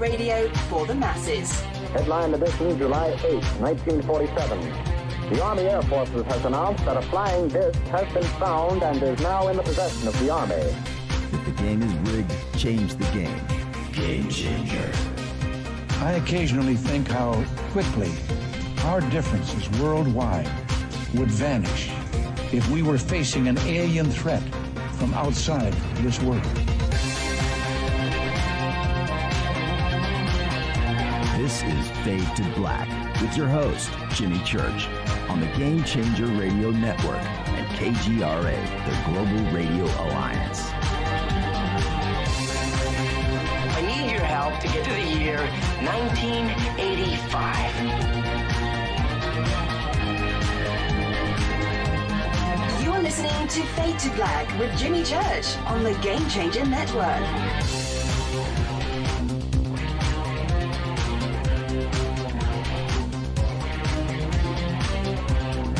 radio for the masses. Headline edition, July 8, 1947. The Army Air Forces has announced that a flying disc has been found and is now in the possession of the Army. If the game is rigged, change the game. Game changer. I occasionally think how quickly our differences worldwide would vanish if we were facing an alien threat from outside this world. This is Fade to Black with your host, Jimmy Church, on the Game Changer Radio Network and KGRA, the Global Radio Alliance. I need your help to get to the year 1985. You are listening to Fade to Black with Jimmy Church on the Game Changer Network.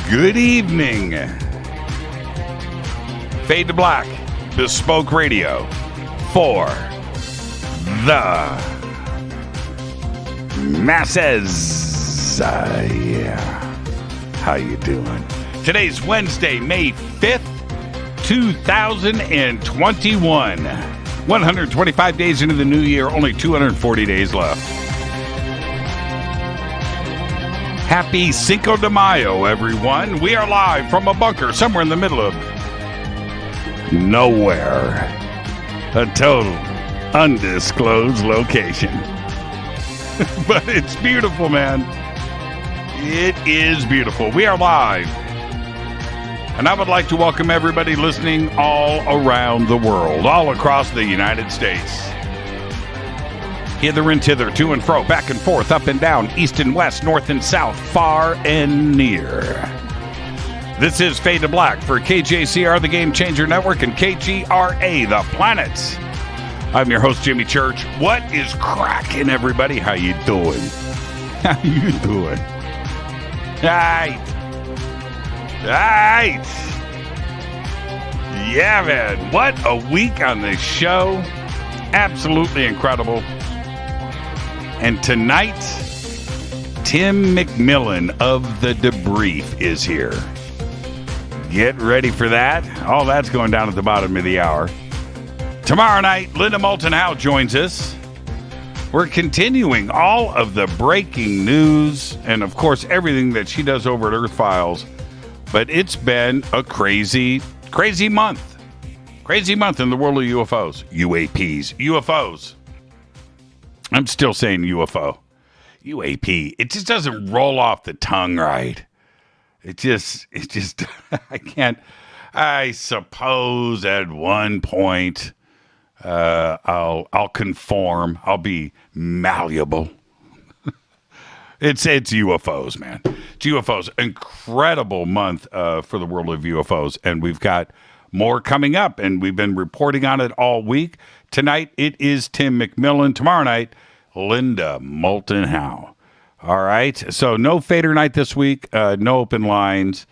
Good evening. Fade to Black, bespoke radio for the masses. Yeah. How you doing? Today's Wednesday, May 5th, 2021. 125 days into the new year, only 240 days left. Happy Cinco de Mayo, everyone. We are live from a bunker somewhere in the middle of nowhere. A total undisclosed location. But it's beautiful, man. It is beautiful. We are live. And I would like to welcome everybody listening all around the world, all across the United States. Hither and thither, to and fro, back and forth, up and down, east and west, north and south, far and near. This is Fade to Black for KJCR, the Game Changer Network, and KGRA, the planet. I'm your host, Jimmy Church. What is cracking, everybody? How you doing? How you doing? Right. Yeah, man. What a week on this show. Absolutely incredible. And tonight, Tim McMillan of The Debrief is here. Get ready for that. All that's going down at the bottom of the hour. Tomorrow night, Linda Moulton-Howe joins us. We're continuing all of the breaking news and, of course, everything that she does over at Earth Files. But it's been a crazy, crazy month. Crazy month in the world of UFOs. UAPs. UFOs. I'm still saying UFO. UAP. It just doesn't roll off the tongue right. It just, I can't. I suppose at one point, I'll conform. I'll be malleable. It's UFOs, man. It's UFOs. Incredible month for the world of UFOs. And we've got more coming up, and we've been reporting on it all week. Tonight, it is Tim McMillan. Tomorrow night, Linda Moulton-Howe. All right. So no fader night this week. No open lines.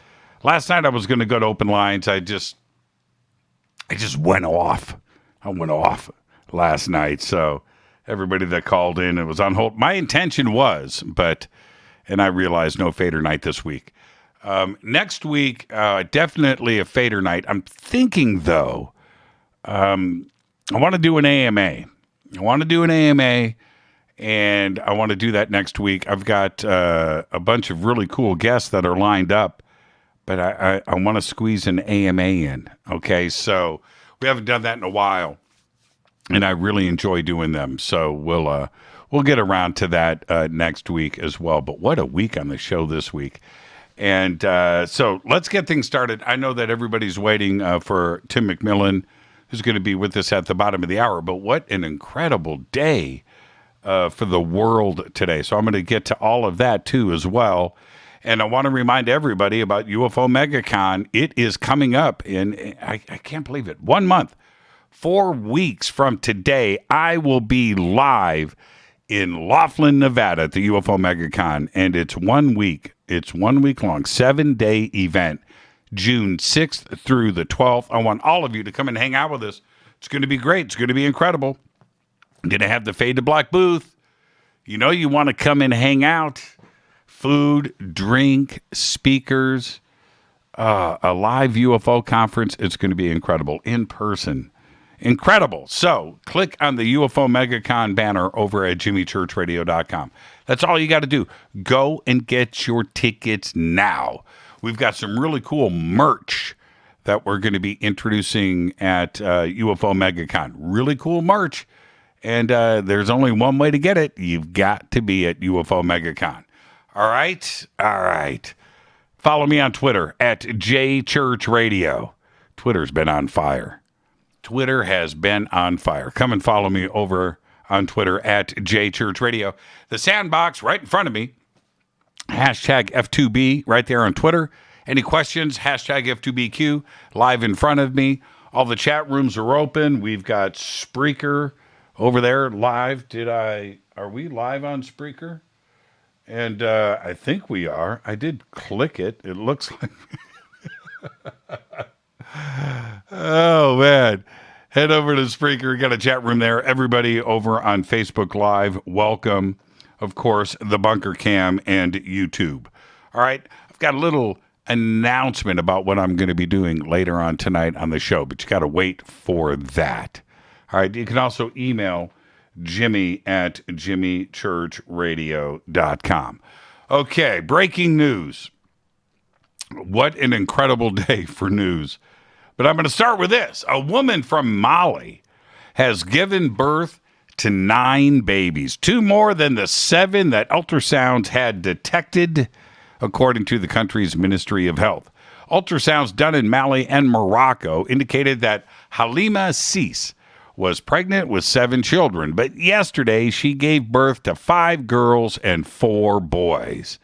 Last night I was going to go to open lines. I just went off. I went off last night. So everybody that called in, it was on hold. My intention was, and I realized no fader night this week. Next week, definitely a fader night. I'm thinking, though, I want to do an AMA. And I want to do that next week. I've got a bunch of really cool guests that are lined up, but I want to squeeze an AMA in. Okay, so we haven't done that in a while, and I really enjoy doing them. So we'll get around to that next week as well. But what a week on the show this week. And so let's get things started. I know that everybody's waiting for Tim McMillan, who's going to be with us at the bottom of the hour. But what an incredible day for the world today. So I'm going to get to all of that, too, as well. And I want to remind everybody about UFO MegaCon. It is coming up in, I can't believe it, 1 month. 4 weeks from today, I will be live in Laughlin, Nevada at the UFO MegaCon. And it's 1 week. It's 1 week long, 7-day event, June 6th through the 12th. I want all of you to come and hang out with us. It's going to be great. It's going to be incredible. I'm going to have the Fade to Black booth. you want to come and hang out. Food, drink, speakers, a live UFO conference. It's going to be incredible in person. Incredible. So click on the UFO MegaCon banner over at jimmychurchradio.com. That's all you got to do. Go and get your tickets now. We've got some really cool merch that we're going to be introducing at UFO MegaCon. Really cool merch. And there's only one way to get it. You've got to be at UFO MegaCon. All right? All right. Follow me on Twitter at JChurchRadio. Twitter's been on fire. Twitter has been on fire. Come and follow me over on Twitter at JChurchRadio. The sandbox right in front of me. Hashtag F2B right there on Twitter. Any questions? Hashtag F2BQ live in front of me. All the chat rooms are open. We've got Spreaker over there live. Are we live on Spreaker? And I think we are. I did click it. It looks like... Oh, man. Head over to Spreaker. We got a chat room there. Everybody over on Facebook Live, welcome. Of course, the Bunker Cam and YouTube. All right. I've got a little announcement about what I'm going to be doing later on tonight on the show, but you got to wait for that. All right. You can also email Jimmy at jimmychurchradio.com. Okay. Breaking news. What an incredible day for news. But I'm going to start with this. A woman from Mali has given birth to 9 babies, 2 more than the 7 that ultrasounds had detected, according to the country's Ministry of Health. Ultrasounds done in Mali and Morocco indicated that Halima Sis was pregnant with 7 children, but yesterday she gave birth to 5 girls and 4 boys.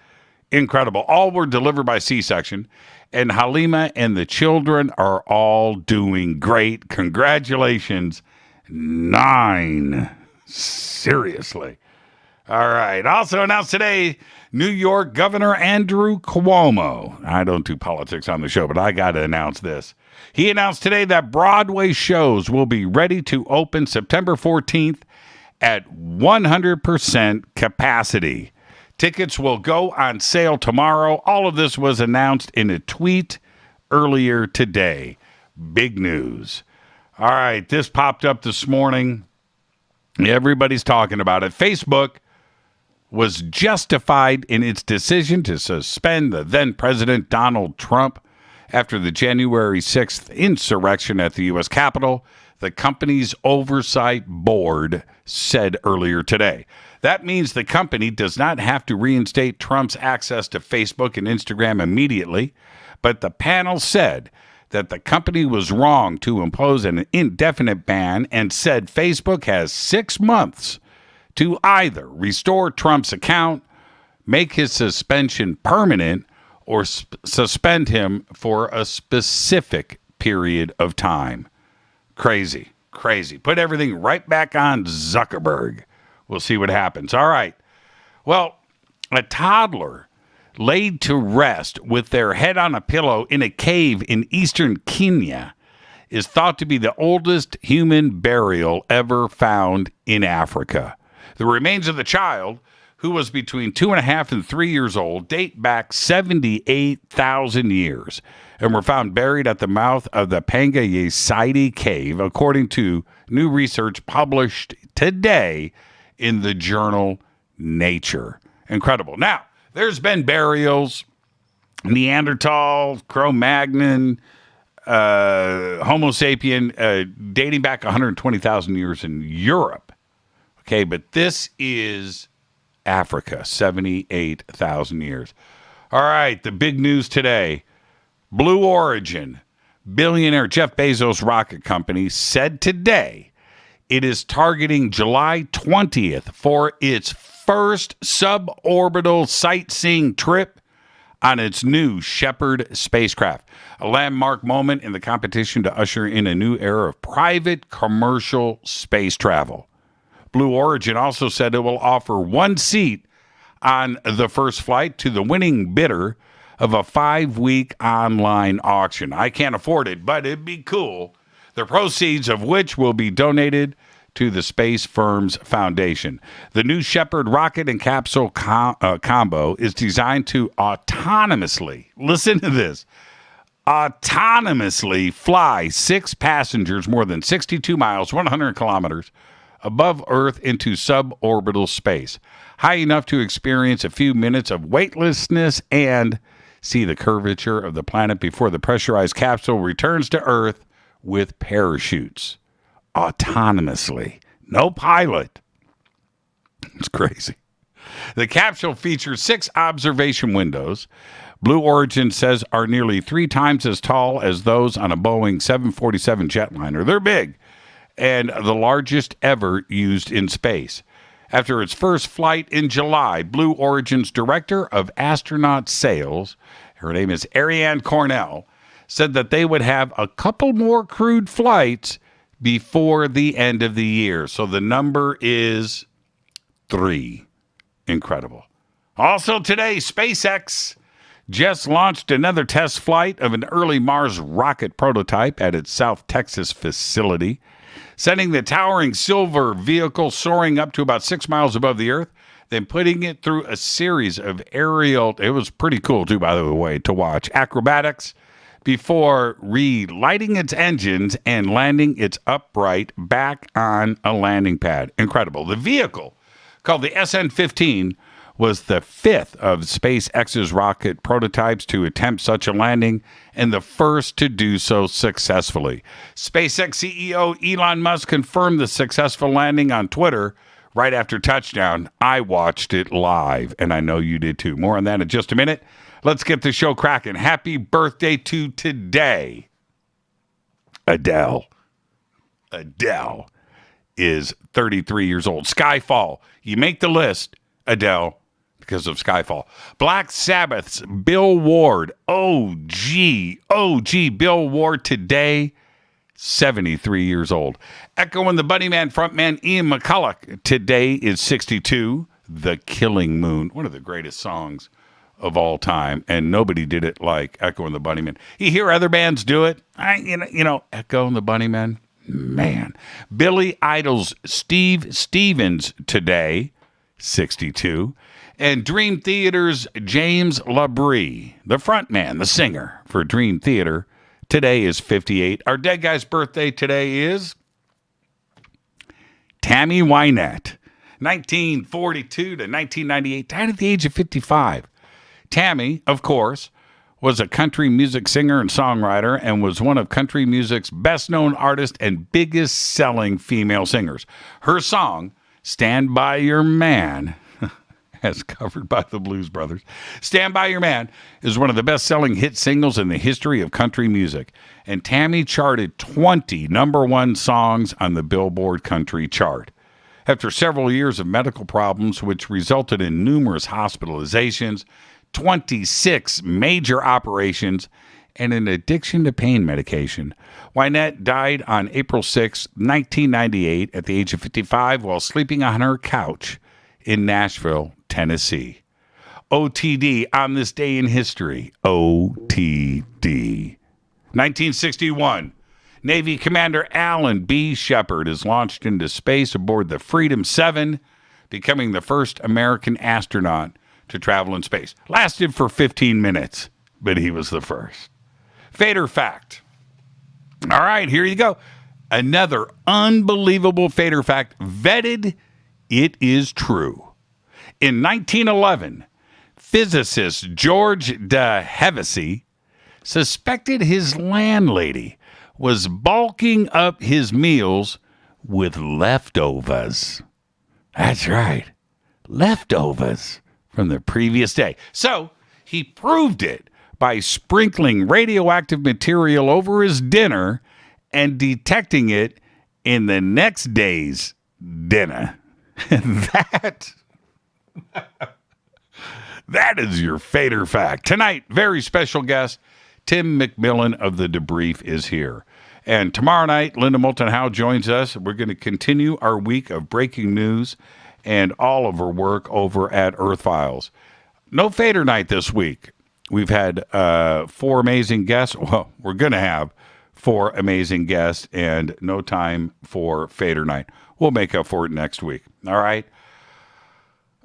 Incredible. All were delivered by C-section, and Halima and the children are all doing great. Congratulations. 9. Seriously. All right. Also announced today, New York Governor Andrew Cuomo. I don't do politics on the show, but I got to announce this. He announced today that Broadway shows will be ready to open September 14th at 100% capacity. Tickets will go on sale tomorrow. All of this was announced in a tweet earlier today. Big news. All right, this popped up this morning. Everybody's talking about it. Facebook was justified in its decision to suspend the then President Donald Trump after the January 6th insurrection at the U.S. Capitol, the company's oversight board said earlier today. That means the company does not have to reinstate Trump's access to Facebook and Instagram immediately, but the panel said that the company was wrong to impose an indefinite ban and said Facebook has 6 months to either restore Trump's account, make his suspension permanent, or suspend him for a specific period of time. Crazy, crazy. Put everything right back on Zuckerberg. We'll see what happens. All right. Well, a toddler laid to rest with their head on a pillow in a cave in eastern Kenya is thought to be the oldest human burial ever found in Africa. The remains of the child, who was between 2.5 and 3 years old, date back 78,000 years and were found buried at the mouth of the Pangayeside Cave, according to new research published today in the journal Nature. Incredible. Now, there's been burials, Neanderthal, Cro-Magnon, Homo sapien, dating back 120,000 years in Europe. Okay, but this is Africa, 78,000 years. All right, the big news today. Blue Origin, billionaire Jeff Bezos' rocket company, said today it is targeting July 20th for its first suborbital sightseeing trip on its new Shepard spacecraft, a landmark moment in the competition to usher in a new era of private commercial space travel. Blue Origin also said it will offer 1 seat on the first flight to the winning bidder of a 5-week online auction. I can't afford it, but it'd be cool. The proceeds of which will be donated to the space firm's foundation. The New Shepard rocket and capsule combo is designed to autonomously, listen to this, autonomously fly 6 passengers more than 62 miles, 100 kilometers, above Earth into suborbital space, high enough to experience a few minutes of weightlessness and see the curvature of the planet before the pressurized capsule returns to Earth with parachutes. Autonomously. No pilot. It's crazy. The capsule features 6 observation windows. Blue Origin says are nearly 3 times as tall as those on a Boeing 747 jetliner. They're big and the largest ever used in space. After its first flight in July, Blue Origin's director of astronaut sales, her name is Ariane Cornell, said that they would have a couple more crewed flights before the end of the year. So the number is 3. Incredible. Also today, SpaceX just launched another test flight of an early Mars rocket prototype at its South Texas facility, sending the towering silver vehicle soaring up to about 6 miles above the Earth, then putting it through a series of aerial, it was pretty cool too, by the way, to watch, acrobatics before relighting its engines and landing its upright back on a landing pad. Incredible. The vehicle, called the SN-15, was the 5th of SpaceX's rocket prototypes to attempt such a landing and the first to do so successfully. SpaceX CEO Elon Musk confirmed the successful landing on Twitter right after touchdown. I watched it live, and I know you did too. More on that in just a minute. Let's get the show cracking. Happy birthday to today, Adele. Adele is 33 years old. Skyfall. You make the list, Adele, because of Skyfall. Black Sabbath's Bill Ward. OG Bill Ward today, 73 years old. Echo and the Bunnyman frontman Ian McCulloch today is 62. The Killing Moon, one of the greatest songs of all time, and nobody did it like Echo and the Bunnymen. You hear other bands do it, Echo and the Bunnymen, man. Billy Idol's Steve Stevens today, 62, and Dream Theater's James LaBrie, the frontman, the singer for Dream Theater, today is 58. Our dead guy's birthday today is Tammy Wynette, 1942 to 1998, died at the age of 55. Tammy, of course, was a country music singer and songwriter and was one of country music's best-known artists and biggest-selling female singers. Her song, Stand By Your Man, as covered by the Blues Brothers, Stand By Your Man is one of the best-selling hit singles in the history of country music. And Tammy charted 20 #1 songs on the Billboard Country chart. After several years of medical problems, which resulted in numerous hospitalizations, 26 major operations, and an addiction to pain medication, Wynette died on April 6, 1998, at the age of 55 while sleeping on her couch in Nashville, Tennessee. OTD on this day in history. OTD. 1961. Navy Commander Alan B. Shepard is launched into space aboard the Freedom 7, becoming the first American astronaut to travel in space. Lasted for 15 minutes, but he was the first. Fader fact. All right, here you go. Another unbelievable Fader fact. Vetted, it is true. In 1911, physicist George de Hevesy suspected his landlady was bulking up his meals with leftovers. That's right, leftovers from the previous day. So he proved it by sprinkling radioactive material over his dinner and detecting it in the next day's dinner. That is your Fader fact. Tonight, very special guest, Tim McMillan of The Debrief is here. And tomorrow night, Linda Moulton Howe joins us. We're going to continue our week of breaking news and all of her work over at Earth Files. No Fader night this week. We've had 4 amazing guests. Well, we're going to have for amazing guests and no time for Fader Night. We'll make up for it next week. All right?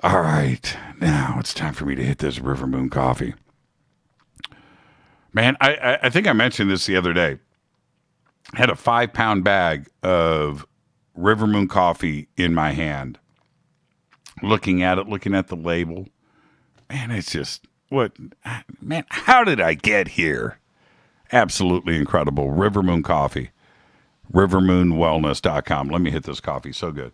All right. Now it's time for me to hit this River Moon coffee. Man, I think I mentioned this the other day. I had a 5-pound bag of River Moon coffee in my hand. Looking at it, looking at the label. Man, it's just, how did I get here? Absolutely incredible. River Moon coffee. rivermoonwellness.com. Let me hit this coffee. So good.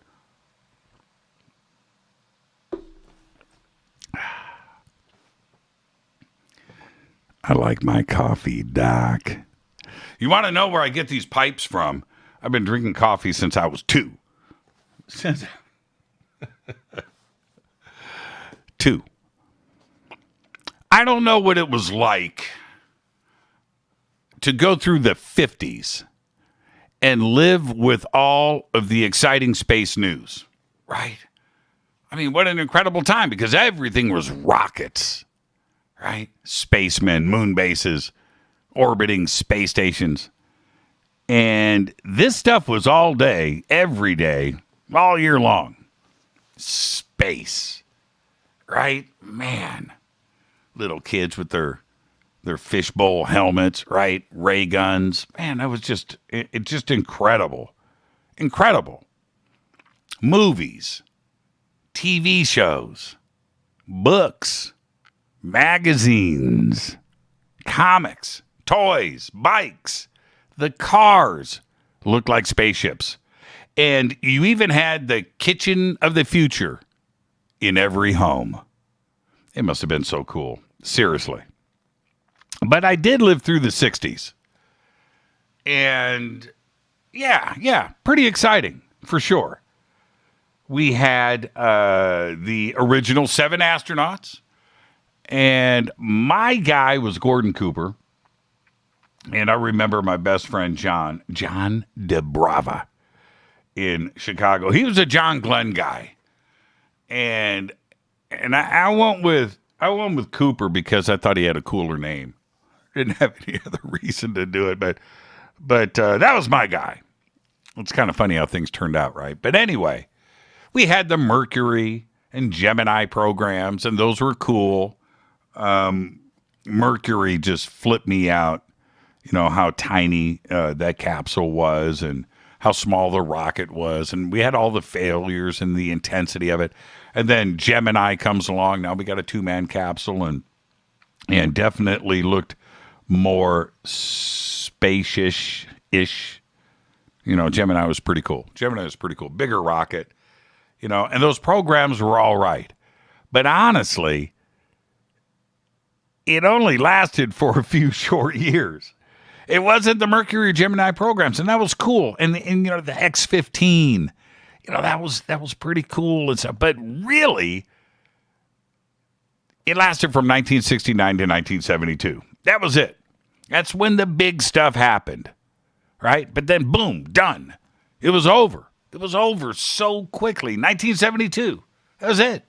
I like my coffee, Doc. You want to know where I get these pipes from? I've been drinking coffee since I was 2. Two. I don't know what it was like to go through the 50s and live with all of the exciting space news, right? I mean, what an incredible time, because everything was rockets, right? Spacemen, moon bases, orbiting space stations. And this stuff was all day, every day, all year long. Space, right? Man. Little kids with their fishbowl helmets, right? Ray guns. Man, that was just incredible. Incredible. Movies, TV shows, books, magazines, comics, toys, bikes. The cars looked like spaceships. And you even had the kitchen of the future in every home. It must have been so cool. Seriously. But I did live through the 60s. And yeah, pretty exciting for sure. We had the original 7 astronauts. And my guy was Gordon Cooper. And I remember my best friend, John DeBrava in Chicago. He was a John Glenn guy. And I went with Cooper because I thought he had a cooler name. Didn't have any other reason to do it, but that was my guy. It's kind of funny how things turned out, right? But anyway, we had the Mercury and Gemini programs, and those were cool. Mercury just flipped me out. You know, how tiny that capsule was and how small the rocket was. And we had all the failures and the intensity of it. And then Gemini comes along. Now we got a 2-man capsule and definitely looked more spacious-ish. You know, Gemini was pretty cool. Bigger rocket, you know, and those programs were all right. But honestly, it only lasted for a few short years. It wasn't the Mercury Gemini programs, and that was cool. And you know, the X-15, you know, that was pretty cool and stuff. But really, it lasted from 1969 to 1972. That was it. That's when the big stuff happened, right? But then, boom, done. It was over. It was over so quickly. 1972. That was it.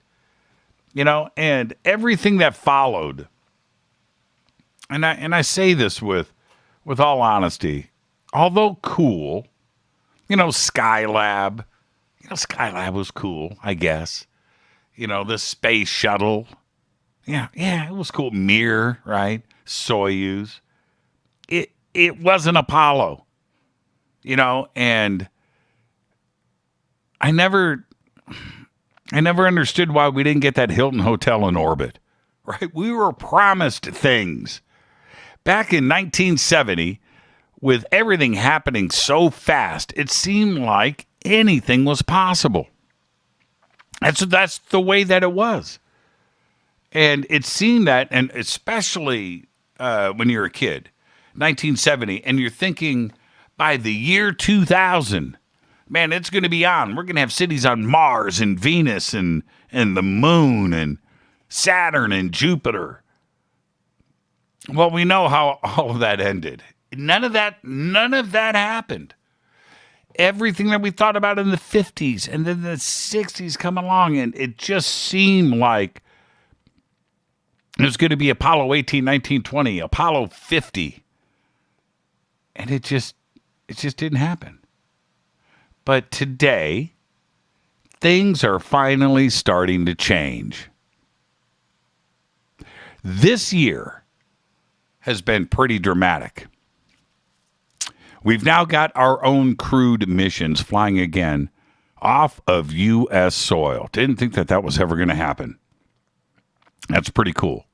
You know, and everything that followed. And I say this with all honesty, although cool, you know, Skylab was cool, I guess. You know, the space shuttle. Yeah, it was cool. Mir, right? Soyuz. It wasn't Apollo, you know, and I never understood why we didn't get that Hilton Hotel in orbit, right? We were promised things. Back in 1970, with everything happening so fast, it seemed like anything was possible. That's the way that it was. And it seemed that, and especially when you're a kid, 1970, and you're thinking by the year 2000, man, it's going to be on. We're going to have cities on Mars and Venus and the moon and Saturn and Jupiter. Well, we know how all of that ended. None of that happened. Everything that we thought about in the 50s and then the 60s come along, and it just seemed like it was going to be Apollo 18, 19, 20, Apollo 50. And it just didn't happen. But today, things are finally starting to change. This year has been pretty dramatic. We've now got our own crewed missions flying again off of U.S. soil. Didn't think that was ever going to happen. That's pretty cool.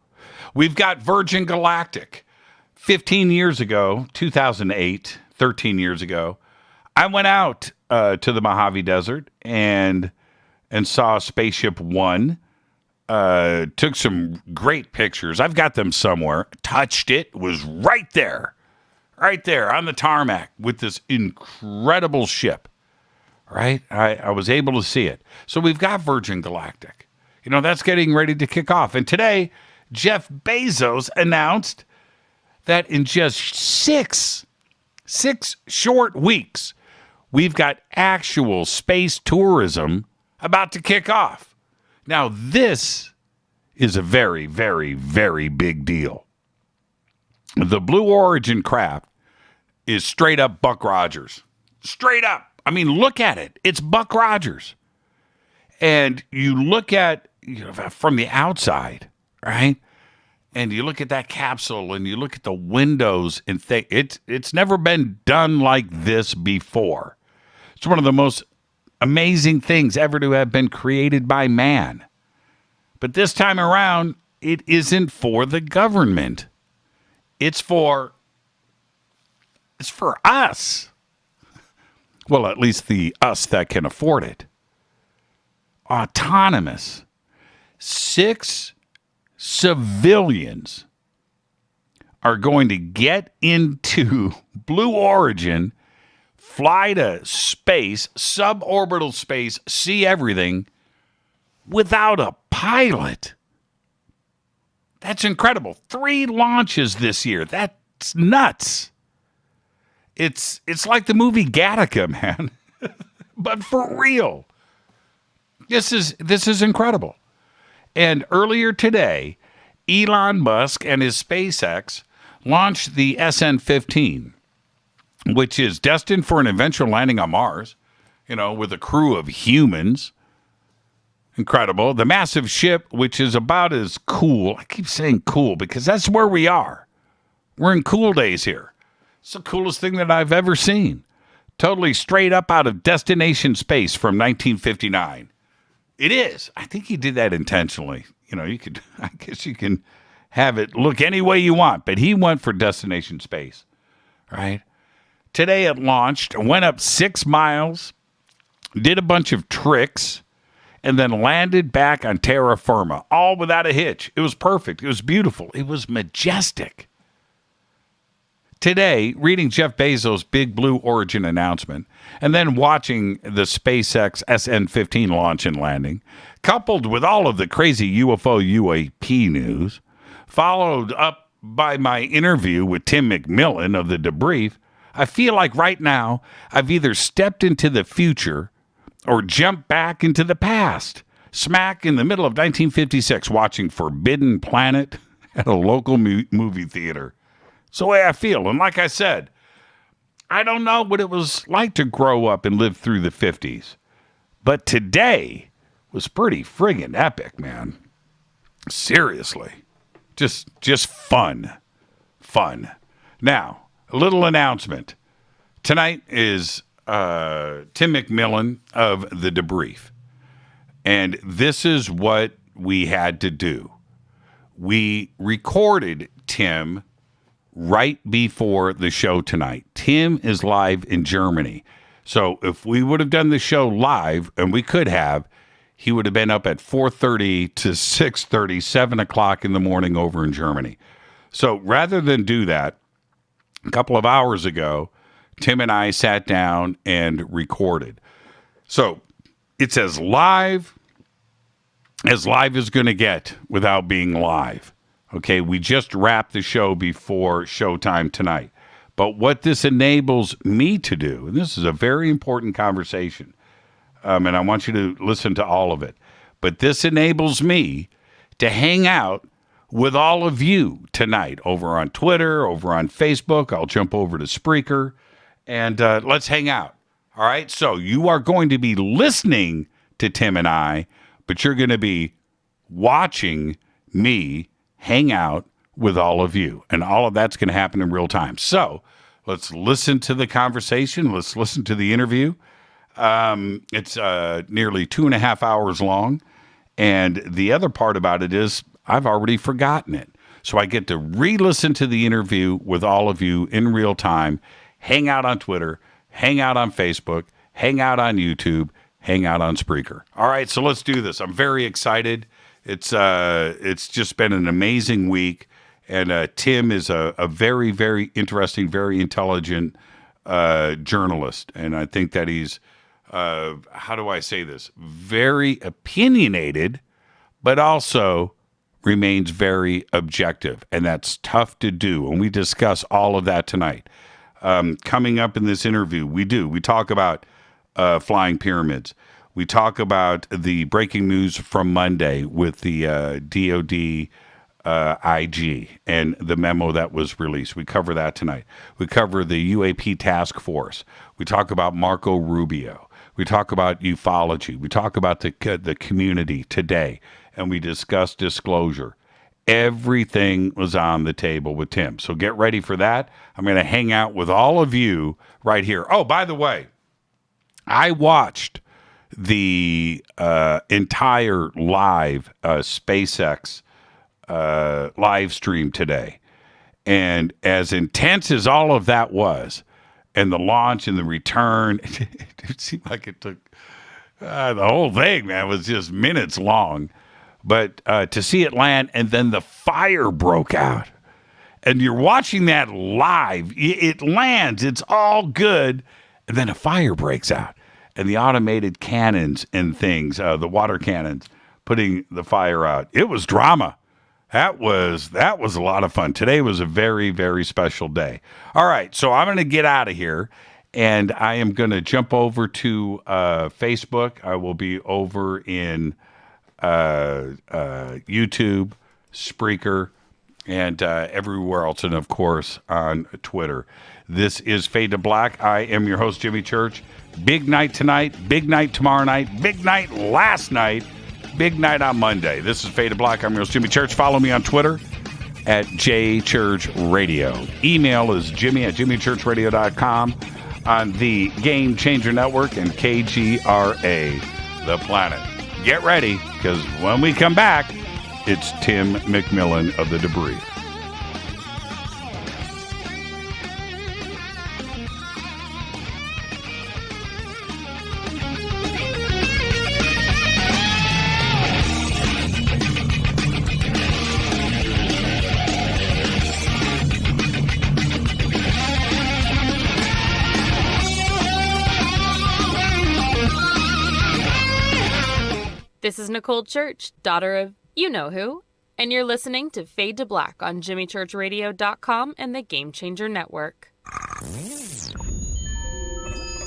We've got Virgin Galactic. 15 years ago, 2008, 13 years ago, I went out to the Mojave Desert and saw Spaceship One. Took some great pictures. I've got them somewhere. Touched it. Was right there on the tarmac with this incredible ship. Right? I was able to see it. So we've got Virgin Galactic. You know, that's getting ready to kick off. And today, Jeff Bezos announced that in just six short weeks, we've got actual space tourism about to kick off. Now, this is a very, very, very big deal. The Blue Origin craft is straight up Buck Rogers. Straight up. I mean, look at it. It's Buck Rogers. And you look at, from the outside, right? And you look at that capsule and you look at the windows and think it's never been done like this before. It's one of the most amazing things ever to have been created by man. But this time around, it isn't for the government. It's for us. Well, at least the us that can afford it. Autonomous. 6 civilians are going to get into Blue Origin, fly to space, suborbital space, see everything without a pilot. That's incredible. 3 launches this year. That's nuts. It's like the movie Gattaca, man. But for real. This is incredible. And earlier today, Elon Musk and his SpaceX launched the SN-15, which is destined for an eventual landing on Mars, with a crew of humans. Incredible. The massive ship, which is about as cool. I keep saying cool because that's where we are. We're in cool days here. It's the coolest thing that I've ever seen. Totally straight up out of Destination Space from 1959. It is. I think he did that intentionally. I guess you can have it look any way you want, but he went for Destination Space, right? Today it launched, went up 6 miles, did a bunch of tricks, and then landed back on terra firma, all without a hitch. It was perfect. It was beautiful. It was majestic. Today, reading Jeff Bezos' big Blue Origin announcement, and then watching the SpaceX SN-15 launch and landing, coupled with all of the crazy UFO UAP news, followed up by my interview with Tim McMillan of The Debrief, I feel like right now I've either stepped into the future or jumped back into the past, smack in the middle of 1956 watching Forbidden Planet at a local movie theater. It's the way I feel. And like I said, I don't know what it was like to grow up and live through the 50s. But today was pretty friggin' epic, man. Seriously. Just fun. Fun. Now, a little announcement. Tonight is Tim McMillan of The Debrief. And this is what we had to do. We recorded Tim right before the show tonight. Tim is live in Germany. So if we would have done the show live, and we could have, he would have been up at 4:30 to 6:30, 7 o'clock in the morning over in Germany. So rather than do that, a couple of hours ago, Tim and I sat down and recorded. So it's as live is going to get without being live. Okay, we just wrapped the show before showtime tonight. But what this enables me to do, and this is a very important conversation, and I want you to listen to all of it, but this enables me to hang out with all of you tonight over on Twitter, over on Facebook. I'll jump over to Spreaker, and let's hang out. All right? So you are going to be listening to Tim and I, but you're going to be watching me hang out with all of you. And all of that's going to happen in real time. So let's listen to the conversation. Let's listen to the interview. It's nearly 2.5 hours long. And the other part about it is I've already forgotten it. So I get to re-listen to the interview with all of you in real time, hang out on Twitter, hang out on Facebook, hang out on YouTube, hang out on Spreaker. All right, so let's do this. I'm very excited. It's just been an amazing week. And Tim is a very, very interesting, very intelligent journalist. And I think that he's, how do I say this? Very opinionated, but also remains very objective. And that's tough to do. And we discuss all of that tonight. Coming up in this interview, we talk about flying pyramids. We talk about the breaking news from Monday with the DOD IG and the memo that was released. We cover that tonight. We cover the UAP task force. We talk about Marco Rubio. We talk about ufology. We talk about the community today, and we discuss disclosure. Everything was on the table with Tim. So get ready for that. I'm going to hang out with all of you right here. Oh, by the way, I watched the entire live SpaceX live stream today. And as intense as all of that was, and the launch and the return, it seemed like it took the whole thing, man, was just minutes long. But to see it land and then the fire broke out. And you're watching that live. It lands. It's all good. And then a fire breaks out. And the automated cannons and things, the water cannons, putting the fire out. It was drama. That was a lot of fun. Today was a very, very special day. All right, so I'm going to get out of here, and I am going to jump over to Facebook. I will be over in YouTube, Spreaker, and everywhere else, and of course on Twitter. This is Fade to Black. I am your host, Jimmy Church. Big night tonight, big night tomorrow night, big night last night, big night on Monday. This is Fade to Black. I'm your host, Jimmy Church. Follow me on Twitter at JChurchRadio. Email is jimmy@jimmychurchradio.com on the Game Changer Network and KGRA, The Planet. Get ready, because when we come back, it's Tim McMillan of The Debrief. This is Nicole Church, daughter of you-know-who, and you're listening to Fade to Black on JimmyChurchRadio.com and the Game Changer Network.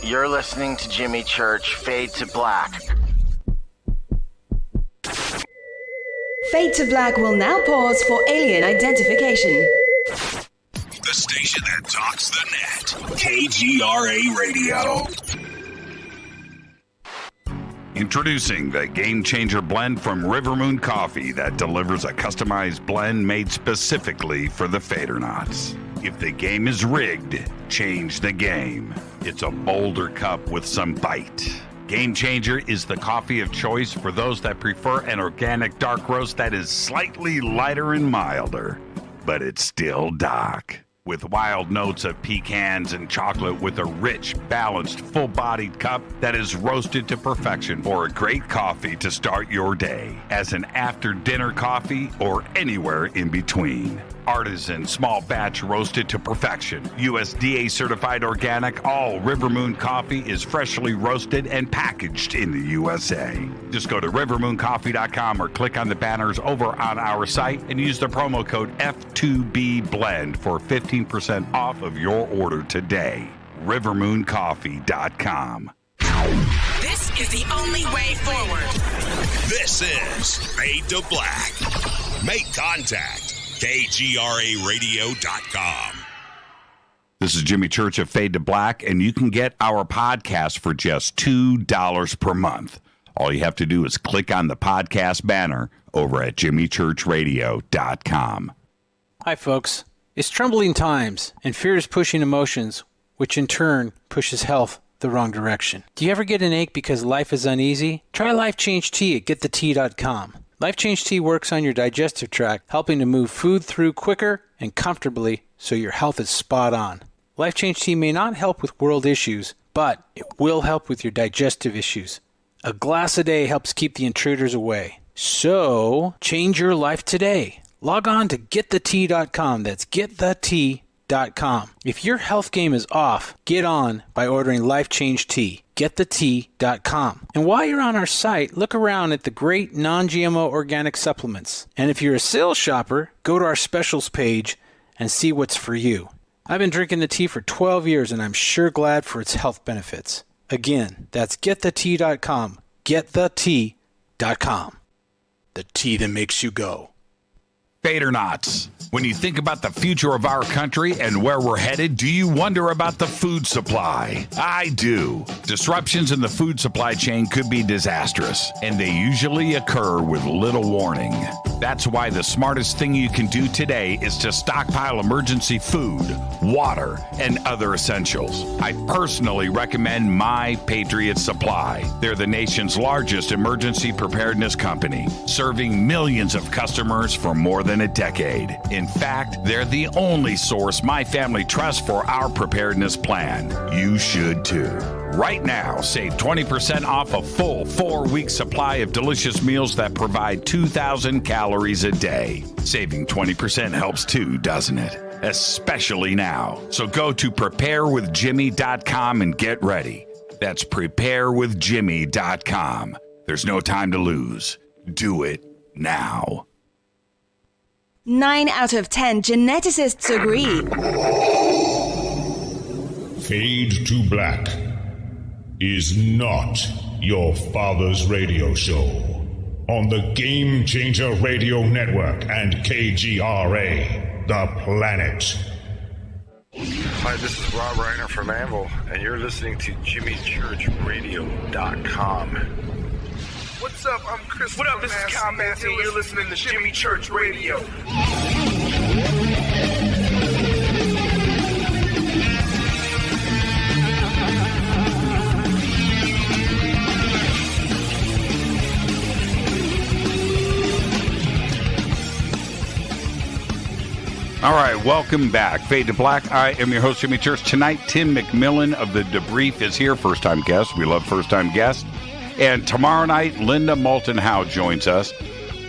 You're listening to Jimmy Church, Fade to Black. Fade to Black will now pause for alien identification. The station that talks the net. KGRA Radio. Introducing the Game Changer blend from River Moon Coffee that delivers a customized blend made specifically for the Fadernauts. If the game is rigged, change the game. It's a bolder cup with some bite. Game Changer is the coffee of choice for those that prefer an organic dark roast that is slightly lighter and milder, but it's still dark. With wild notes of pecans and chocolate with a rich, balanced, full-bodied cup that is roasted to perfection for a great coffee to start your day, as an after-dinner coffee or anywhere in between. Artisan, small batch roasted to perfection. USDA certified organic, all River Moon coffee is freshly roasted and packaged in the USA. Just go to rivermooncoffee.com or click on the banners over on our site and use the promo code F2BBLEND for 15% off of your order today. rivermooncoffee.com. This is the only way forward. This is Fade to Black. Make contact. KGRAradio.com. This is Jimmy Church of Fade to Black, and you can get our podcast for just $2 per month. All you have to do is click on the podcast banner over at jimmychurchradio.com. Hi, folks. It's troubling times, and fear is pushing emotions, which in turn pushes health the wrong direction. Do you ever get an ache because life is uneasy? Try Life Change Tea at getthetea.com. Life Change Tea works on your digestive tract, helping to move food through quicker and comfortably so your health is spot on. Life Change Tea may not help with world issues, but it will help with your digestive issues. A glass a day helps keep the intruders away. So, change your life today. Log on to getthetea.com. That's getthetea.com. If your health game is off, get on by ordering Life Change Tea. Getthetea.com. And while you're on our site, look around at the great non-GMO organic supplements. And if you're a sales shopper, go to our specials page and see what's for you. I've been drinking the tea for 12 years, and I'm sure glad for its health benefits. Again, that's getthetea.com. Getthetea.com. The tea that makes you go. Fadernauts, when you think about the future of our country and where we're headed, do you wonder about the food supply? I do. Disruptions in the food supply chain could be disastrous, and they usually occur with little warning. That's why the smartest thing you can do today is to stockpile emergency food, water, and other essentials. I personally recommend My Patriot Supply. They're the nation's largest emergency preparedness company, serving millions of customers for more than a decade. In fact, they're the only source my family trusts for our preparedness plan. You should too. Right now, save 20% off a full 4-week supply of delicious meals that provide 2,000 calories a day. Saving 20% helps too, doesn't it? Especially now. So go to preparewithjimmy.com and get ready. That's preparewithjimmy.com. There's no time to lose. Do it now. 9 out of 10 geneticists agree. Fade to Black is not your father's radio show on the Game Changer Radio Network and KGRA, the planet. Hi, this is Rob Reiner from Anvil, and you're listening to JimmyChurchRadio.com. What's up? I'm Chris. What up? This is Kyle Massey, and you're listening to Jimmy Church Radio. All right, welcome back. Fade to Black. I am your host, Jimmy Church. Tonight, Tim McMillan of The Debrief is here. First-time guest. We love first-time guests. And tomorrow night, Linda Moulton-Howe joins us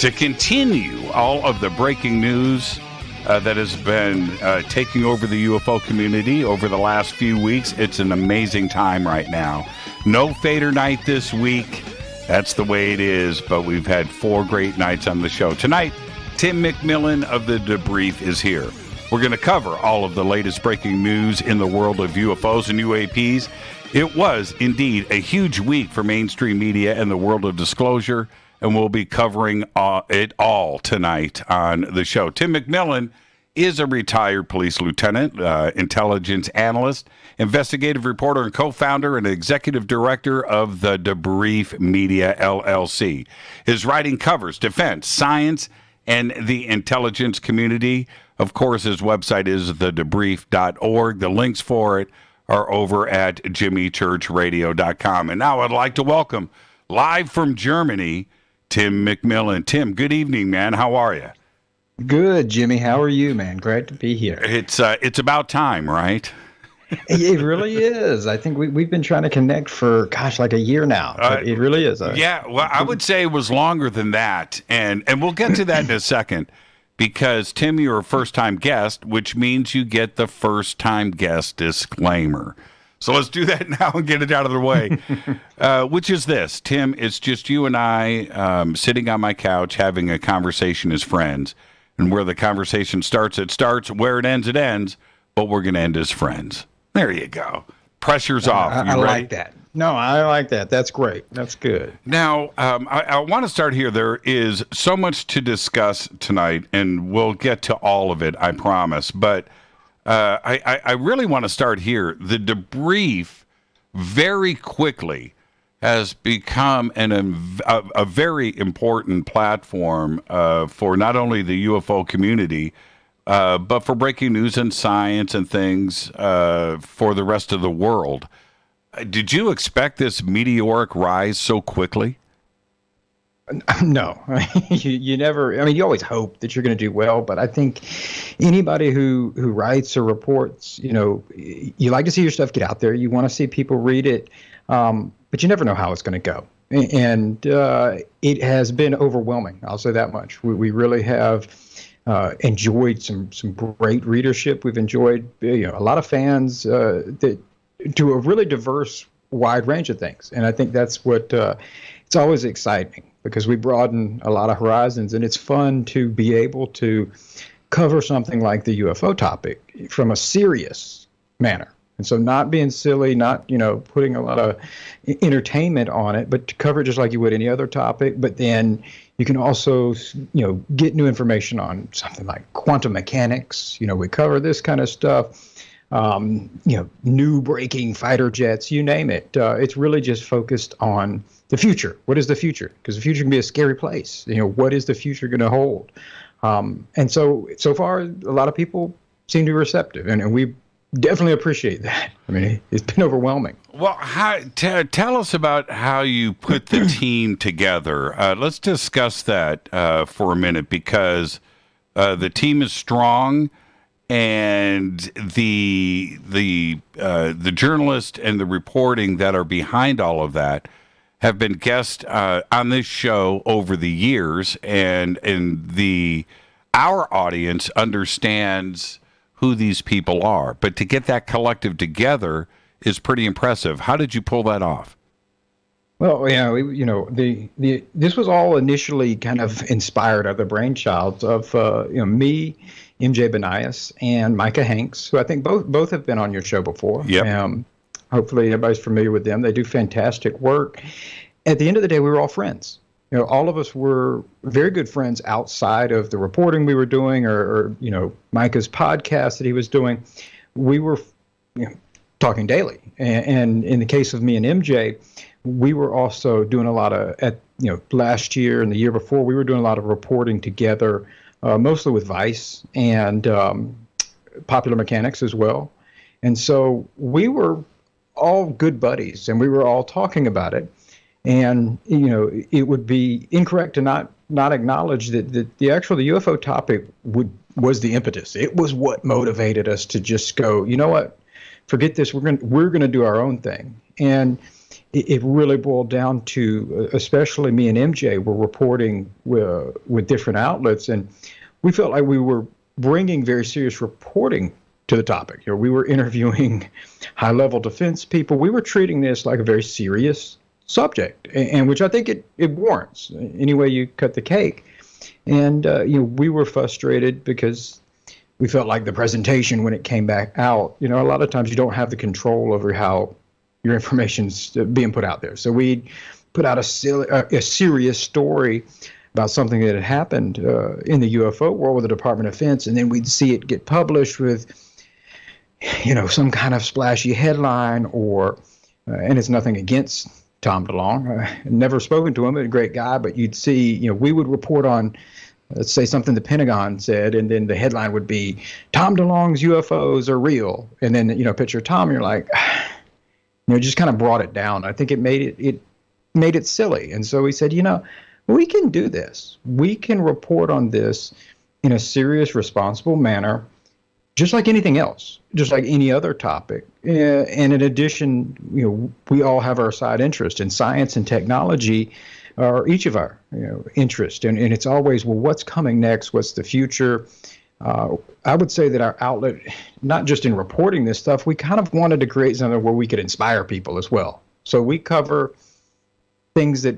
to continue all of the breaking news that has been taking over the UFO community over the last few weeks. It's an amazing time right now. No Fader night this week. That's the way it is, but we've had 4 great nights on the show. Tonight, Tim McMillan of The Debrief is here. We're going to cover all of the latest breaking news in the world of UFOs and UAPs. It was indeed a huge week for mainstream media and the world of disclosure, and we'll be covering it all tonight on the show. Tim McMillan is a retired police lieutenant, intelligence analyst, investigative reporter, and co-founder and executive director of The Debrief Media, LLC. His writing covers defense, science, and the intelligence community. Of course, his website is thedebrief.org. The links for it are over at jimmychurchradio.com. And now I'd like to welcome, live from Germany, Tim McMillan. Tim, good evening, man. How are you? Good, Jimmy. How are you, man? Great to be here. It's about time, right? It really is. I think we've been trying to connect for, like a year now. It really is. Yeah, well, I would say it was longer than that. And we'll get to that in a second. Because, Tim, you're a first-time guest, which means you get the first-time guest disclaimer. So let's do that now and get it out of the way, which is this. Tim, it's just you and I sitting on my couch having a conversation as friends. And where the conversation starts, it starts. Where it ends, but we're going to end as friends. There you go. Pressure's off. I like that. No, I like that. That's great. That's good. Now, I want to start here. There is so much to discuss tonight, and we'll get to all of it, I promise. But I really want to start here. The Debrief very quickly has become a very important platform for not only the UFO community, but for breaking news and science and things for the rest of the world. Did you expect this meteoric rise so quickly? No, you never. I mean, you always hope that you're going to do well, but I think anybody who writes or reports, you like to see your stuff get out there. You want to see people read it, but you never know how it's going to go. And it has been overwhelming. I'll say that much. We really have enjoyed some great readership. We've enjoyed a lot of fans that to a really diverse, wide range of things. And I think that's what it's always exciting, because we broaden a lot of horizons, and it's fun to be able to cover something like the UFO topic from a serious manner. And so not being silly, not, putting a lot of entertainment on it, but to cover it just like you would any other topic. But then you can also, get new information on something like quantum mechanics. We cover this kind of stuff. New breaking fighter jets, you name it. It's really just focused on the future. What is the future? Because the future can be a scary place. What is the future going to hold? And so far, a lot of people seem to be receptive, and we definitely appreciate that. I mean, it's been overwhelming. Well, tell us about how you put the team together. Let's discuss that for a minute, because the team is strong. And the journalists and the reporting that are behind all of that have been guests on this show over the years, and our audience understands who these people are. But to get that collective together is pretty impressive. How did you pull that off? Well, this was all initially kind of inspired of the brainchild of me, MJ Benias, and Micah Hanks, who I think both have been on your show before. Yep. Hopefully everybody's familiar with them. They do fantastic work. At the end of the day, we were all friends. All of us were very good friends outside of the reporting we were doing, or Micah's podcast that he was doing. We were talking daily. And in the case of me and MJ, we were also doing a lot of, last year and the year before, we were doing a lot of reporting together, mostly with Vice and Popular Mechanics as well. And so we were all good buddies, and we were all talking about it. And, it would be incorrect to not acknowledge that the UFO topic was the impetus. It was what motivated us to just go, you know what, forget this. We're going to do our own thing. And it really boiled down to, especially me and MJ were reporting with different outlets, and we felt like we were bringing very serious reporting to the topic. We were interviewing high-level defense people. We were treating this like a very serious subject, and which I think it warrants any way you cut the cake. And we were frustrated because we felt like the presentation, when it came back out, a lot of times you don't have the control over how your information's being put out there. So we put out a serious story about something that had happened in the UFO world with the Department of Defense, and then we'd see it get published with, some kind of splashy headline, or, and it's nothing against Tom DeLonge. Never spoken to him, a great guy, but you'd see, we would report on, let's say, something the Pentagon said, and then the headline would be, Tom DeLonge's UFOs are real. And then, picture Tom, and you're like, just kind of brought it down. I think it made it silly. And so we said, we can do this. We can report on this in a serious, responsible manner, just like anything else, just like any other topic. And in addition, we all have our side interest, and science and technology are each of our interest. And it's always, well, what's coming next? What's the future? I would say that our outlet, not just in reporting this stuff, we kind of wanted to create something where we could inspire people as well. So we cover things that,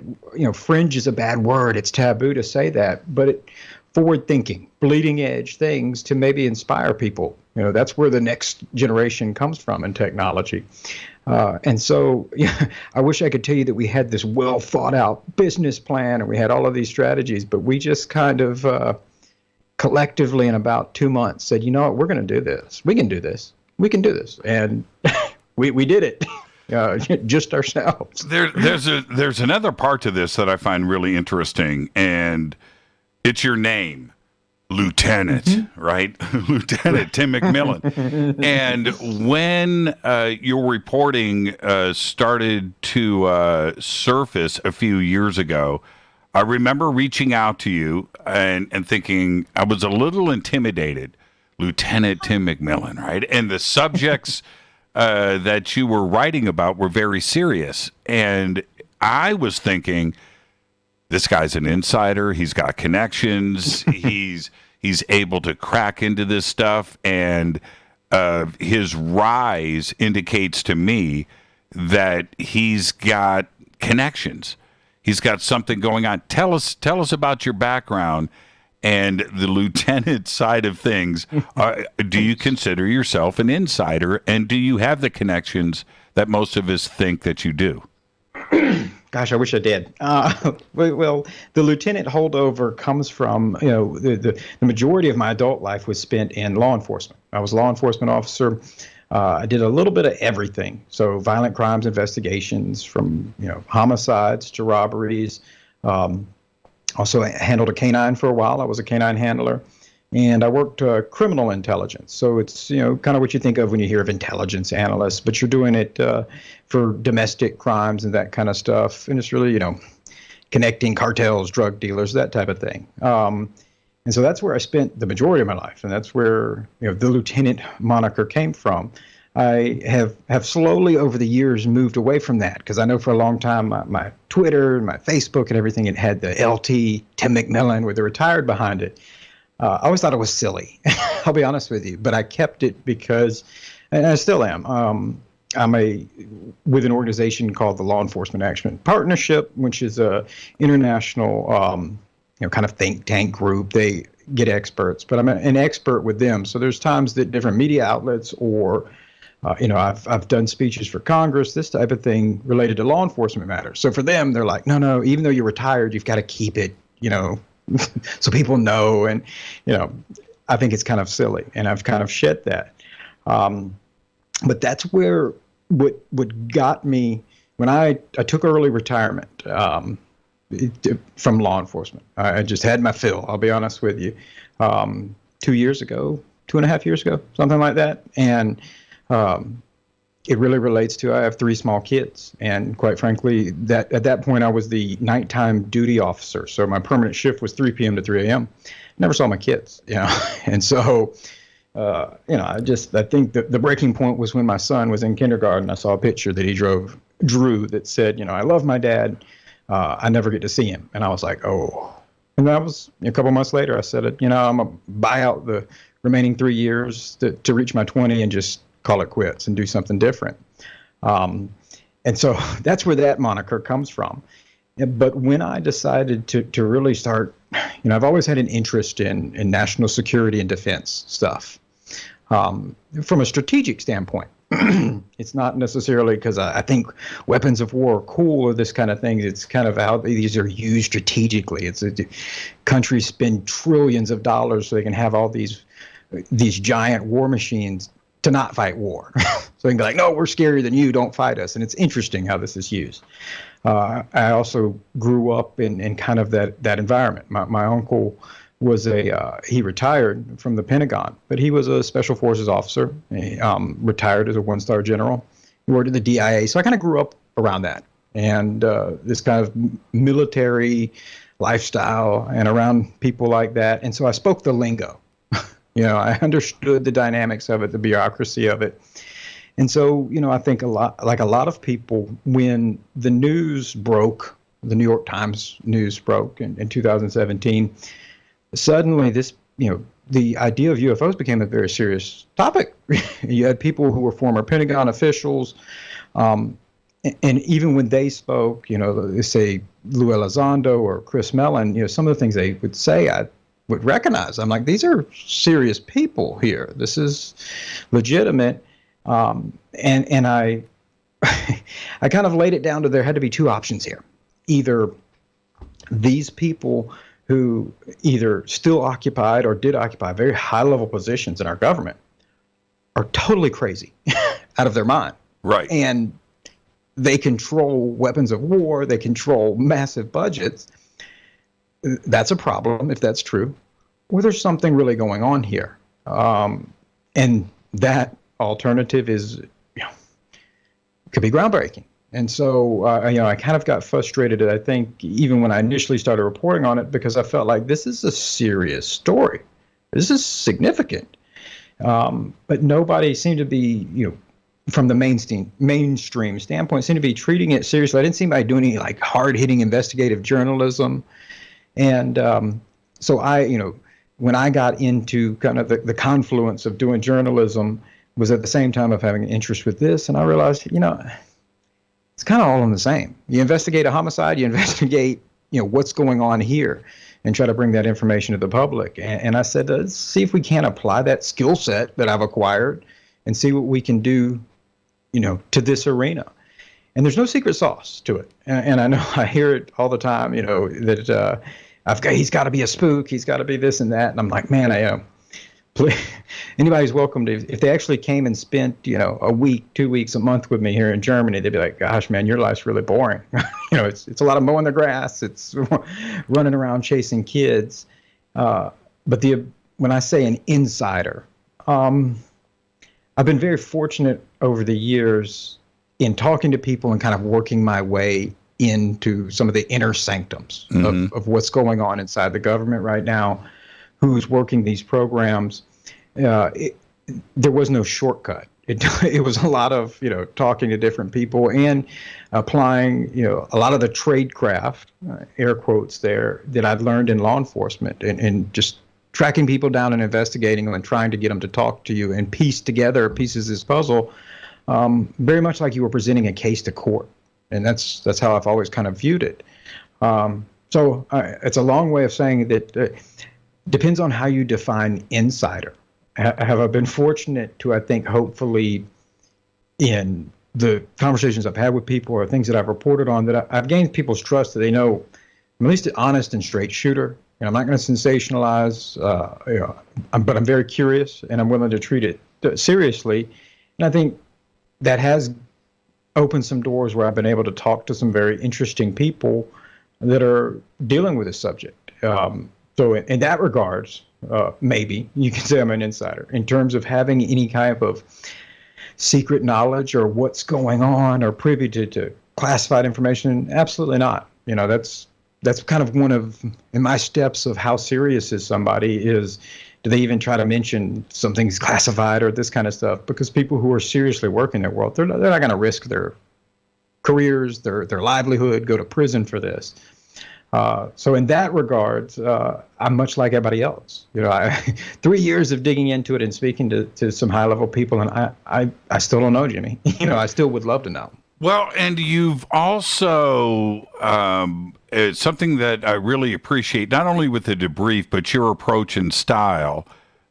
fringe is a bad word. It's taboo to say that, but forward-thinking, bleeding-edge things to maybe inspire people. That's where the next generation comes from in technology. And so I wish I could tell you that we had this well thought out business plan and we had all of these strategies, but we just kind of collectively in about 2 months said, you know what, we're going to do this. We can do this. We can do this. And we did it. Just ourselves. There's another part to this that I find really interesting, and it's your name, Lieutenant, right? Lieutenant Tim McMillan. And when your reporting started to surface a few years ago, I remember reaching out to you and thinking I was a little intimidated. Lieutenant Tim McMillan, right? And the subjects that you were writing about were very serious. And I was thinking, this guy's an insider. He's got connections. He's able to crack into this stuff. And his rise indicates to me that he's got connections. He's got something going on. Tell us about your background and the lieutenant side of things. Do you consider yourself an insider, and do you have the connections that most of us think that you do? Gosh, I wish I did. Well, the lieutenant holdover comes from, the majority of my adult life was spent in law enforcement. I was a law enforcement officer. I did a little bit of everything. So violent crimes investigations, from homicides to robberies. Also handled a canine for a while. I was a canine handler. And I worked criminal intelligence. So it's, kind of what you think of when you hear of intelligence analysts, but you're doing it for domestic crimes and that kind of stuff. And it's really, connecting cartels, drug dealers, that type of thing. And so that's where I spent the majority of my life. And that's where, the lieutenant moniker came from. I have slowly over the years moved away from that, because I know for a long time my Twitter and my Facebook and everything, it had the LT Tim McMillan with the retired behind it. I always thought it was silly, I'll be honest with you, but I kept it because, and I still am, I'm with an organization called the Law Enforcement Action Partnership, which is a international, kind of think tank group. They get experts, but I'm an expert with them. So there's times that different media outlets or, I've done speeches for Congress, this type of thing related to law enforcement matters. So for them, they're like, no, even though you're retired, you've got to keep it, so people know. And, I think it's kind of silly, and I've kind of shed that. But that's where what got me when I took early retirement from law enforcement. I just had my fill, I'll be honest with you, 2 years ago, 2.5 years ago, something like that. And it really relates to, I have 3 small kids, and quite frankly, that at that point I was the nighttime duty officer. So my permanent shift was 3 p.m. to 3 a.m. Never saw my kids, and so I think the breaking point was when my son was in kindergarten. I saw a picture that he drew that said, I love my dad, I never get to see him, and I was like, oh. And that was a couple months later. I said, I'm gonna buy out the remaining 3 years to reach my 20 and just call it quits and do something different. And so that's where that moniker comes from. But when I decided to really start, I've always had an interest in national security and defense stuff. From a strategic standpoint, it's not necessarily because I think weapons of war are cool or this kind of thing. It's kind of how these are used strategically. Countries spend trillions of dollars so they can have all these giant war machines to not fight war. So they can be like, no, we're scarier than you, don't fight us. And it's interesting how this is used. I also grew up in kind of that environment. My uncle was he retired from the Pentagon, but he was a special forces officer. He retired as a 1-star general. He worked at the DIA. So I kind of grew up around that and this kind of military lifestyle and around people like that. And so I spoke the lingo. I understood the dynamics of it, the bureaucracy of it. And so, I think a lot of people, when the news broke, the New York Times news broke in 2017, suddenly this, the idea of UFOs became a very serious topic. You had people who were former Pentagon officials, and even when they spoke, say Lou Elizondo or Chris Mellon, some of the things they would say, I would recognize. I'm like, these are serious people here. This is legitimate. And I I kind of laid it down to there had to be two options here. Either these people who either still occupied or did occupy very high-level positions in our government are totally crazy, out of their mind. Right. And they control weapons of war. They control massive budgets. That's a problem if that's true. Or there's something really going on here. And that alternative is, could be groundbreaking. And so, I kind of got frustrated, I think, even when I initially started reporting on it, because I felt like this is a serious story. This is significant. But nobody seemed to be, from the mainstream standpoint, seemed to be treating it seriously. I didn't see anybody doing any like hard-hitting investigative journalism. And so when I got into kind of the confluence of doing journalism was at the same time of having an interest with this. And I realized, it's kind of all in the same. You investigate a homicide, you investigate, what's going on here and try to bring that information to the public. And I said, let's see if we can apply that skill set that I've acquired and see what we can do, to this arena. And there's no secret sauce to it. And I know I hear it all the time, that he's got to be a spook, he's got to be this and that. And I'm like, man, anybody's welcome to, if they actually came and spent, a week, 2 weeks, a month with me here in Germany, they'd be like, gosh, man, your life's really boring. It's a lot of mowing the grass. It's running around chasing kids. But when I say an insider, I've been very fortunate over the years in talking to people and kind of working my way into some of the inner sanctums of what's going on inside the government right now, who's working these programs. There was no shortcut. It was a lot of, talking to different people and applying, a lot of the tradecraft, air quotes there, that I'd learned in law enforcement and just tracking people down and investigating them and trying to get them to talk to you and piece together pieces of this puzzle, very much like you were presenting a case to court. And that's how I've always kind of viewed it. So it's a long way of saying that depends on how you define insider. Have I been fortunate to, I think, hopefully in the conversations I've had with people or things that I've reported on, that I've gained people's trust that they know I'm at least an honest and straight shooter. I'm not going to sensationalize, but I'm very curious and I'm willing to treat it seriously. And I think that has opened some doors where I've been able to talk to some very interesting people that are dealing with this subject. So in that regards, maybe you can say I'm an insider. In terms of having any kind of secret knowledge or what's going on or privy to classified information, absolutely not. That's kind of one of, in my steps of how serious is somebody is, do they even try to mention something's classified or this kind of stuff? Because people who are seriously working their world, they're not going to risk their careers, their livelihood, go to prison for this. So in that regard, I'm much like everybody else. 3 years of digging into it and speaking to some high-level people, and I still don't know, Jimmy. I still would love to know. Well, and you've also, it's something that I really appreciate, not only with the debrief, but your approach and style,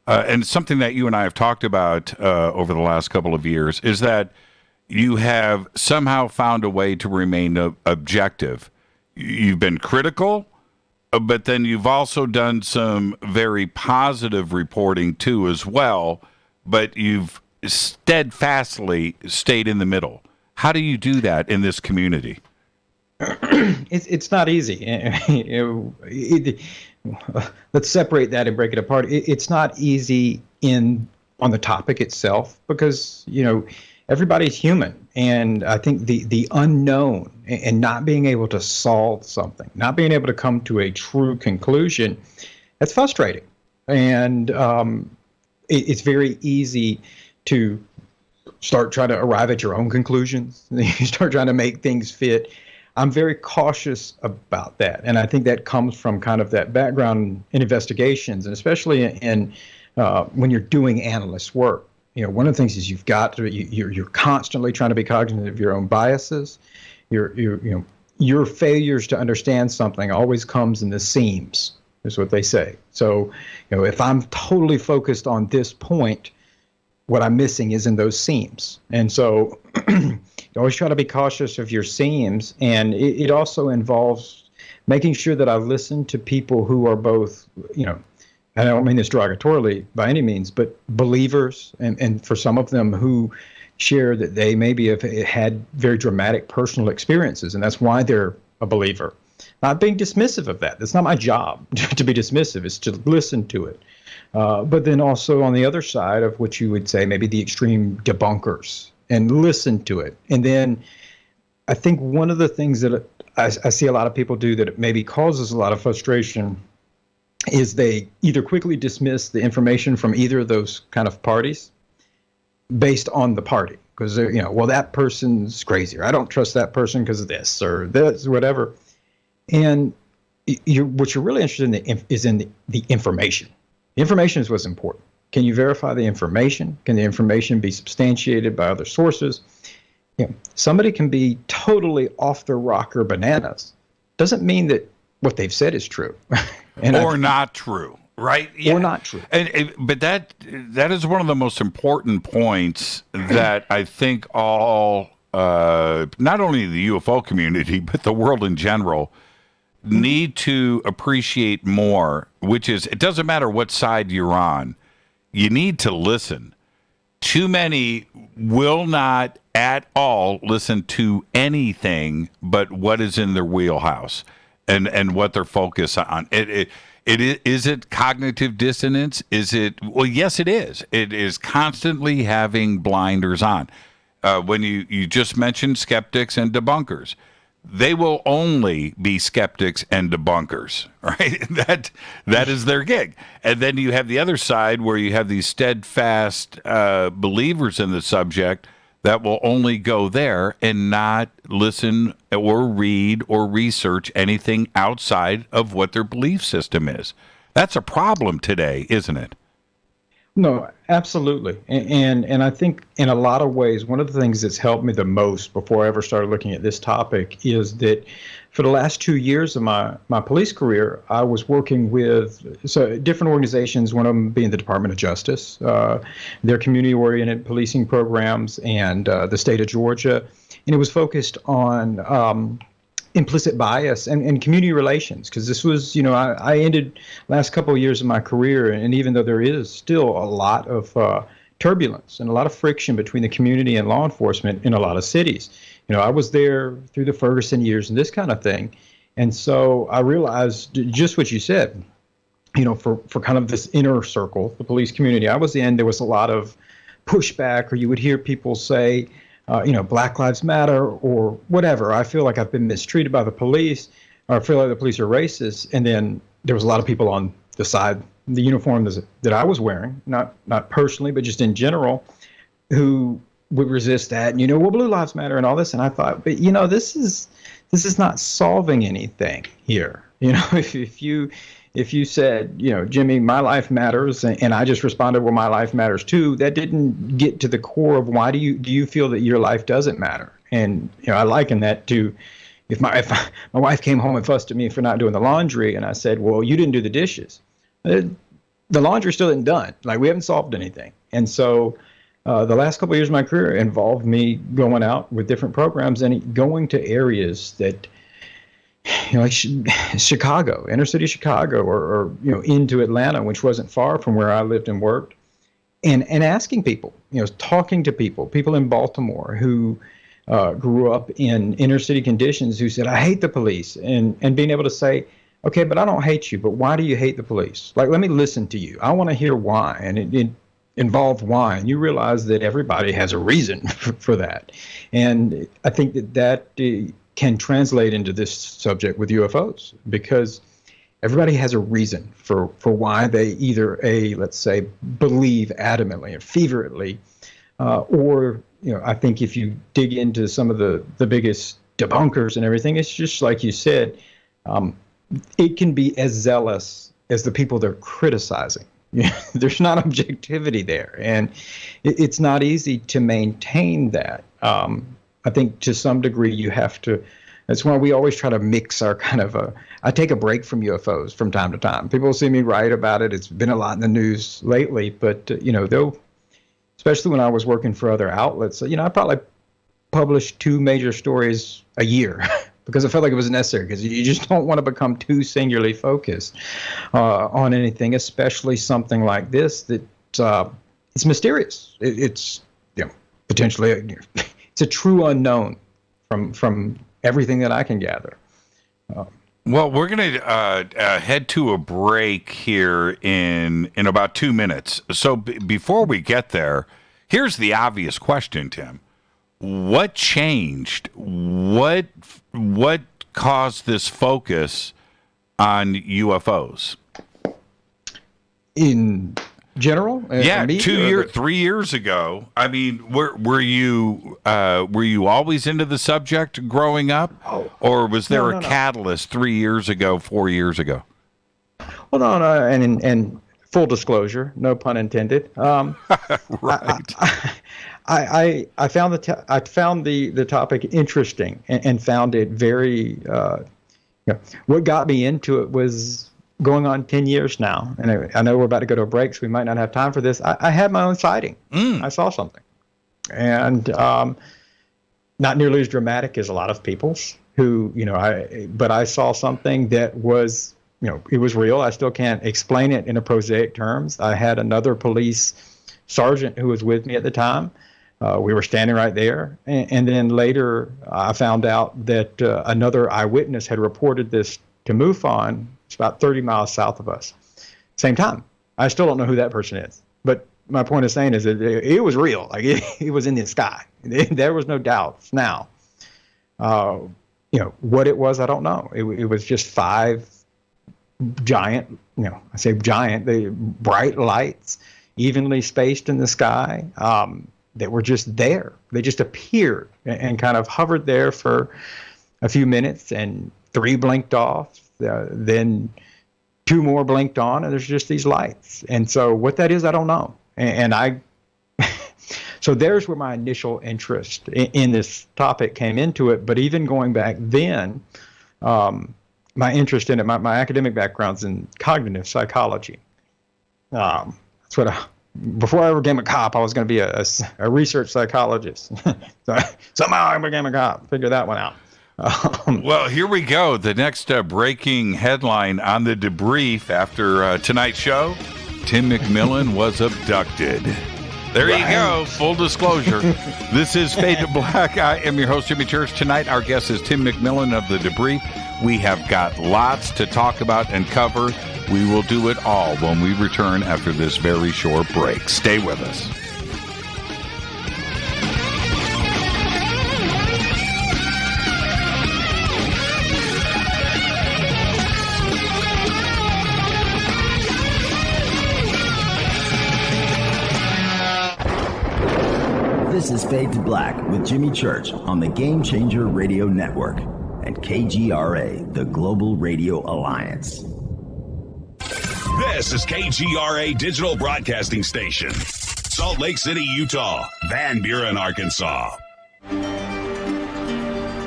and something that you and I have talked about over the last couple of years, is that you have somehow found a way to remain objective. You've been critical, but then you've also done some very positive reporting too as well, but you've steadfastly stayed in the middle. How do you do that in this community? It's not easy. Let's separate that and break it apart. It's not easy on the topic itself because, everybody's human. And I think the unknown and not being able to solve something, not being able to come to a true conclusion, that's frustrating. And it's very easy to start trying to arrive at your own conclusions. You start trying to make things fit. I'm very cautious about that. And I think that comes from kind of that background in investigations, and especially in when you're doing analyst work. One of the things is you're constantly trying to be cognizant of your own biases. Your failures to understand something always comes in the seams, is what they say. So, if I'm totally focused on this point, what I'm missing is in those seams. And so you always try to be cautious of your seams. And it also involves making sure that I listen to people who are both, and I don't mean this derogatorily by any means, but believers, and for some of them who share that they maybe have had very dramatic personal experiences, and that's why they're a believer. Not being dismissive of that. That's not my job to be dismissive. It's to listen to it. But then also on the other side of what you would say, maybe the extreme debunkers, and listen to it. And then I think one of the things that I see a lot of people do that maybe causes a lot of frustration is they either quickly dismiss the information from either of those kind of parties based on the party. Because, well, that person's crazy, or I don't trust that person because of this, or this, whatever. And what you're really interested in is in the information. The information is what's important. Can you verify the information? Can the information be substantiated by other sources? Somebody can be totally off the rocker bananas. Doesn't mean that what they've said is true. Or not true, right? Yeah. Or not true. But that is one of the most important points that I think all, not only the UFO community, but the world in general, need to appreciate more, which is, it doesn't matter what side you're on, you need to listen. Too many will not at all listen to anything but what is in their wheelhouse and what they're focused on. Is it cognitive dissonance? Is it? Well, yes, it is. It is constantly having blinders on. When you just mentioned skeptics and debunkers, they will only be skeptics and debunkers, right? That is their gig. And then you have the other side where you have these steadfast believers in the subject that will only go there and not listen or read or research anything outside of what their belief system is. That's a problem today, isn't it? No, absolutely. And I think in a lot of ways, one of the things that's helped me the most before I ever started looking at this topic is that for the last 2 years of my police career, I was working with different organizations, one of them being the Department of Justice, their community-oriented policing programs, and the state of Georgia. And it was focused on implicit bias and community relations, because this was, I ended last couple of years of my career, and even though there is still a lot of turbulence and a lot of friction between the community and law enforcement in a lot of cities, I was there through the Ferguson years and this kind of thing. And so I realized just what you said, for kind of this inner circle, the police community I was in, there was a lot of pushback, or you would hear people say, Black Lives Matter or whatever. I feel like I've been mistreated by the police, or I feel like the police are racist. And then there was a lot of people on the side, the uniform that I was wearing, not personally, but just in general, who would resist that. And, well, Blue Lives Matter and all this. And I thought, but, this is not solving anything here. If you said, Jimmy, my life matters, and I just responded, well, my life matters too, that didn't get to the core of why do you feel that your life doesn't matter? And, I liken that to if my wife came home and fussed at me for not doing the laundry, and I said, well, you didn't do the dishes. The laundry still isn't done. Like, we haven't solved anything. And so the last couple of years of my career involved me going out with different programs and going to areas that, like Chicago, inner city Chicago, or into Atlanta, which wasn't far from where I lived and worked, and asking people, talking to people in Baltimore who grew up in inner city conditions, who said, I hate the police, and being able to say, okay, but I don't hate you, but why do you hate the police? Like, let me listen to you. I want to hear why, and it involved why, and you realize that everybody has a reason for that. And I think that can translate into this subject with UFOs, because everybody has a reason for why they either let's say, believe adamantly or fervently, or I think if you dig into some of the biggest debunkers and everything, it's just like you said, it can be as zealous as the people they're criticizing. There's not objectivity there, and it's not easy to maintain that. I think to some degree you have to. That's why we always try to mix our kind of I take a break from UFOs from time to time. People see me write about it. It's been a lot in the news lately, but especially when I was working for other outlets. You know, I probably published 2 major stories a year because I felt like it was necessary, because you just don't want to become too singularly focused on anything, especially something like this that it's mysterious. It's potentially it's a true unknown from everything that I can gather. Well, we're going to head to a break here in about 2 minutes. So before we get there, here's the obvious question, Tim. What changed? What caused this focus on UFOs? In general? Yeah, 3 years ago. I mean, were you always into the subject growing up, or was there a catalyst 3 years ago, 4 years ago? Well, no, and full disclosure, no pun intended. Right. I found the topic interesting and found it very. What got me into it was going on 10 years now, and I know we're about to go to a break, so we might not have time for this. I had my own sighting. I saw something, and not nearly as dramatic as a lot of people's. But I saw something that was, it was real. I still can't explain it in a prosaic terms. I had another police sergeant who was with me at the time. We were standing right there. And then later I found out that another eyewitness had reported this to MUFON. It's about 30 miles south of us. Same time. I still don't know who that person is. But my point of saying is that it was real. Like it was in the sky. There was no doubt. Now, what it was, I don't know. It was just 5 giant, I say giant, they bright lights, evenly spaced in the sky. That were just there. They just appeared and kind of hovered there for a few minutes, and 3 blinked off, then 2 more blinked on, and there's just these lights. And so what that is, I don't know. So there's where my initial interest in this topic came into it. But even going back then, my interest in it, my academic background's in cognitive psychology. That's what before I ever became a cop, I was going to be a research psychologist. So somehow I became a cop. Figure that one out. Well, here we go. The next breaking headline on the debrief after tonight's show: Tim McMillan was abducted. There you go. Full disclosure. This is Fade to Black. I am your host, Jimmy Church. Tonight, our guest is Tim McMillan of The Debrief. We have got lots to talk about and cover. We will do it all when we return after this very short break. Stay with us. This is Fade to Black with Jimmy Church on the Game Changer Radio Network and KGRA, the Global Radio Alliance. This is KGRA Digital Broadcasting Station, Salt Lake City, Utah, Van Buren, Arkansas.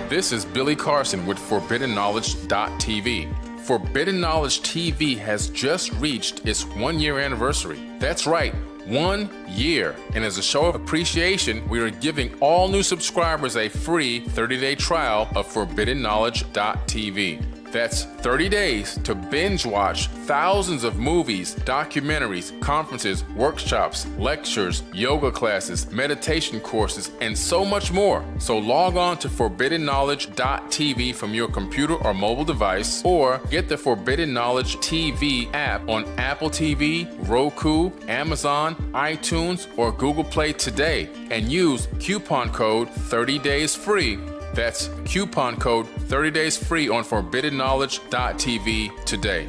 This is Billy Carson with ForbiddenKnowledge.tv. Forbidden Knowledge TV has just reached its 1-year anniversary. That's right, 1 year. And as a show of appreciation, we are giving all new subscribers a free 30-day trial of ForbiddenKnowledge.tv. That's 30 days to binge watch thousands of movies, documentaries, conferences, workshops, lectures, yoga classes, meditation courses, and so much more. So log on to ForbiddenKnowledge.tv from your computer or mobile device, or get the Forbidden Knowledge TV app on Apple TV, Roku, Amazon, iTunes, or Google Play today, and use coupon code 30daysfree. That's coupon code 30 days free on ForbiddenKnowledge.tv today.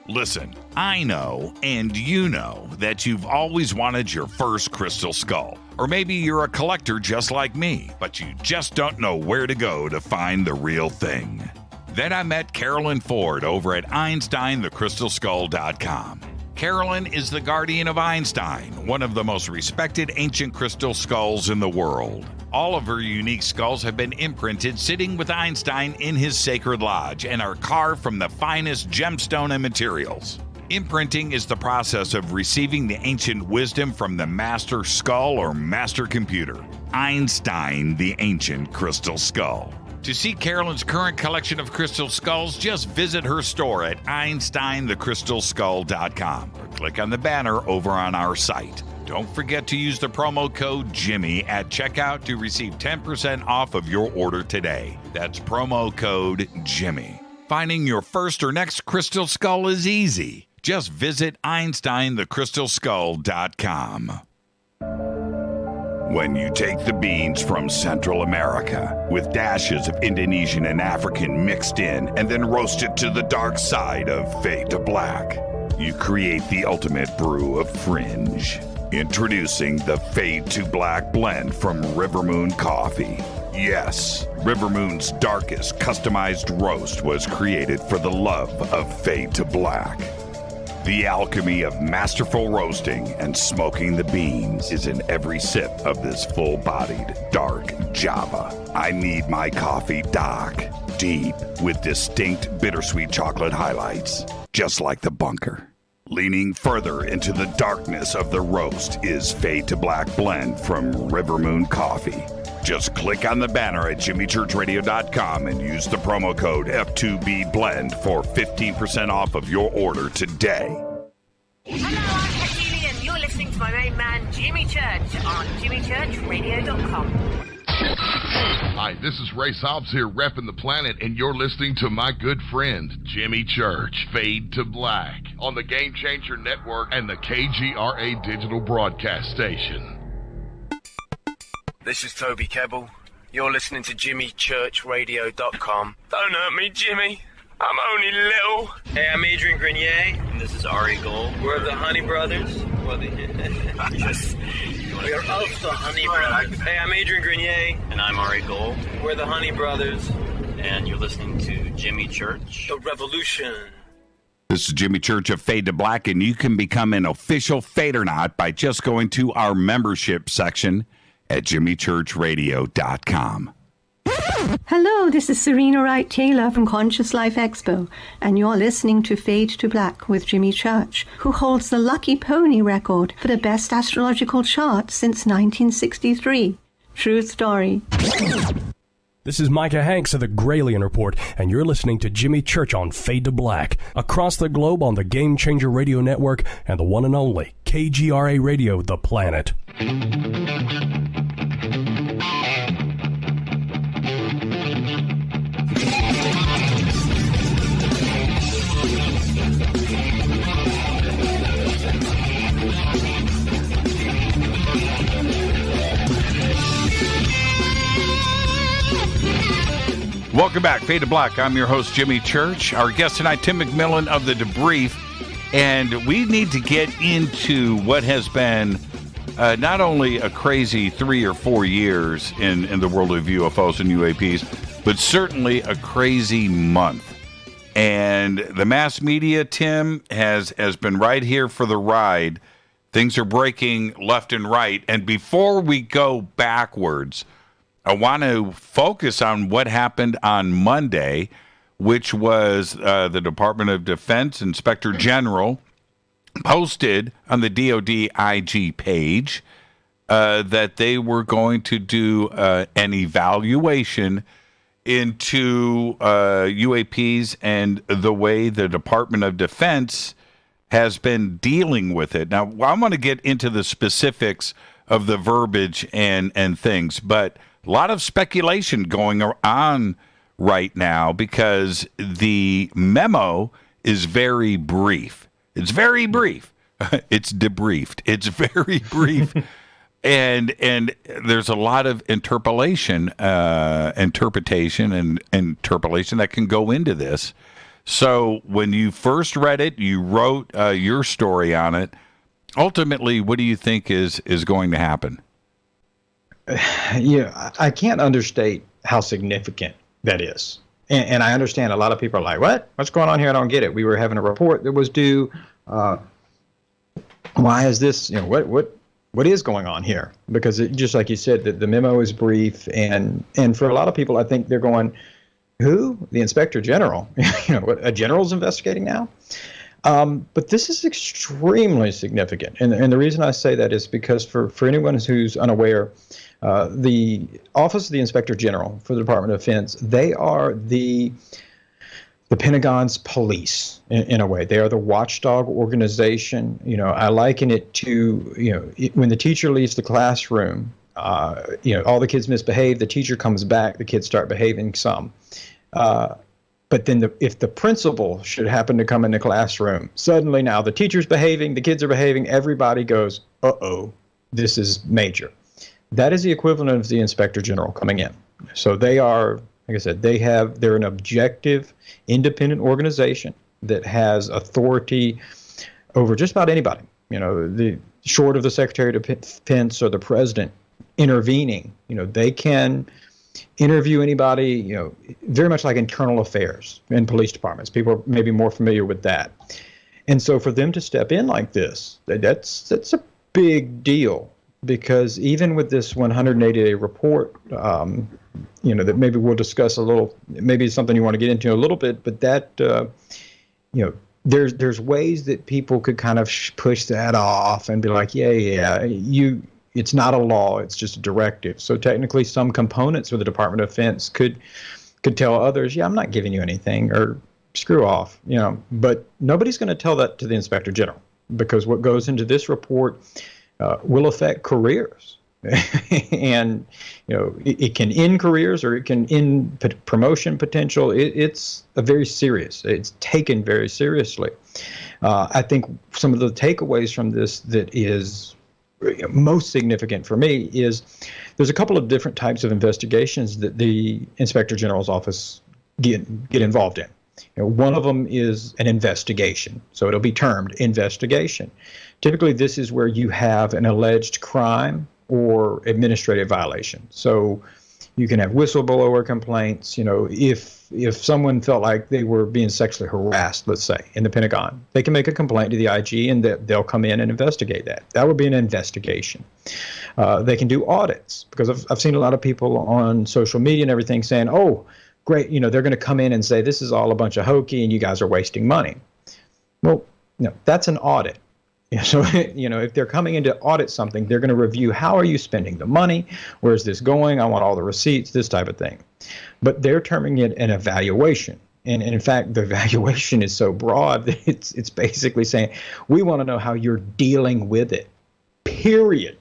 Listen, I know, and you know, that you've always wanted your first crystal skull. Or maybe you're a collector just like me, but you just don't know where to go to find the real thing. Then I met Carolyn Ford over at EinsteinTheCrystalSkull.com. Carolyn is the guardian of Einstein, one of the most respected ancient crystal skulls in the world. All of her unique skulls have been imprinted sitting with Einstein in his sacred lodge and are carved from the finest gemstone and materials. Imprinting is the process of receiving the ancient wisdom from the master skull or master computer. Einstein, the ancient crystal skull. To see Carolyn's current collection of crystal skulls, just visit her store at EinsteinTheCrystalSkull.com or click on the banner over on our site. Don't forget to use the promo code Jimmy at checkout to receive 10% off of your order today. That's promo code Jimmy. Finding your first or next crystal skull is easy. Just visit EinsteinTheCrystalSkull.com. When you take the beans from Central America with dashes of Indonesian and African mixed in and then roast it to the dark side of fade to black, you create the ultimate brew of fringe. Introducing the Fade to Black blend from Rivermoon Coffee. Yes, Rivermoon's darkest customized roast was created for the love of Fade to Black. The alchemy of masterful roasting and smoking the beans is in every sip of this full-bodied, dark Java. I need my coffee dark, deep, with distinct bittersweet chocolate highlights, just like the bunker. Leaning further into the darkness of the roast is Fade to Black blend from Rivermoon Coffee. Just click on the banner at jimmychurchradio.com and use the promo code F2BBLEND for 15% off of your order today. Hello, I'm Katie, and you're listening to my main man, Jimmy Church, on jimmychurchradio.com. Hi, this is Ray Hobbs here, repping the planet, and you're listening to my good friend, Jimmy Church, Fade to Black, on the Game Changer Network and the KGRA digital broadcast station. This is Toby Kebbell. You're listening to JimmyChurchRadio.com. Don't hurt me, Jimmy. I'm only little. Hey, I'm Adrian Grenier. And this is Ari Gold. We're the Honey Brothers. We're of the Honey Brothers. Hey, I'm Adrian Grenier. And I'm Ari Gold. We're the Honey Brothers. And you're listening to Jimmy Church. The Revolution. This is Jimmy Church of Fade to Black, and you can become an official Fadernaut by just going to our membership section at jimmychurchradio.com. Hello, this is Serena Wright Taylor from Conscious Life Expo, and you're listening to Fade to Black with Jimmy Church, who holds the Lucky Pony record for the best astrological chart since 1963. True story. This is Micah Hanks of the Gralien Report, and you're listening to Jimmy Church on Fade to Black, across the globe on the Game Changer Radio Network and the one and only KGRA Radio, The Planet. Welcome back, Fade to Black. I'm your host, Jimmy Church. Our guest tonight, Tim McMillan of The Debrief. And we need to get into what has been not only a crazy 3 or 4 years in the world of UFOs and UAPs, but certainly a crazy month. And the mass media, Tim, has been right here for the ride. Things are breaking left and right. And before we go backwards, I want to focus on what happened on Monday, which was the Department of Defense Inspector General posted on the DOD IG page that they were going to do an evaluation into UAPs and the way the Department of Defense has been dealing with it. Now, I want to get into the specifics of the verbiage and things, but a lot of speculation going on right now because the memo is very brief. It's very brief. It's debriefed. It's very brief. and there's a lot of interpretation that can go into this. So when you first read it, you wrote your story on it. Ultimately, what do you think is going to happen? Yeah, I can't understate how significant that is. And I understand a lot of people are like, what? What's going on here? I don't get it. We were having a report that was due. Why is this? What is going on here? Because just like you said, the memo is brief. And for a lot of people, I think they're going, who? The Inspector General? What, a general's investigating now? But this is extremely significant. And the reason I say that is because for anyone who's unaware, the Office of the Inspector General for the Department of Defense, they are the Pentagon's police in a way. They are the watchdog organization. I liken it to, when the teacher leaves the classroom, all the kids misbehave, the teacher comes back, the kids start behaving some. But then if the principal should happen to come in the classroom, suddenly now the teacher's behaving, the kids are behaving, everybody goes, uh-oh, this is major. That is the equivalent of the Inspector General coming in. So they are, like I said, they're an objective, independent organization that has authority over just about anybody. The short of the Secretary of Defense or the President intervening, they can interview anybody, very much like internal affairs in police departments. People are maybe more familiar with that. And so for them to step in like this, that's a big deal, because even with this 180-day report, that maybe we'll discuss a little, maybe it's something you want to get into a little bit, but that, there's ways that people could kind of push that off and be like, it's not a law, it's just a directive. So technically some components of the Department of Defense could tell others, I'm not giving you anything, or screw off, but nobody's going to tell that to the Inspector General, because what goes into this report will affect careers. And, it can end careers, or it can end promotion potential. It's it's taken very seriously. I think some of the takeaways from this that is most significant for me is there's a couple of different types of investigations that the Inspector General's office get involved in. One of them is an investigation, so it'll be termed investigation. Typically, this is where you have an alleged crime or administrative violation. So you can have whistleblower complaints. If someone felt like they were being sexually harassed, let's say, in the Pentagon, they can make a complaint to the IG, and they'll come in and investigate that. That would be an investigation. They can do audits, because I've seen a lot of people on social media and everything saying, oh, great, they're going to come in and say this is all a bunch of hokey and you guys are wasting money. Well, no, that's an audit. So, if they're coming in to audit something, they're going to review, how are you spending the money? Where's this going? I want all the receipts, this type of thing. But they're terming it an evaluation. And in fact, the evaluation is so broad that it's basically saying, we want to know how you're dealing with it, period.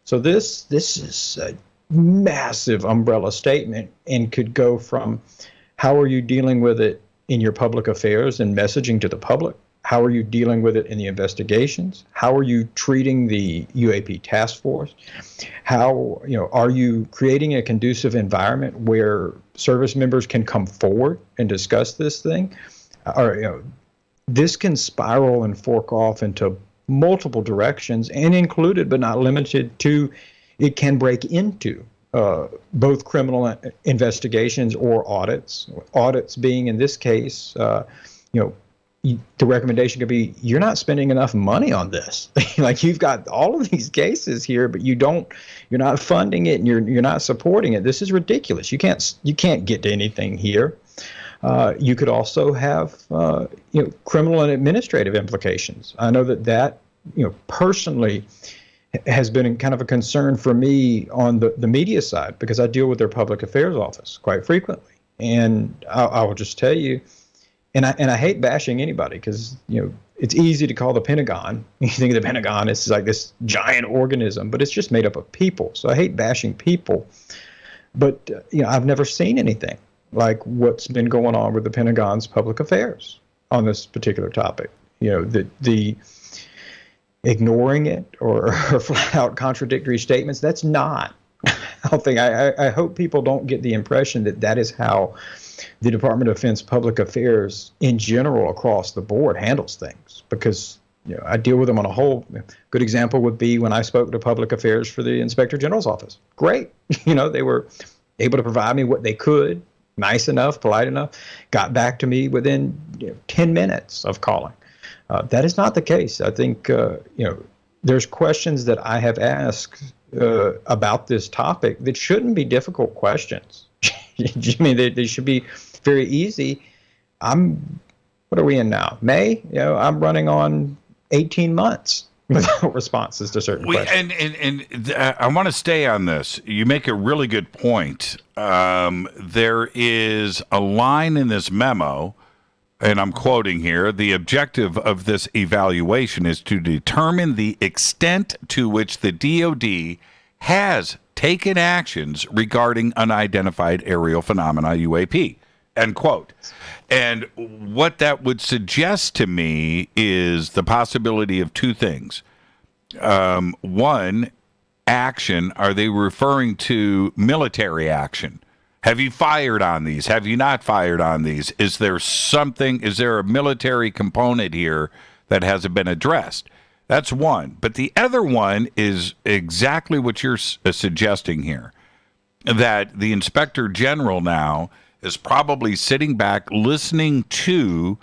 So this is a massive umbrella statement, and could go from how are you dealing with it in your public affairs and messaging to the public? How are you dealing with it in the investigations? How are you treating the UAP task force? How, are you creating a conducive environment where service members can come forward and discuss this thing? Or, this can spiral and fork off into multiple directions, and included but not limited to, it can break into both criminal investigations or audits. Audits being, in this case, the recommendation could be, you're not spending enough money on this. Like, you've got all of these cases here, but you're not funding it, and you're not supporting it. This is ridiculous. You can't get to anything here. You could also have criminal and administrative implications. I know that personally has been kind of a concern for me on the media side, because I deal with their public affairs office quite frequently. And I will just tell you, and I hate bashing anybody, because it's easy to call the Pentagon. You think of the Pentagon, it's like this giant organism, but it's just made up of people. So I hate bashing people. But I've never seen anything like what's been going on with the Pentagon's public affairs on this particular topic. The ignoring it or flat out contradictory statements. That's not. I hope people don't get the impression that is how the Department of Defense public affairs in general across the board handles things, because I deal with them on a whole. Good example would be when I spoke to public affairs for the Inspector General's office. Great. They were able to provide me what they could, nice enough, polite enough, got back to me within 10 minutes of calling. That is not the case. I think, there's questions that I have asked about this topic that shouldn't be difficult questions. Jimmy, they should be very easy. I'm what are we in now? May? I'm running on 18 months without responses to certain questions. And I want to stay on this. You make a really good point. There is a line in this memo, and I'm quoting here, the objective of this evaluation is to determine the extent to which the DoD has taken actions regarding unidentified aerial phenomena, UAP, end quote. And what that would suggest to me is the possibility of two things. One, action. Are they referring to military action? Have you fired on these? Have you not fired on these? Is there a military component here that hasn't been addressed? That's one. But the other one is exactly what you're suggesting here, that the Inspector General now is probably sitting back listening to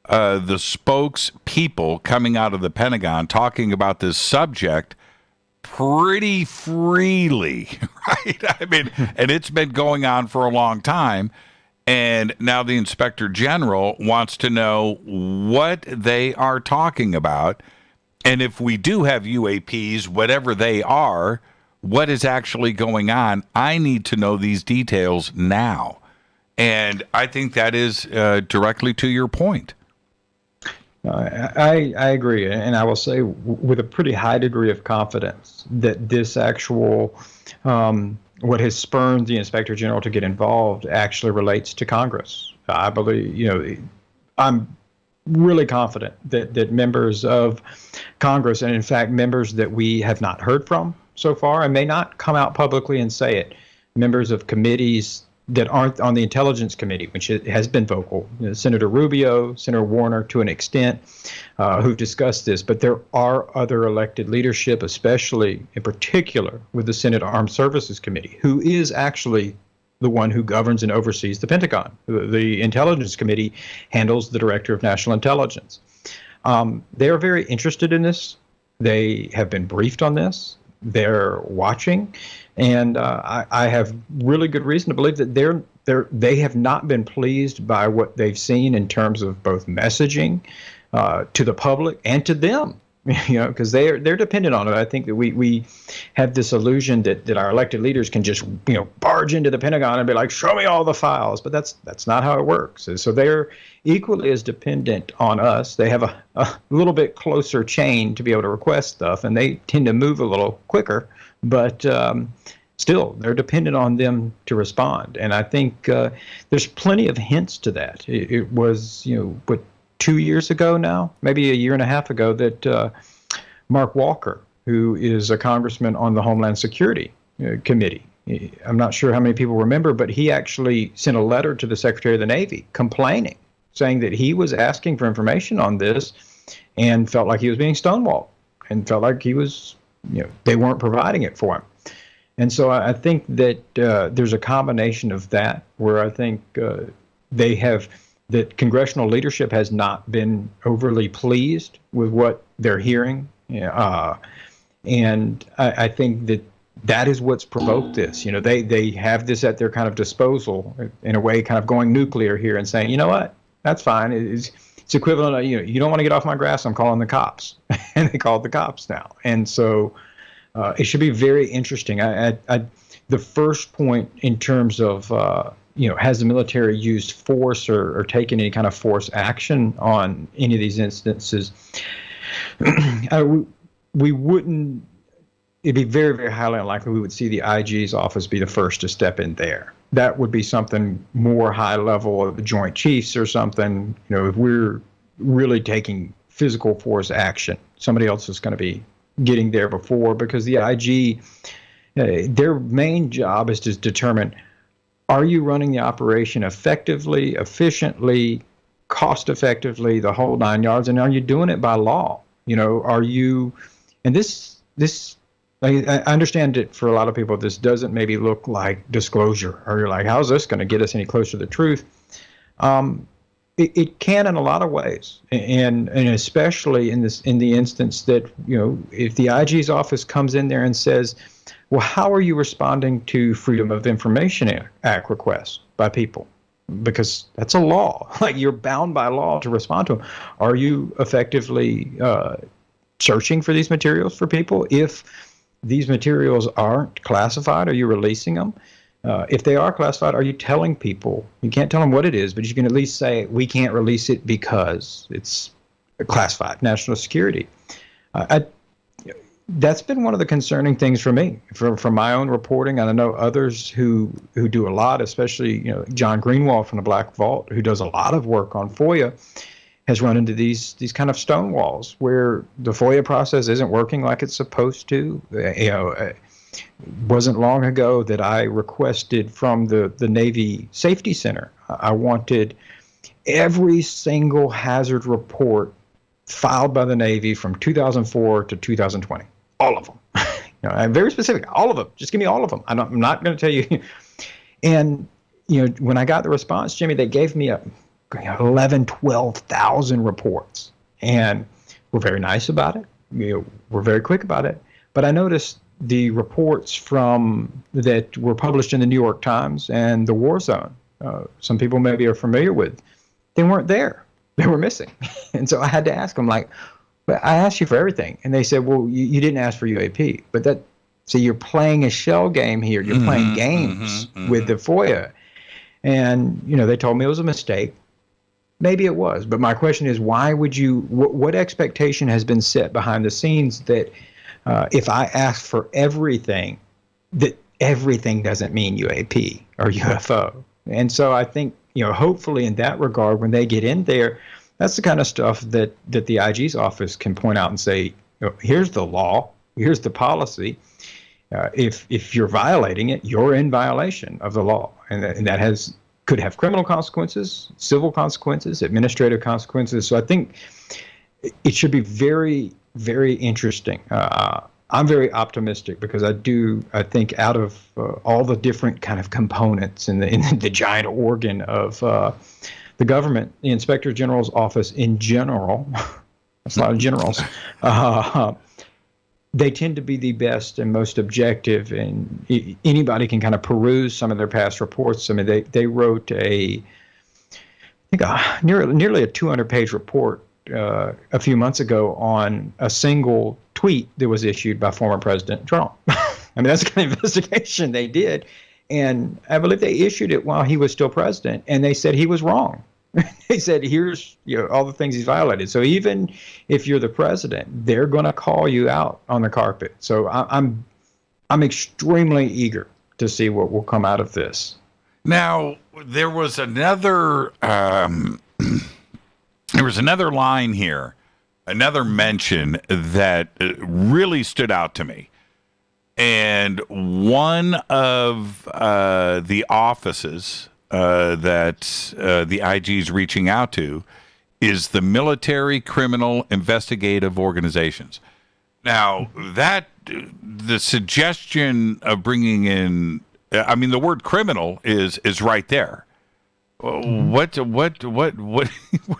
the spokespeople coming out of the Pentagon talking about this subject pretty freely, right? I mean, and it's been going on for a long time. And now the Inspector General wants to know what they are talking about. And if we do have UAPs, whatever they are, what is actually going on? I need to know these details now. And I think that is directly to your point. I agree. And I will say with a pretty high degree of confidence that this actual, what has spurred the Inspector General to get involved actually relates to Congress. I believe, I'm really confident that members of Congress, and in fact, members that we have not heard from so far and may not come out publicly and say it, members of committees that aren't on the Intelligence Committee, which has been vocal. Senator Rubio, Senator Warner, to an extent, who've discussed this. But there are other elected leadership, especially in particular with the Senate Armed Services Committee, who is actually the one who governs and oversees the Pentagon. The Intelligence Committee handles the Director of National Intelligence. They are very interested in this. They have been briefed on this. They're watching. And I have really good reason to believe that they have not been pleased by what they've seen in terms of both messaging to the public and to them, because they're dependent on it. I think that we have this illusion that our elected leaders can just barge into the Pentagon and be like, show me all the files, but that's not how it works. And so they're equally as dependent on us. They have a little bit closer chain to be able to request stuff, and they tend to move a little quicker. But still, they're dependent on them to respond. And I think there's plenty of hints to that. It was, 2 years ago now, maybe a year and a half ago, that Mark Walker, who is a congressman on the Homeland Security Committee, I'm not sure how many people remember, but he actually sent a letter to the Secretary of the Navy complaining, saying that he was asking for information on this and felt like he was being stonewalled and felt like he was, they weren't providing it for him. And so I think that there's a combination of that where I think that congressional leadership has not been overly pleased with what they're hearing. And I think that is what's provoked this. They have this at their kind of disposal, in a way, kind of going nuclear here and saying, you know what, that's fine. It's equivalent of, you don't want to get off my grass, I'm calling the cops. And they called the cops now. And so it should be very interesting. The first point in terms of, has the military used force or taken any kind of force action on any of these instances? We wouldn't, it'd be very, very highly unlikely we would see the IG's office be the first to step in there. That would be something more high level of the Joint Chiefs or something. If we're really taking physical force action, somebody else is going to be getting there before, because the IG, their main job is to determine, are you running the operation effectively, efficiently, cost effectively, the whole 9 yards, and are you doing it by law? Are you, and this I understand that for a lot of people, this doesn't maybe look like disclosure, or you're like, how's this going to get us any closer to the truth? It can in a lot of ways, and especially in the instance that, if the IG's office comes in there and says, well, how are you responding to Freedom of Information Act requests by people? because that's a law. Like, you're bound by law to respond to them. Are you effectively searching for these materials for people? If these materials aren't classified, are you releasing them? If they are classified, are you telling people? You can't tell them what it is, but you can at least say, we can't release it because it's classified, national security. That's been one of the concerning things for me, from my own reporting, and I know others who do a lot, especially John Greenwald from the Black Vault, who does a lot of work on FOIA, has run into these kind of stonewalls where the FOIA process isn't working like it's supposed to. It wasn't long ago that I requested from the Navy Safety Center. I wanted every single hazard report filed by the Navy from 2004 to 2020. All of them. I'm very specific. All of them. Just give me all of them. I'm not going to tell you. And, when I got the response, Jimmy, they gave me 12,000 reports. And we're very nice about it. We're very quick about it. But I noticed the reports that were published in the New York Times and the War Zone, some people maybe are familiar with, they weren't there. They were missing. And so I had to ask them, but I asked you for everything. And they said, well, you didn't ask for UAP. But so you're playing a shell game here. You're playing games with the FOIA. And, they told me it was a mistake. Maybe it was. But my question is, why would you, what expectation has been set behind the scenes that if I ask for everything, that everything doesn't mean UAP or UFO? And so I think, hopefully in that regard, when they get in there, that's the kind of stuff that the IG's office can point out and say, here's the law, here's the policy. If you're violating it, you're in violation of the law. And that could have criminal consequences, civil consequences, administrative consequences. So I think it should be very, very interesting. I'm very optimistic because I think out of all the different kind of components in the giant organ of the government, the Inspector General's office in general, that's a lot of generals, they tend to be the best and most objective, and anybody can kind of peruse some of their past reports. I mean, they wrote nearly a 200-page report a few months ago on a single tweet that was issued by former President Trump. I mean, that's the kind of investigation they did. And I believe they issued it while he was still president, and they said he was wrong. They said, here's all the things he's violated. So even if you're the president, they're going to call you out on the carpet. So I'm extremely eager to see what will come out of this. Now, there was another line here, another mention that really stood out to me. And one of the offices that the IG is reaching out to is the Military Criminal Investigative Organizations. Now, the suggestion of bringing in, I mean, the word criminal is right there. What do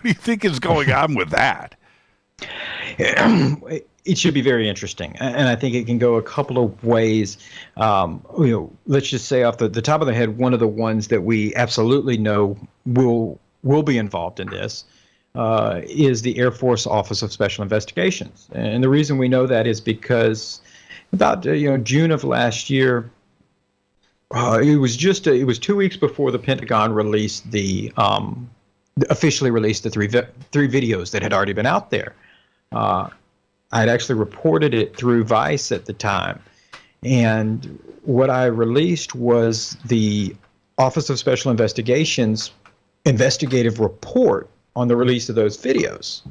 you think is going on with that? It should be very interesting, and I think it can go a couple of ways. Let's just say off the top of the head, one of the ones that we absolutely know will be involved in this is the Air Force Office of Special Investigations, and the reason we know that is because about June of last year, it was 2 weeks before the Pentagon released officially released the three videos that had already been out there. I had actually reported it through Vice at the time. And what I released was the Office of Special Investigations investigative report on the release of those videos.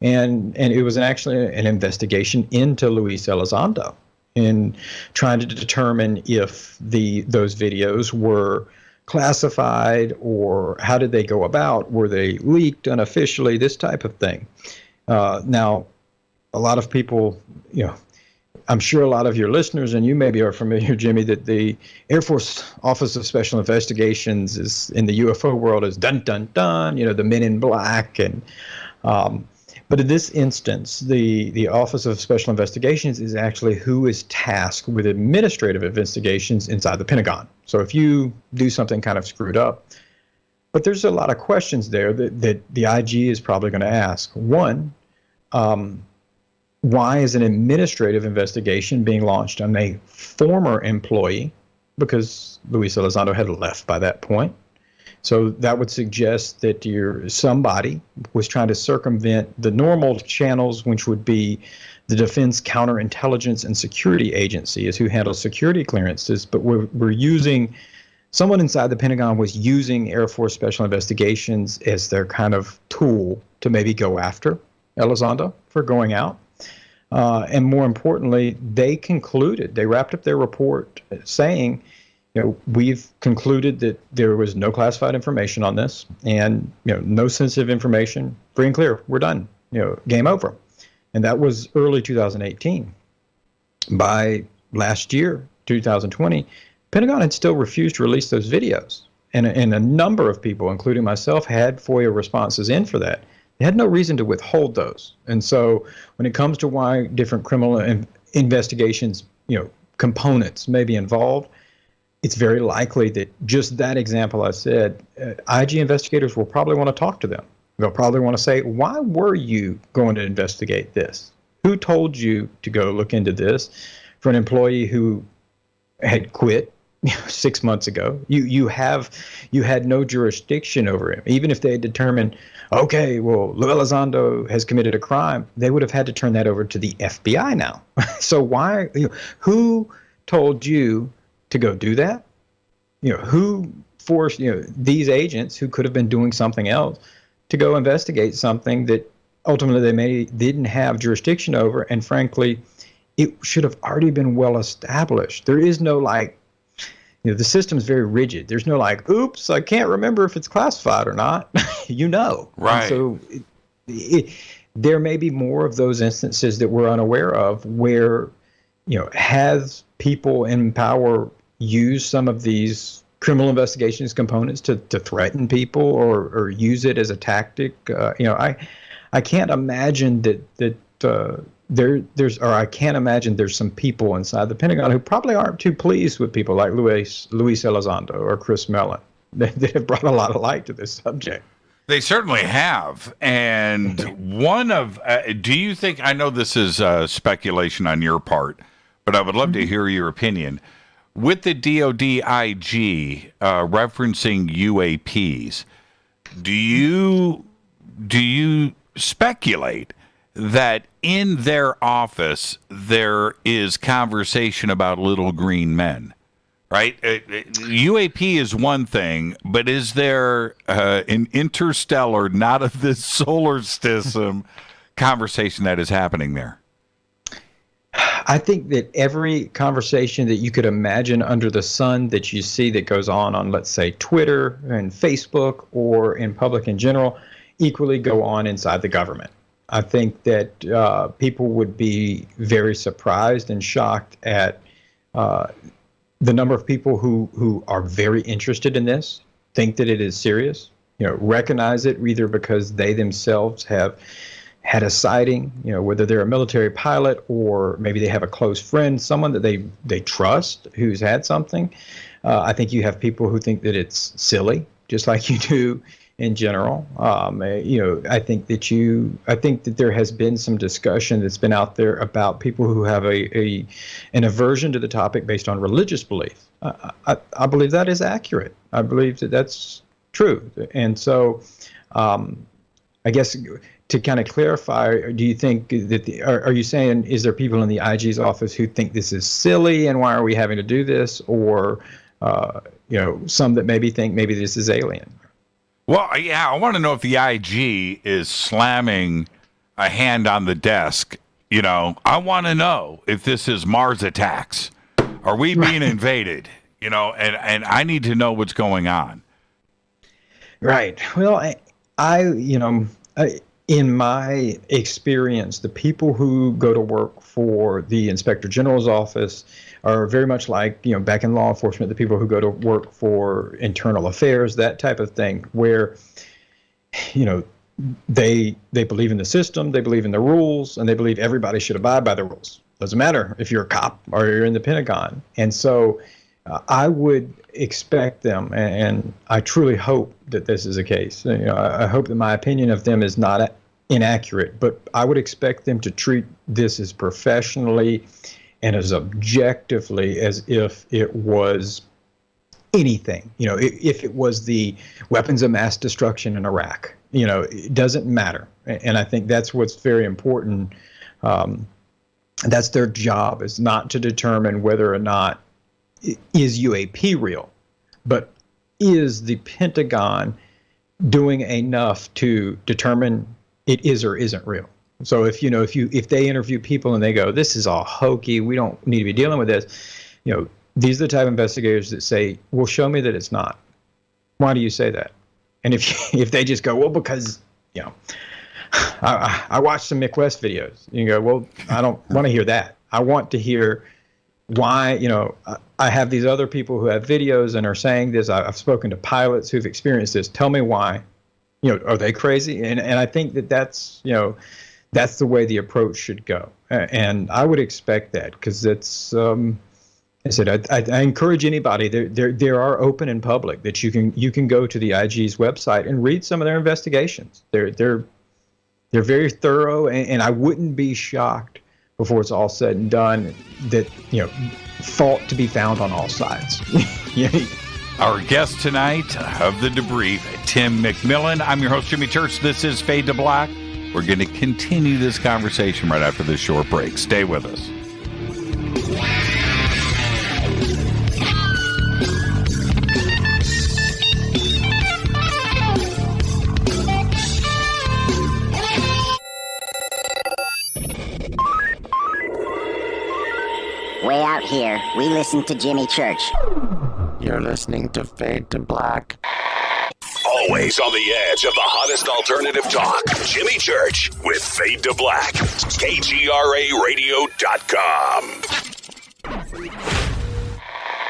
And it was actually an investigation into Luis Elizondo in trying to determine if those videos were classified or how did they go about? Were they leaked unofficially? This type of thing. Now, a lot of people, I'm sure a lot of your listeners and you maybe are familiar, Jimmy, that the Air Force Office of Special Investigations is in the UFO world is dun dun dun, the Men in Black, and but in this instance, the Office of Special Investigations is actually who is tasked with administrative investigations inside the Pentagon. So if you do something kind of screwed up, But there's a lot of questions there that the IG is probably going to ask. One, why is an administrative investigation being launched on a former employee? Because Luis Elizondo had left by that point. So that would suggest that somebody was trying to circumvent the normal channels, which would be the Defense Counterintelligence and Security Agency is who handles security clearances. But we're using, someone inside the Pentagon was using Air Force Special Investigations as their kind of tool to maybe go after Elizondo for going out. And more importantly, they wrapped up their report saying, we've concluded that there was no classified information on this and, no sensitive information. Free and clear. We're done. Game over. And that was early 2018. By last year, 2020, Pentagon had still refused to release those videos. And a number of people, including myself, had FOIA responses in for that. They had no reason to withhold those. And so when it comes to why different criminal investigations, components may be involved, it's very likely that just that example I said, IG investigators will probably want to talk to them. They'll probably want to say, why were you going to investigate this? Who told you to go look into this? For an employee who had quit 6 months ago, you had no jurisdiction over him. Even if they had determined, okay, well, Lou Elizondo has committed a crime, they would have had to turn that over to the FBI now. So who told you to go do that? Who forced these agents who could have been doing something else to go investigate something that ultimately they didn't have jurisdiction over, and frankly, it should have already been well established. There is no the system is very rigid. There's no oops, I can't remember if it's classified or not. Right. And so there may be more of those instances that we're unaware of where, has people in power used some of these criminal investigations components to threaten people or use it as a tactic. I can't imagine I can't imagine there's some people inside the Pentagon who probably aren't too pleased with people like Luis Elizondo or Chris Mellon that have brought a lot of light to this subject. They certainly have. And do you think, I know this is speculation on your part, but I would love to hear your opinion. With the DOD IG referencing UAPs, do you speculate that in their office there is conversation about little green men? Right? UAP is one thing, but is there an interstellar, not of this solar system, conversation that is happening there? I think that every conversation that you could imagine under the sun that you see that goes on, let's say, Twitter and Facebook or in public in general, equally go on inside the government. I think that people would be very surprised and shocked at the number of people who are very interested in this, think that it is serious, recognize it either because they themselves have had a sighting, whether they're a military pilot or maybe they have a close friend, someone that they trust who's had something. I think you have people who think that it's silly, just like you do in general. I think that there has been some discussion that's been out there about people who have an aversion to the topic based on religious belief. I believe that is accurate. I believe that that's true. And so I guess to kind of clarify, do you think that are you saying, is there people in the IG's office who think this is silly and why are we having to do this? Or, some that maybe think maybe this is alien? Well, yeah, I want to know if the IG is slamming a hand on the desk. I want to know if this is Mars attacks. Are we being invaded? And I need to know what's going on. Right. Well, in my experience, the people who go to work for the Inspector General's office are very much like, back in law enforcement, the people who go to work for internal affairs, that type of thing, where, they believe in the system, they believe in the rules, and they believe everybody should abide by the rules. Doesn't matter if you're a cop or you're in the Pentagon. And so I would expect them, and I truly hope that this is the case. I hope that my opinion of them is not inaccurate, but I would expect them to treat this as professionally and as objectively as if it was anything. If it was the weapons of mass destruction in Iraq, it doesn't matter. And I think that's what's very important. That's their job, is not to determine whether or not is UAP real, but is the Pentagon doing enough to determine it is or isn't real? So if they interview people and they go, this is all hokey, we don't need to be dealing with this, these are the type of investigators that say, well, show me that it's not. Why do you say that? And if they just go, well, because I watched some Mick West videos, you go, well, I don't want to hear that. I want to hear why. I have these other people who have videos and are saying this. I've spoken to pilots who've experienced this. Tell me why. Are they crazy? And I think that's the way the approach should go. And I would expect that, because it's, I said, I encourage anybody, there are open in public that you can go to the IG's website and read some of their investigations. They're very thorough, and I wouldn't be shocked before it's all said and done that, fault to be found on all sides. Our guest tonight of The Debrief, Tim McMillan. I'm your host, Jimmy Church. This is Fade to Black. We're going to continue this conversation right after this short break. Stay with us. Way out here, we listen to Jimmy Church. You're listening to Fade to Black. Always on the edge of the hottest alternative talk. Jimmy Church with Fade to Black. KGRARadio.com.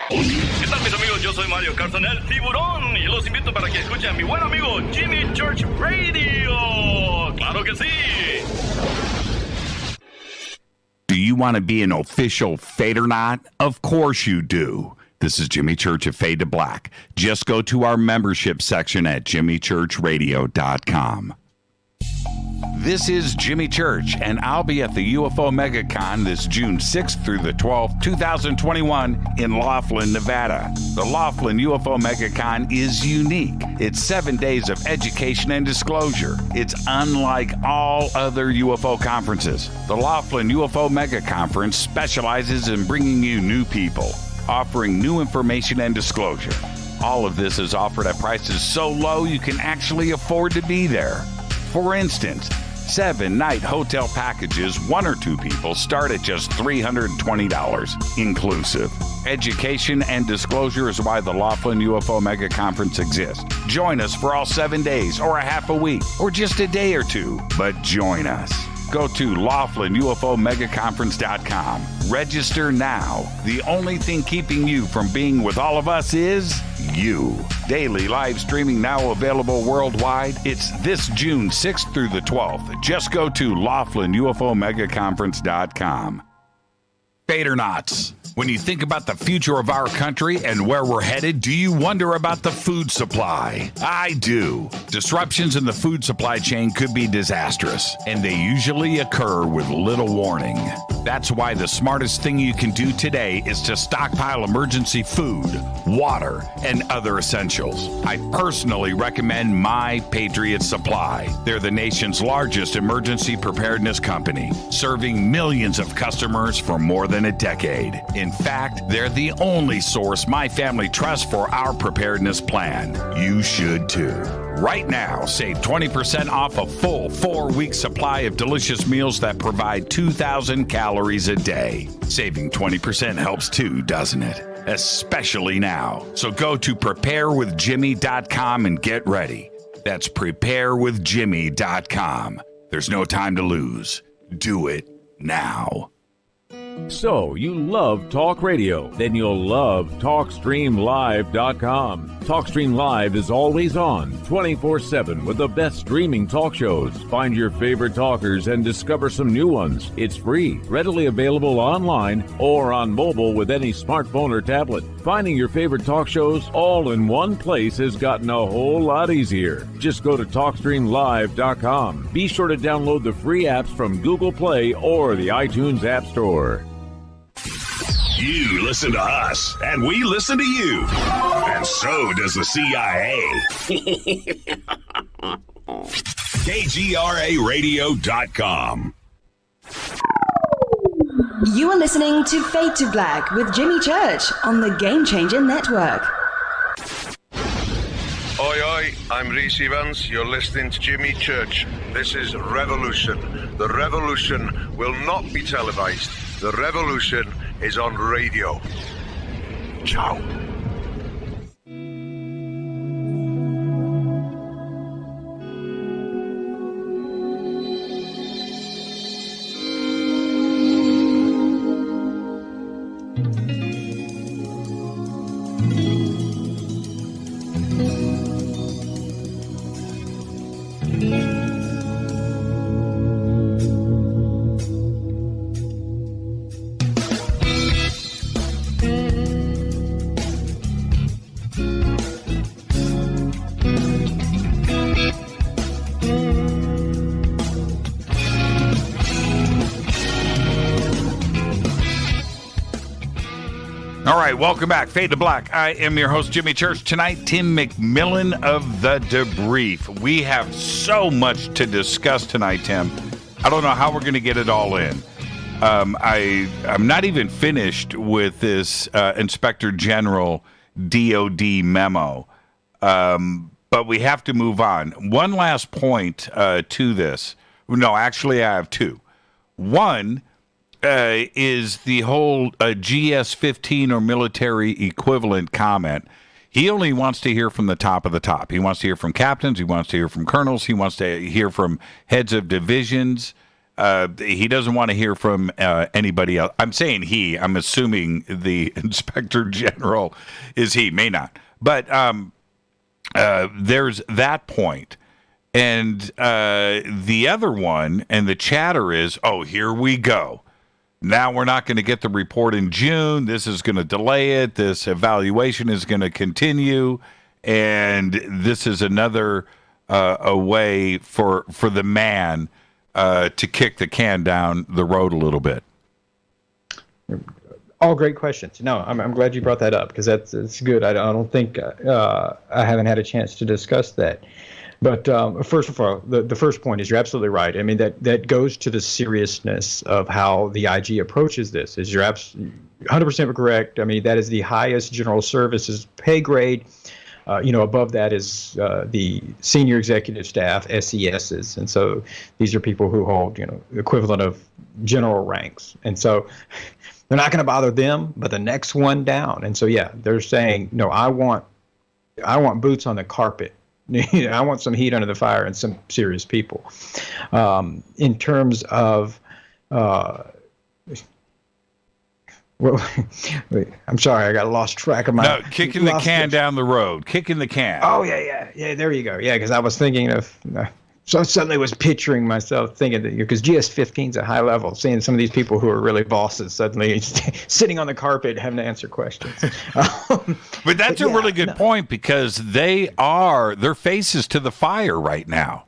¿Qué tal, mis amigos? Yo soy Mario Carson, el tiburón, y los invito para que escuchen a mi buen amigo Jimmy Church Radio. ¡Claro que sí! Do you want to be an official Fadernaut? Of course you do. This is Jimmy Church of Fade to Black. Just go to our membership section at jimmychurchradio.com. This is Jimmy Church, and I'll be at the UFO MegaCon this June 6th through the 12th, 2021 in Laughlin, Nevada. The Laughlin UFO MegaCon is unique. It's 7 days of education and disclosure. It's unlike all other UFO conferences. The Laughlin UFO Mega Conference specializes in bringing you new people, offering new information and disclosure. All of this is offered at prices so low you can actually afford to be there. For instance, 7-night hotel packages, 1 or 2 people, start at just $320 inclusive. Education and disclosure is why the Laughlin UFO Mega Conference exists. Join us for all 7 days, or a half a week, or just a day or 2, but join us. Go to LaughlinUFOMegaConference.com. Register now. The only thing keeping you from being with all of us is you. Daily live streaming now available worldwide. It's this June 6th through the 12th. Just go to LaughlinUFOMegaConference.com. Fadernauts. When you think about the future of our country and where we're headed, do you wonder about the food supply? I do. Disruptions in the food supply chain could be disastrous, and they usually occur with little warning. That's why the smartest thing you can do today is to stockpile emergency food, water, and other essentials. I personally recommend My Patriot Supply. They're the nation's largest emergency preparedness company, serving millions of customers for more than a decade. In fact, they're the only source my family trusts for our preparedness plan. You should too. Right now, save 20% off a full 4-week supply of delicious meals that provide 2,000 calories a day. Saving 20% helps too, doesn't it? Especially now. So go to preparewithjimmy.com and get ready. That's preparewithjimmy.com. There's no time to lose. Do it now. So, you love talk radio? Then you'll love TalkStreamLive.com. TalkStream Live is always on, 24/7 with the best streaming talk shows. Find your favorite talkers and discover some new ones. It's free, readily available online or on mobile with any smartphone or tablet. Finding your favorite talk shows all in one place has gotten a whole lot easier. Just go to TalkStreamLive.com. Be sure to download the free apps from Google Play or the iTunes App Store. You listen to us, and we listen to you. And so does the CIA. KGRARadio.com. You are listening to Fade to Black with Jimmy Church on the Game Changer Network. Oi, oi, I'm Reese Evans. You're listening to Jimmy Church. This is Revolution. The revolution will not be televised. The revolution is on radio. Ciao. All right, welcome back. Fade to Black. I am your host, Jimmy Church. Tonight, Tim McMillan of The Debrief. We have so much to discuss tonight, Tim. I don't know how we're going to get it all in. I'm not even finished with this Inspector General DOD memo, but we have to move on. One last point to this. No, actually, I have two. One is the whole GS-15 or military equivalent comment. He only wants to hear from the top of the top. He wants to hear from captains. He wants to hear from colonels. He wants to hear from heads of divisions. He doesn't want to hear from anybody else. I'm saying he. I'm assuming the Inspector General is he. May not. But there's that point. And the other one, and the chatter is, oh, here we go. Now we're not going to get the report in June. This is going to delay it. This evaluation is going to continue. And this is another a way for the man to kick the can down the road a little bit. All great questions. No, I'm glad you brought that up because that's good. I don't think I haven't had a chance to discuss that. But first of all, the first point is you're absolutely right. I mean, that goes to the seriousness of how the IG approaches this. Is you're 100% correct. I mean, that is the highest general services pay grade. Above that is the senior executive staff, SESs. And so these are people who hold, the equivalent of general ranks. And so they're not going to bother them, but the next one down. And so, yeah, they're saying, no, I want boots on the carpet. I want some heat under the fire and some serious people. In terms of, I'm sorry, I got lost track of my. No, kicking the can down the road, kicking the can. Oh yeah. There you go. Yeah, because I was thinking of. So suddenly was picturing myself thinking that because GS-15 is a high level, seeing some of these people who are really bosses suddenly sitting on the carpet having to answer questions. But that's a really good point because their faces to the fire right now.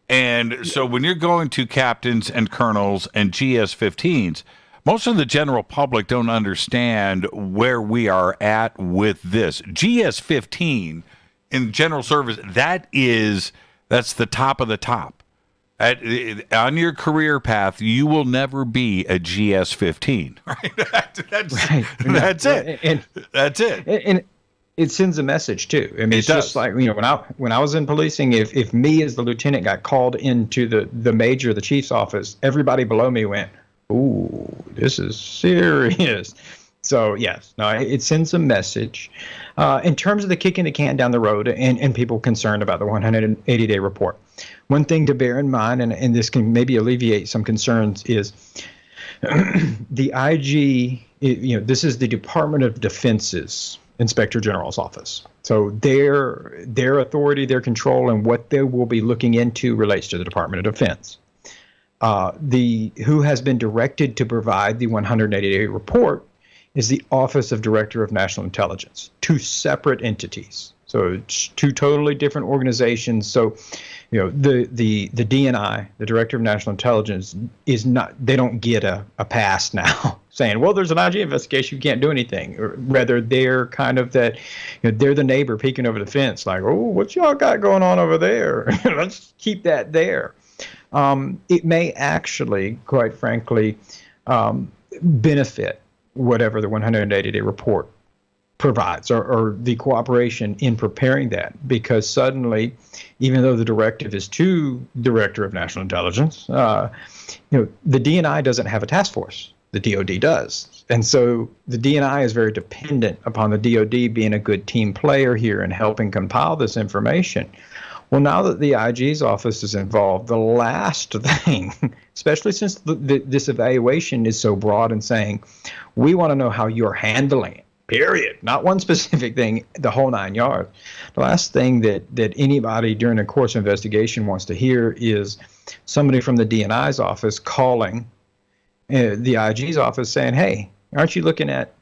And so when you're going to captains and colonels and GS-15s, most of the general public don't understand where we are at with this. GS-15 in general service, that's the top of the top. On your career path, you will never be a GS-15. Right? That's it. And that's it. And it sends a message too. I mean, it's just like when I was in policing, if me as the lieutenant got called into the major, the chief's office, everybody below me went, "Ooh, this is serious." So yes, no, it sends a message. In terms of the kicking the can down the road and people concerned about the 180-day report, one thing to bear in mind, and this can maybe alleviate some concerns, is the IG, this is the Department of Defense's Inspector General's office. So their authority, their control, and what they will be looking into relates to the Department of Defense. Who has been directed to provide the 180-day report is the Office of Director of National Intelligence, two separate entities. So it's two totally different organizations. So, the DNI, the Director of National Intelligence, is not, they don't get a pass now saying, well, there's an IG investigation, you can't do anything. Or rather, they're kind of that, they're the neighbor peeking over the fence, like, oh, what y'all got going on over there? Let's keep that there. It may actually, quite frankly, benefit whatever the 180-day report provides, or the cooperation in preparing that, because suddenly, even though the directive is to Director of National Intelligence, the DNI doesn't have a task force. The DOD does. And so the DNI is very dependent upon the DOD being a good team player here and helping compile this information. Well, now that the IG's office is involved, the last thing, especially since this evaluation is so broad and saying, we want to know how you're handling it, period. Not one specific thing, the whole 9 yards. The last thing that anybody during a course of investigation wants to hear is somebody from the DNI's office calling the IG's office saying, hey, aren't you looking at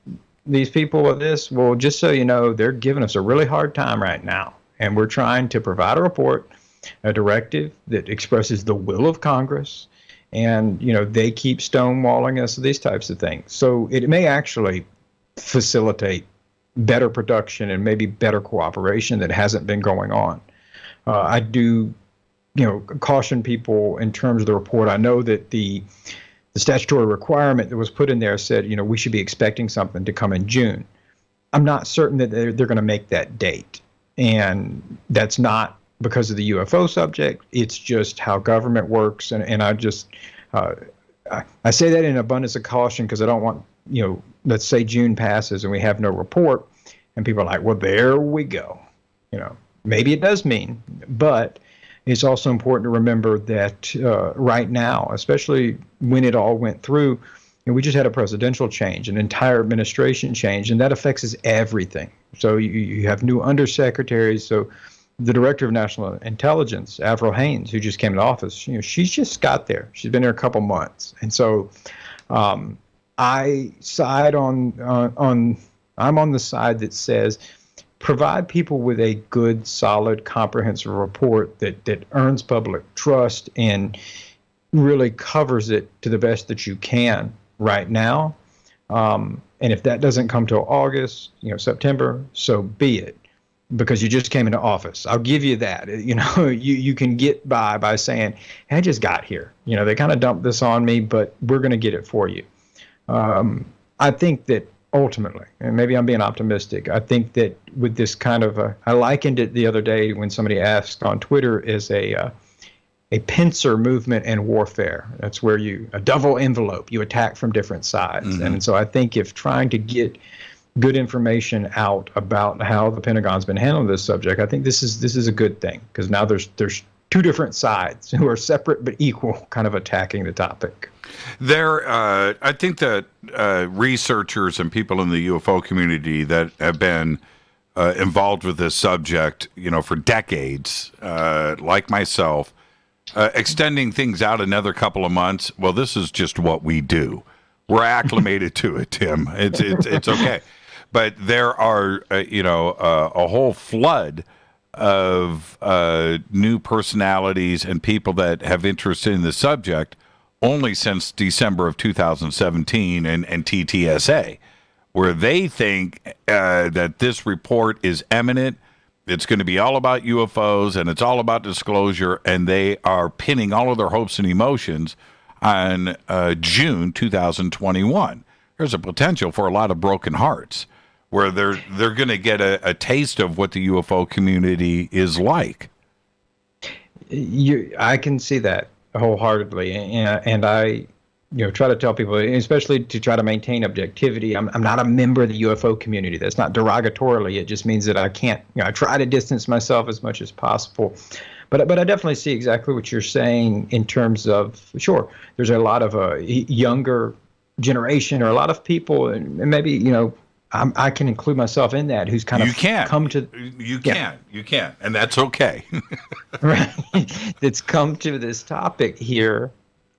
these people with this? Well, just so you know, they're giving us a really hard time right now. And we're trying to provide a report, a directive that expresses the will of Congress. And, they keep stonewalling us, these types of things. So it may actually facilitate better production and maybe better cooperation that hasn't been going on. I do, caution people in terms of the report. I know that the statutory requirement that was put in there said, we should be expecting something to come in June. I'm not certain that they're going to make that date. And that's not because of the UFO subject. It's just how government works. And I just, I say that in abundance of caution because I don't want, let's say June passes and we have no report and people are like, well, there we go. Maybe it does mean, but it's also important to remember that right now, especially when it all went through, we just had a presidential change, an entire administration change, and that affects everything. So you have new undersecretaries. So the Director of National Intelligence, Avril Haines, who just came to office, she's just got there. She's been there a couple months. And so I side I'm on the side that says provide people with a good, solid, comprehensive report that earns public trust and really covers it to the best that you can right now. And if that doesn't come till August, September, so be it, because you just came into office. I'll give you that. You can get by saying, hey, I just got here. They kind of dumped this on me, but we're going to get it for you. I think that ultimately, and maybe I'm being optimistic, I think that with this kind of I likened it the other day when somebody asked on Twitter as a pincer movement in warfare. That's where a double envelope, you attack from different sides. Mm-hmm. And so I think if trying to get good information out about how the Pentagon's been handling this subject, I think this is a good thing, because now there's two different sides who are separate but equal kind of attacking the topic. I think that researchers and people in the UFO community that have been involved with this subject, for decades, like myself, extending things out another couple of months, well, this is just what we do. We're acclimated to it, Tim. It's okay. But there are, a whole flood of new personalities and people that have interest in the subject only since December of 2017 and TTSA, where they think that this report is imminent. It's going to be all about UFOs, and it's all about disclosure, and they are pinning all of their hopes and emotions on June 2021. There's a potential for a lot of broken hearts, where they're going to get a taste of what the UFO community is like. I can see that wholeheartedly, and I try to tell people, especially to try to maintain objectivity. I'm not a member of the UFO community. That's not derogatorily. It just means that I can't, I try to distance myself as much as possible. But I definitely see exactly what you're saying in terms of, sure, there's a lot of younger generation, or a lot of people, and maybe, you know, I can include myself in that, who's kind of come to... You can, and that's okay. Right. That's come to this topic here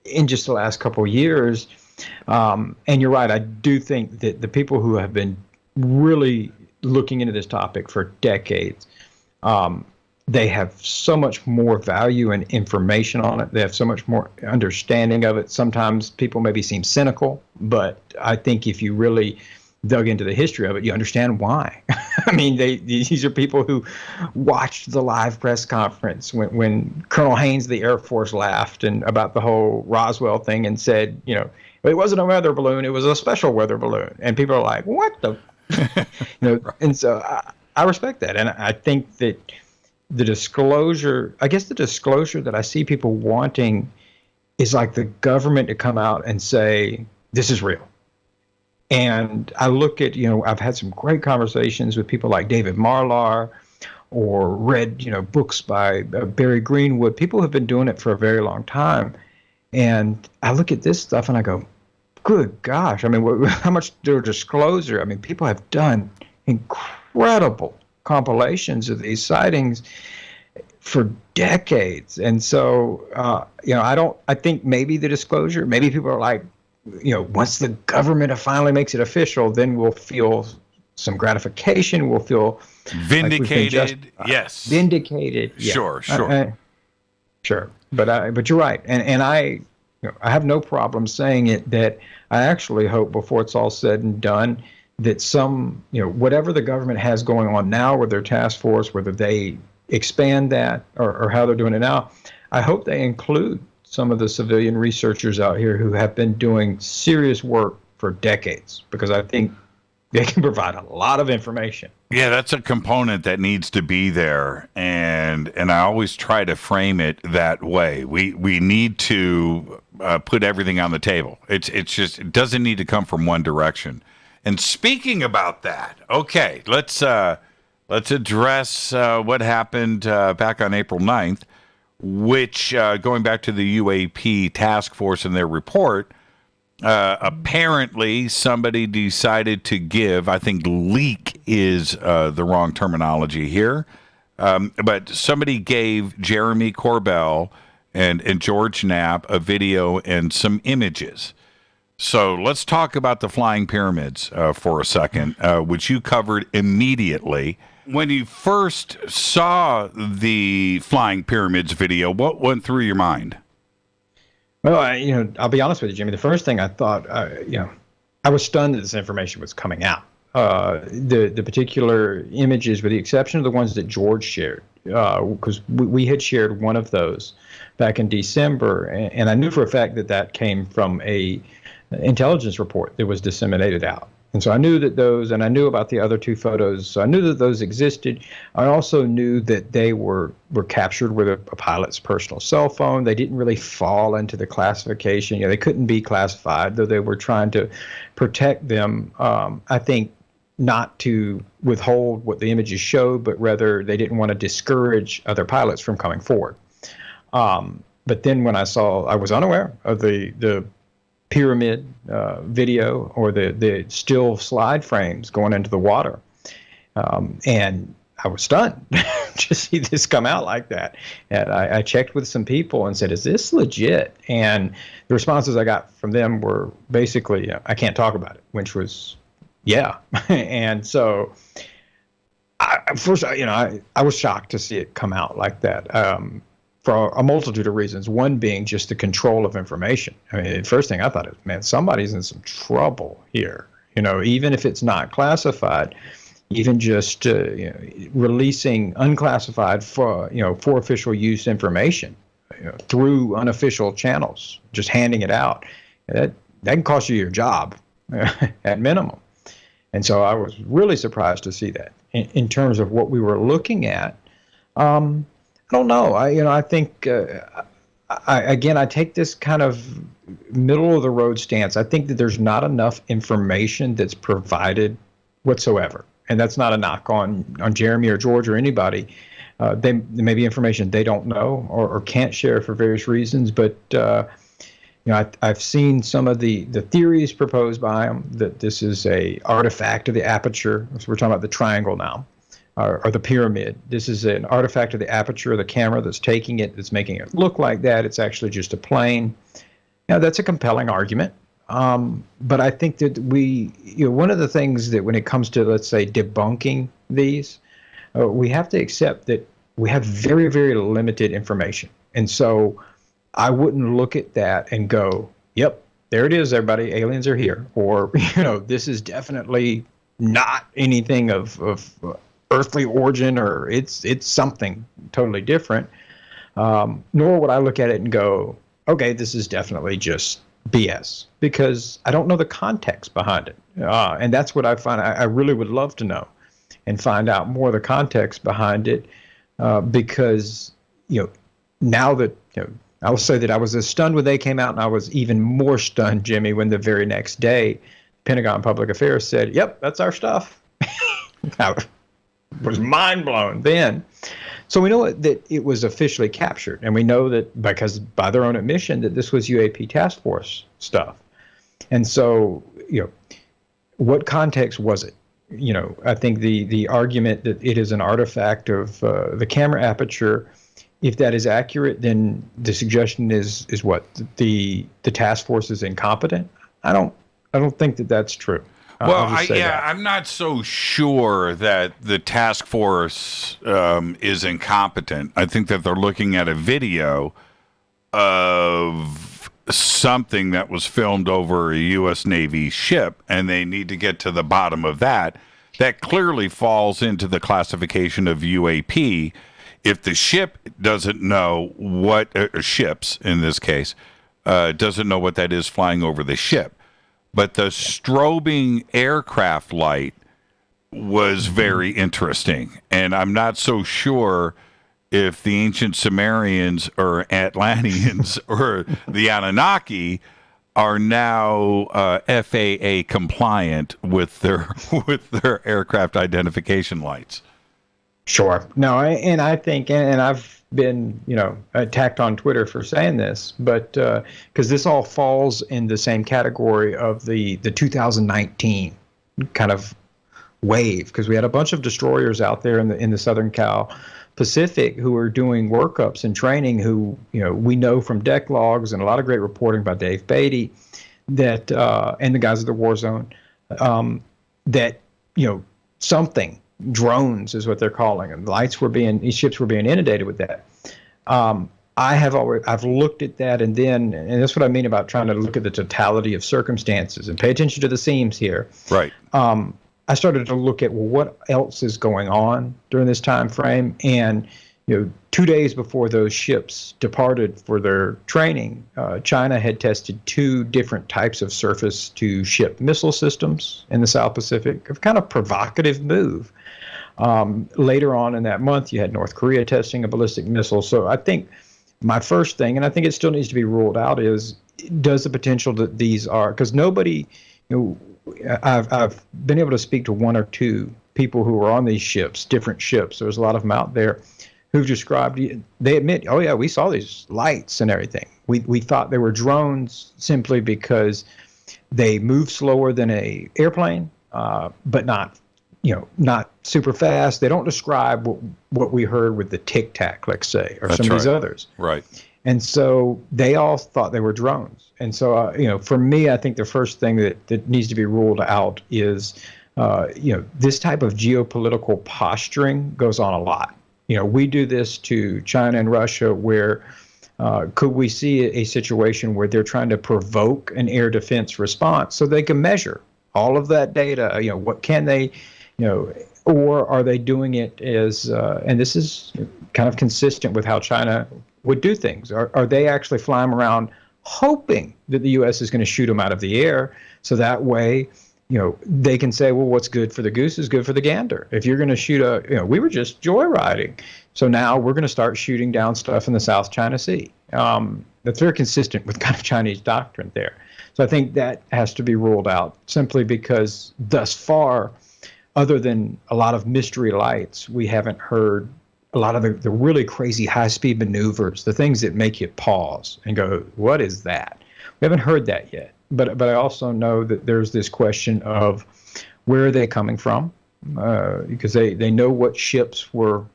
in just the last couple of years. And you're right, I do think that the people who have been really looking into this topic for decades, they have so much more value and information on it. They have so much more understanding of it. Sometimes people maybe seem cynical, but I think if you really dug into the history of it, you understand why. I mean, these are people who watched the live press conference when Colonel Haynes of the Air Force laughed about the whole Roswell thing and said, you know, it wasn't a weather balloon, it was a special weather balloon. And people are like, what the? You know, and so I respect that. And I think that the disclosure that I see people wanting is like the government to come out and say, this is real. And I look at, you know, I've had some great conversations with people like David Marlar, or read, you know, books by Barry Greenwood, people who have been doing it for a very long time. And I look at this stuff and I go, good gosh, I mean, how much disclosure? I mean, people have done incredible compilations of these sightings for decades. And so, you know, I think maybe the disclosure, maybe people are like, you know, once the government finally makes it official, then we'll feel some gratification. We'll feel vindicated. Yes. Vindicated. Yeah. Sure. Sure. But you're right. And I have no problem saying it, that I actually hope before it's all said and done that some, you know, whatever the government has going on now with their task force, whether they expand that or how they're doing it now, I hope they include some of the civilian researchers out here who have been doing serious work for decades, because I think they can provide a lot of information. Yeah, that's a component that needs to be there, and I always try to frame it that way. We need to put everything on the table. It's just, it doesn't need to come from one direction. And speaking about that, okay, let's address what happened back on April 9th, which, going back to the UAP task force and their report, apparently somebody decided to give, I think leak is the wrong terminology here, but somebody gave Jeremy Corbell and George Knapp a video and some images. So let's talk about the flying pyramids for a second, which you covered immediately. When you first saw the flying pyramids video, what went through your mind? Well, I'll be honest with you, Jimmy. The first thing I thought, I was stunned that this information was coming out. The particular images, with the exception of the ones that George shared, because we had shared one of those back in December, and I knew for a fact that came from a intelligence report that was disseminated out. And so I knew that those, and I knew about the other two photos, so I knew that those existed. I also knew that they were captured with a pilot's personal cell phone. They didn't really fall into the classification. They couldn't be classified, though they were trying to protect them, I think, not to withhold what the images showed, but rather they didn't want to discourage other pilots from coming forward. But then when I was unaware of the pyramid video or the still slide frames going into the water. And I was stunned to see this come out like that. And I checked with some people and said, is this legit? And the responses I got from them were basically, I can't talk about it, which was, yeah. And so first, I was shocked to see it come out like that. For a multitude of reasons, one being just the control of information. I mean, the first thing I thought is, man, somebody's in some trouble here. Even if it's not classified, even just releasing unclassified for official use information through unofficial channels, just handing it out, that can cost you your job at minimum. And so I was really surprised to see that. In terms of what we were looking at, I don't know. I think, I take this kind of middle of the road stance. I think that there's not enough information that's provided whatsoever. And that's not a knock on Jeremy or George or anybody. There may be information they don't know or can't share for various reasons. But, I've seen some of the theories proposed by them that this is a artifact of the aperture. So we're talking about the triangle now, or the pyramid. This is an artifact of the aperture of the camera that's taking it, that's making it look like that. It's actually just a plane. That's a compelling argument. But I think that one of the things that when it comes to, let's say, debunking these, we have to accept that we have very, very limited information. And so I wouldn't look at that and go, yep, there it is, everybody, aliens are here. Or, this is definitely not anything of earthly origin, or it's something totally different. Nor would I look at it and go, okay, this is definitely just BS, because I don't know the context behind it. And that's what I find I really would love to know and find out more of the context behind it, because, now that, I will say that I was as stunned when they came out, and I was even more stunned, Jimmy, when the very next day, Pentagon Public Affairs said, yep, that's our stuff. I was mind blown then. So we know that it was officially captured, and we know that because by their own admission that this was UAP task force stuff. And so, what context was it? I think the argument that it is an artifact of the camera aperture, if that is accurate, then the suggestion is what? The task force is incompetent? I don't think that that's true. Well, I'm not so sure that the task force is incompetent. I think that they're looking at a video of something that was filmed over a U.S. Navy ship, and they need to get to the bottom of that. That clearly falls into the classification of UAP. If the ship doesn't know what, ships in this case, doesn't know what that is flying over the ship. But the strobing aircraft light was very interesting. And I'm not so sure if the ancient Sumerians or Atlanteans or the Anunnaki are now FAA compliant with their aircraft identification lights. Sure. No, I think, and I've been, attacked on Twitter for saying this, but because this all falls in the same category of the 2019 kind of wave, because we had a bunch of destroyers out there in the Southern Cal Pacific who are doing workups and training, who, we know from deck logs and a lot of great reporting by Dave Beatty that, and the guys at the War Zone, that, something, drones is what they're calling them. These ships were being inundated with that. I've looked at that, and that's what I mean about trying to look at the totality of circumstances and pay attention to the seams here. Right. I started to look at, what else is going on during this time frame, and 2 days before those ships departed for their training, China had tested 2 different types of surface-to-ship missile systems in the South Pacific. A kind of provocative move. Later on in that month, you had North Korea testing a ballistic missile. So I think my first thing, and I think it still needs to be ruled out, is does the potential that these are, because nobody, I've been able to speak to 1 or 2 people who were on these ships, different ships. There's a lot of them out there who've described, they admit, oh yeah, we saw these lights and everything. We thought they were drones simply because they move slower than a airplane, but not super fast. They don't describe what we heard with the Tic Tac, let's say, or some of these others. Right. And so they all thought they were drones. And so, for me, I think the first thing that needs to be ruled out is, this type of geopolitical posturing goes on a lot. We do this to China and Russia, where could we see a situation where they're trying to provoke an air defense response so they can measure all of that data? What can they, or are they doing it as, and this is kind of consistent with how China would do things. Are they actually flying around hoping that the U.S. is going to shoot them out of the air, so that way, they can say, well, what's good for the goose is good for the gander. If you're going to shoot we were just joyriding, so now we're going to start shooting down stuff in the South China Sea. That's very consistent with kind of Chinese doctrine there. So I think that has to be ruled out, simply because thus far, other than a lot of mystery lights, we haven't heard a lot of the really crazy high-speed maneuvers, the things that make you pause and go, what is that? We haven't heard that yet. But I also know that there's this question of where are they coming from, because they know what ships were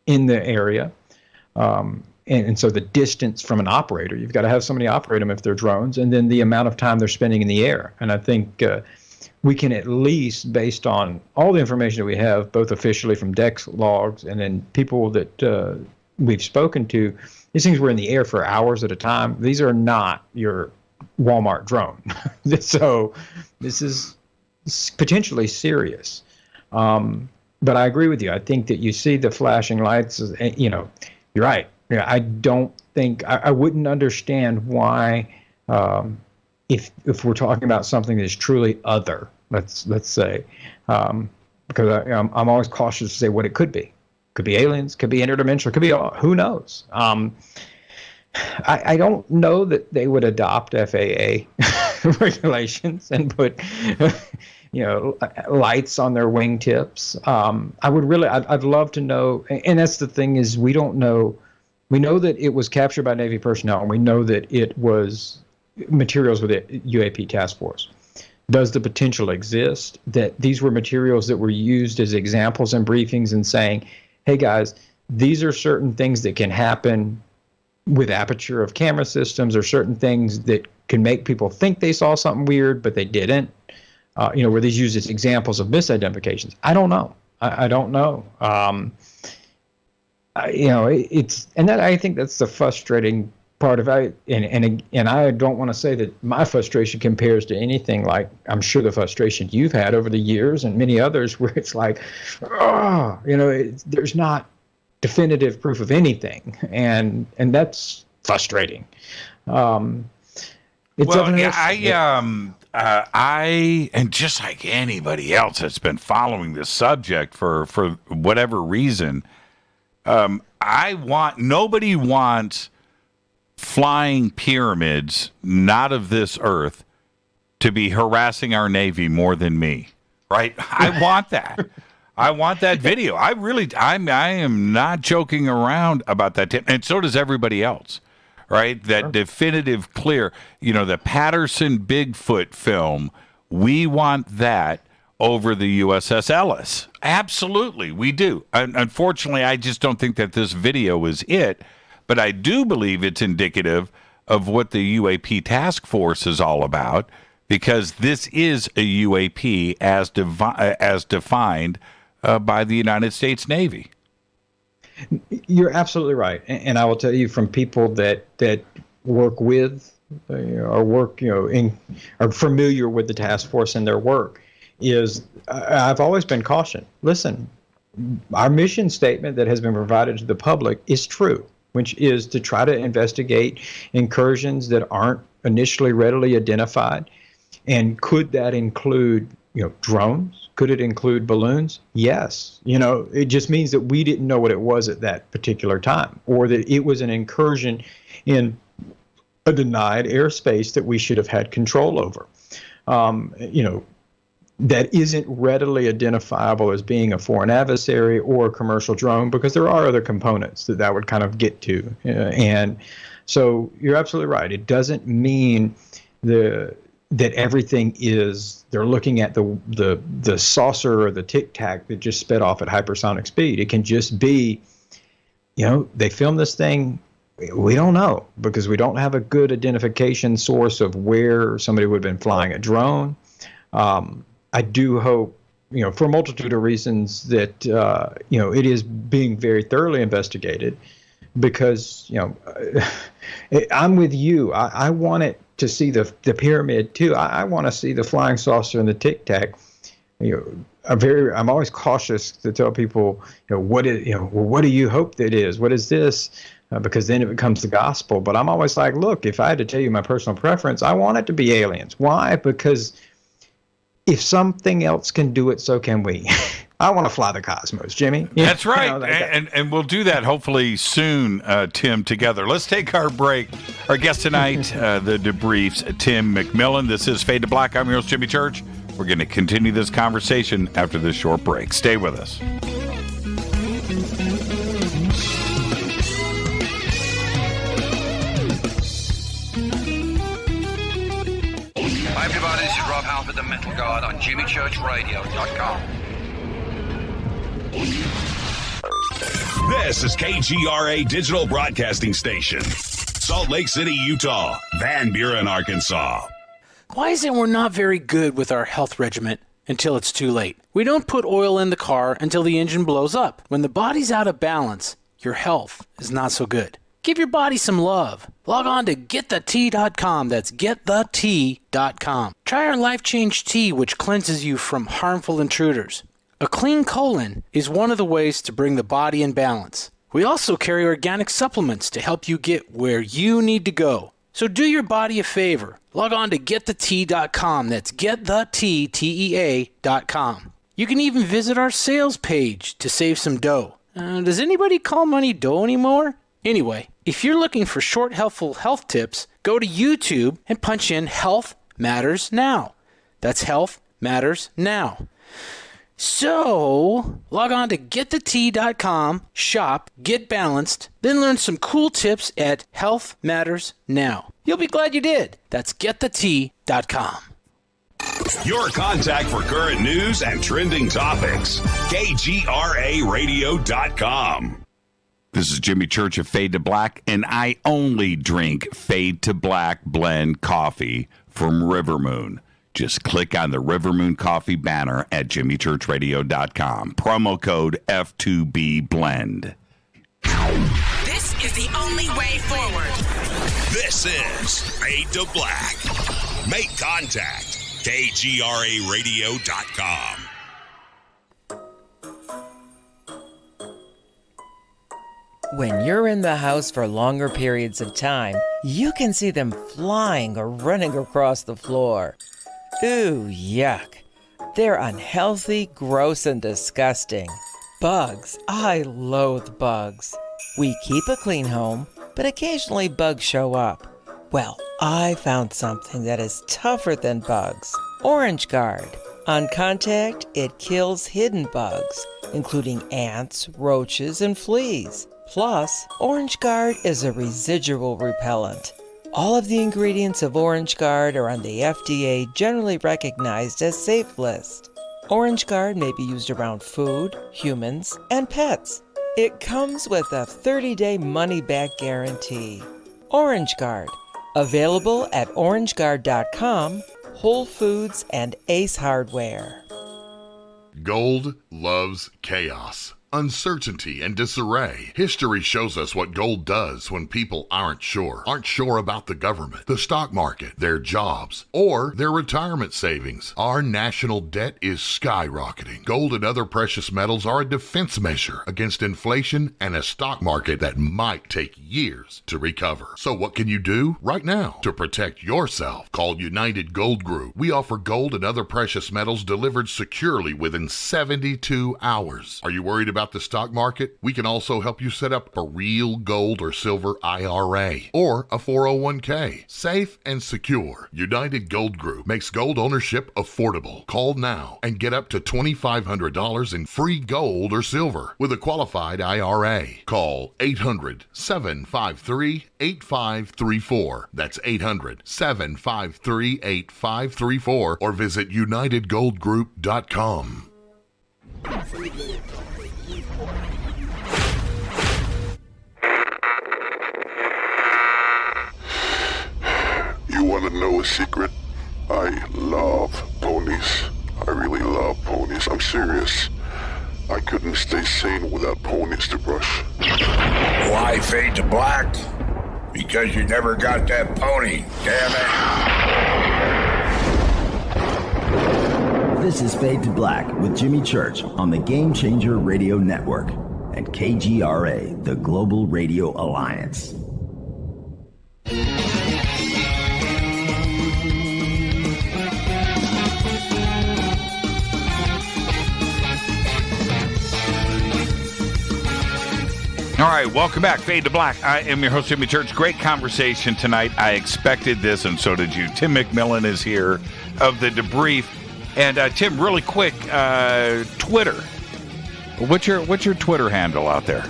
in the area. And so the distance from an operator, you've got to have somebody operate them if they're drones, and then the amount of time they're spending in the air. And I think we can at least, based on all the information that we have, both officially from deck logs and then people that we've spoken to, these things were in the air for hours at a time. These are not your Walmart drone. So this is potentially serious. But I agree with you. I think that you see the flashing lights, you're right. Yeah, I don't think I wouldn't understand why, if we're talking about something that's truly other, let's say, because I'm always cautious to say what it could be. Could be aliens, could be interdimensional, could be who knows. I don't know that they would adopt FAA regulations and put lights on their wingtips. I'd love to know, and that's the thing is we don't know. We know that it was captured by Navy personnel, and we know that it was materials with the UAP task force. Does the potential exist that these were materials that were used as examples in briefings and saying, hey guys, these are certain things that can happen with aperture of camera systems, or certain things that can make people think they saw something weird, but they didn't, were these used as examples of misidentifications? I don't know. I don't know. I think that's the frustrating part of it. And I don't want to say that my frustration compares to anything like I'm sure the frustration you've had over the years and many others, where it's like, there's not definitive proof of anything, and that's frustrating. And just like anybody else that's been following this subject for whatever reason, nobody wants flying pyramids not of this earth to be harassing our Navy more than me, right? I want that. I want that video. I am not joking around about that. And so does everybody else, right? That definitive, clear, the Patterson Bigfoot film, we want that over the USS Ellis. Absolutely, we do. Unfortunately, I just don't think that this video is it, but I do believe it's indicative of what the UAP task force is all about, because this is a UAP as defined by the United States Navy. You're absolutely right, and I will tell you from people that work with are familiar with the task force and their work, is I've always been cautioned. Listen, our mission statement that has been provided to the public is true, which is to try to investigate incursions that aren't initially readily identified. And could that include, drones? Could it include balloons? Yes. It just means that we didn't know what it was at that particular time, or that it was an incursion in a denied airspace that we should have had control over. That isn't readily identifiable as being a foreign adversary or a commercial drone, because there are other components that would kind of get to. And so you're absolutely right. It doesn't mean that everything is, they're looking at the saucer or the Tic Tac that just sped off at hypersonic speed. It can just be, they filmed this thing. We don't know, because we don't have a good identification source of where somebody would have been flying a drone. I do hope, for a multitude of reasons, that, it is being very thoroughly investigated, because, I'm with you. I want it to see the pyramid too. I want to see the flying saucer and the Tic Tac. I'm always cautious to tell people, what do you hope that is? What is this? Because then it becomes the gospel. But I'm always like, look, if I had to tell you my personal preference, I want it to be aliens. Why? Because if something else can do it, so can we. I want to fly the cosmos, Jimmy. That's right. And we'll do that hopefully soon, Tim, together. Let's take our break. Our guest tonight, the Debrief's Tim McMillan. This is Fade to Black. I'm your host, Jimmy Church. We're going to continue this conversation after this short break. Stay with us. God on jimmychurchradio.com. This is KGRA Digital Broadcasting Station. Salt Lake City, Utah. Van Buren, Arkansas. Why is it we're not very good with our health regimen until it's too late? We don't put oil in the car until the engine blows up. When the body's out of balance, your health is not so good. Give your body some love. Log on to wtih.com. That's wtih.com. Try our Life Change Tea, which cleanses you from harmful intruders. A clean colon is one of the ways to bring the body in balance. We also carry organic supplements to help you get where you need to go. So do your body a favor. Log on to getthetea.com. That's getthetea.com. You can even visit our sales page to save some dough. Does anybody call money dough anymore? Anyway, if you're looking for short, helpful health tips, go to YouTube and punch in Health Matters Now. That's Health Matters Now. So, log on to getthetea.com, shop, get balanced, then learn some cool tips at Health Matters Now. You'll be glad you did. That's getthetea.com. Your contact for current news and trending topics. KGRAradio.com. This is Jimmy Church of Fade to Black, and I only drink Fade to Black blend coffee from River Moon. Just click on the River Moon Coffee banner at jimmychurchradio.com. Promo code F2B Blend. This is the only way forward. This is Fade to Black. Make contact. KGRAradio.com. When you're in the house for longer periods of time, you can see them flying or running across the floor. Ooh, yuck. They're unhealthy, gross, and disgusting. Bugs. I loathe bugs. We keep a clean home, but occasionally bugs show up. Well, I found something that is tougher than bugs. Orange Guard. On contact, it kills hidden bugs, including ants, roaches, and fleas. Plus, Orange Guard is a residual repellent. All of the ingredients of Orange Guard are on the FDA generally recognized as safe list. Orange Guard may be used around food, humans, and pets. It comes with a 30-day money-back guarantee. Orange Guard, available at orangeguard.com, Whole Foods, and Ace Hardware. Gold loves chaos, uncertainty, and disarray. History shows us what gold does when people aren't sure about the government, the stock market, their jobs, or their retirement savings. Our national debt is skyrocketing. Gold and other precious metals are a defense measure against inflation and a stock market that might take years to recover. So what can you do right now to protect yourself? Call United Gold Group. We offer gold and other precious metals delivered securely within 72 hours. Are you worried about the stock market? We can also help you set up a real gold or silver IRA or a 401k. Safe and secure. United Gold Group makes gold ownership affordable. Call now and get up to $2,500 in free gold or silver with a qualified IRA. Call 800-753-8534. That's 800-753-8534 or visit unitedgoldgroup.com. You want to know a secret? I love ponies. I really love ponies. I'm serious. I couldn't stay sane without ponies to brush. Why fade to black? Because you never got that pony, damn it. This is Fade to Black with Jimmy Church on the Game Changer Radio Network and KGRA, the Global Radio Alliance. All right, welcome back. Fade to Black. I am your host, Jimmy Church. Great conversation tonight. I expected this, and so did you. Tim McMillan is here of The Debrief. And Tim, really quick, Twitter. What's your Twitter handle out there?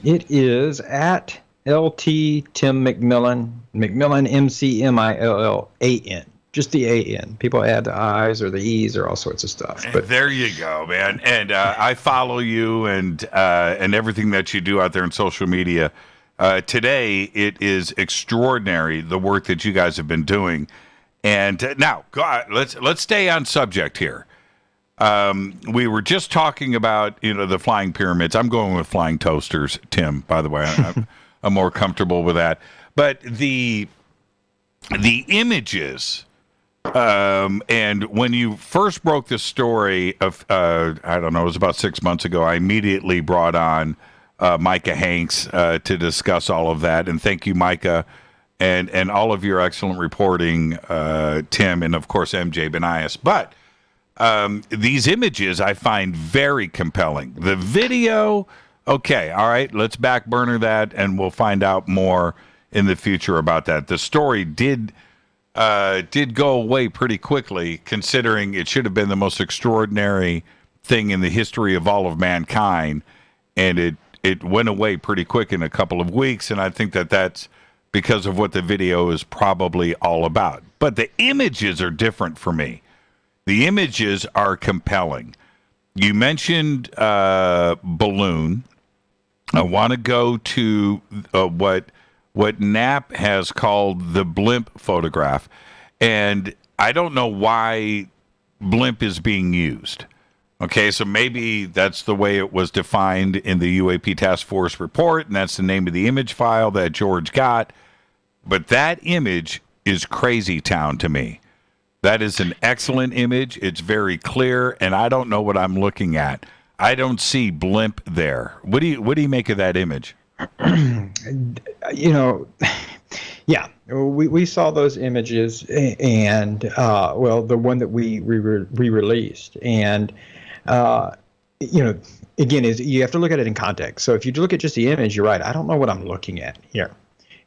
It is at LT Tim McMillan, McMillan, McMillan. just the A-N. People add the I's or the E's or all sorts of stuff. But there you go, man. And I follow you and everything that you do out there in social media. Today, it is extraordinary, the work that you guys have been doing. And now, God, let's stay on subject here. We were just talking about, the flying pyramids. I'm going with flying toasters, Tim, by the way. I'm more comfortable with that. But the images, and when you first broke this story of, I don't know, it was about 6 months ago, I immediately brought on Micah Hanks to discuss all of that. And thank you, Micah, and all of your excellent reporting, Tim, and of course, MJ Benias. But these images I find very compelling. The video, okay, all right, let's back burner that, and we'll find out more in the future about that. The story did go away pretty quickly, considering it should have been the most extraordinary thing in the history of all of mankind, and it went away pretty quick in a couple of weeks, and I think that's because of what the video is probably all about. But the images are different for me. The images are compelling. You mentioned balloon. I want to go to what Knapp has called the blimp photograph. And I don't know why blimp is being used. Okay, so maybe that's the way it was defined in the UAP Task Force report, and that's the name of the image file that George got. But that image is crazy town to me. That is an excellent image. It's very clear, and I don't know what I'm looking at. I don't see blimp there. What do you make of that image? Yeah, we saw those images, and the one that we re-released, and again, is you have to look at it in context. So if you look at just the image, you're right. I don't know what I'm looking at here.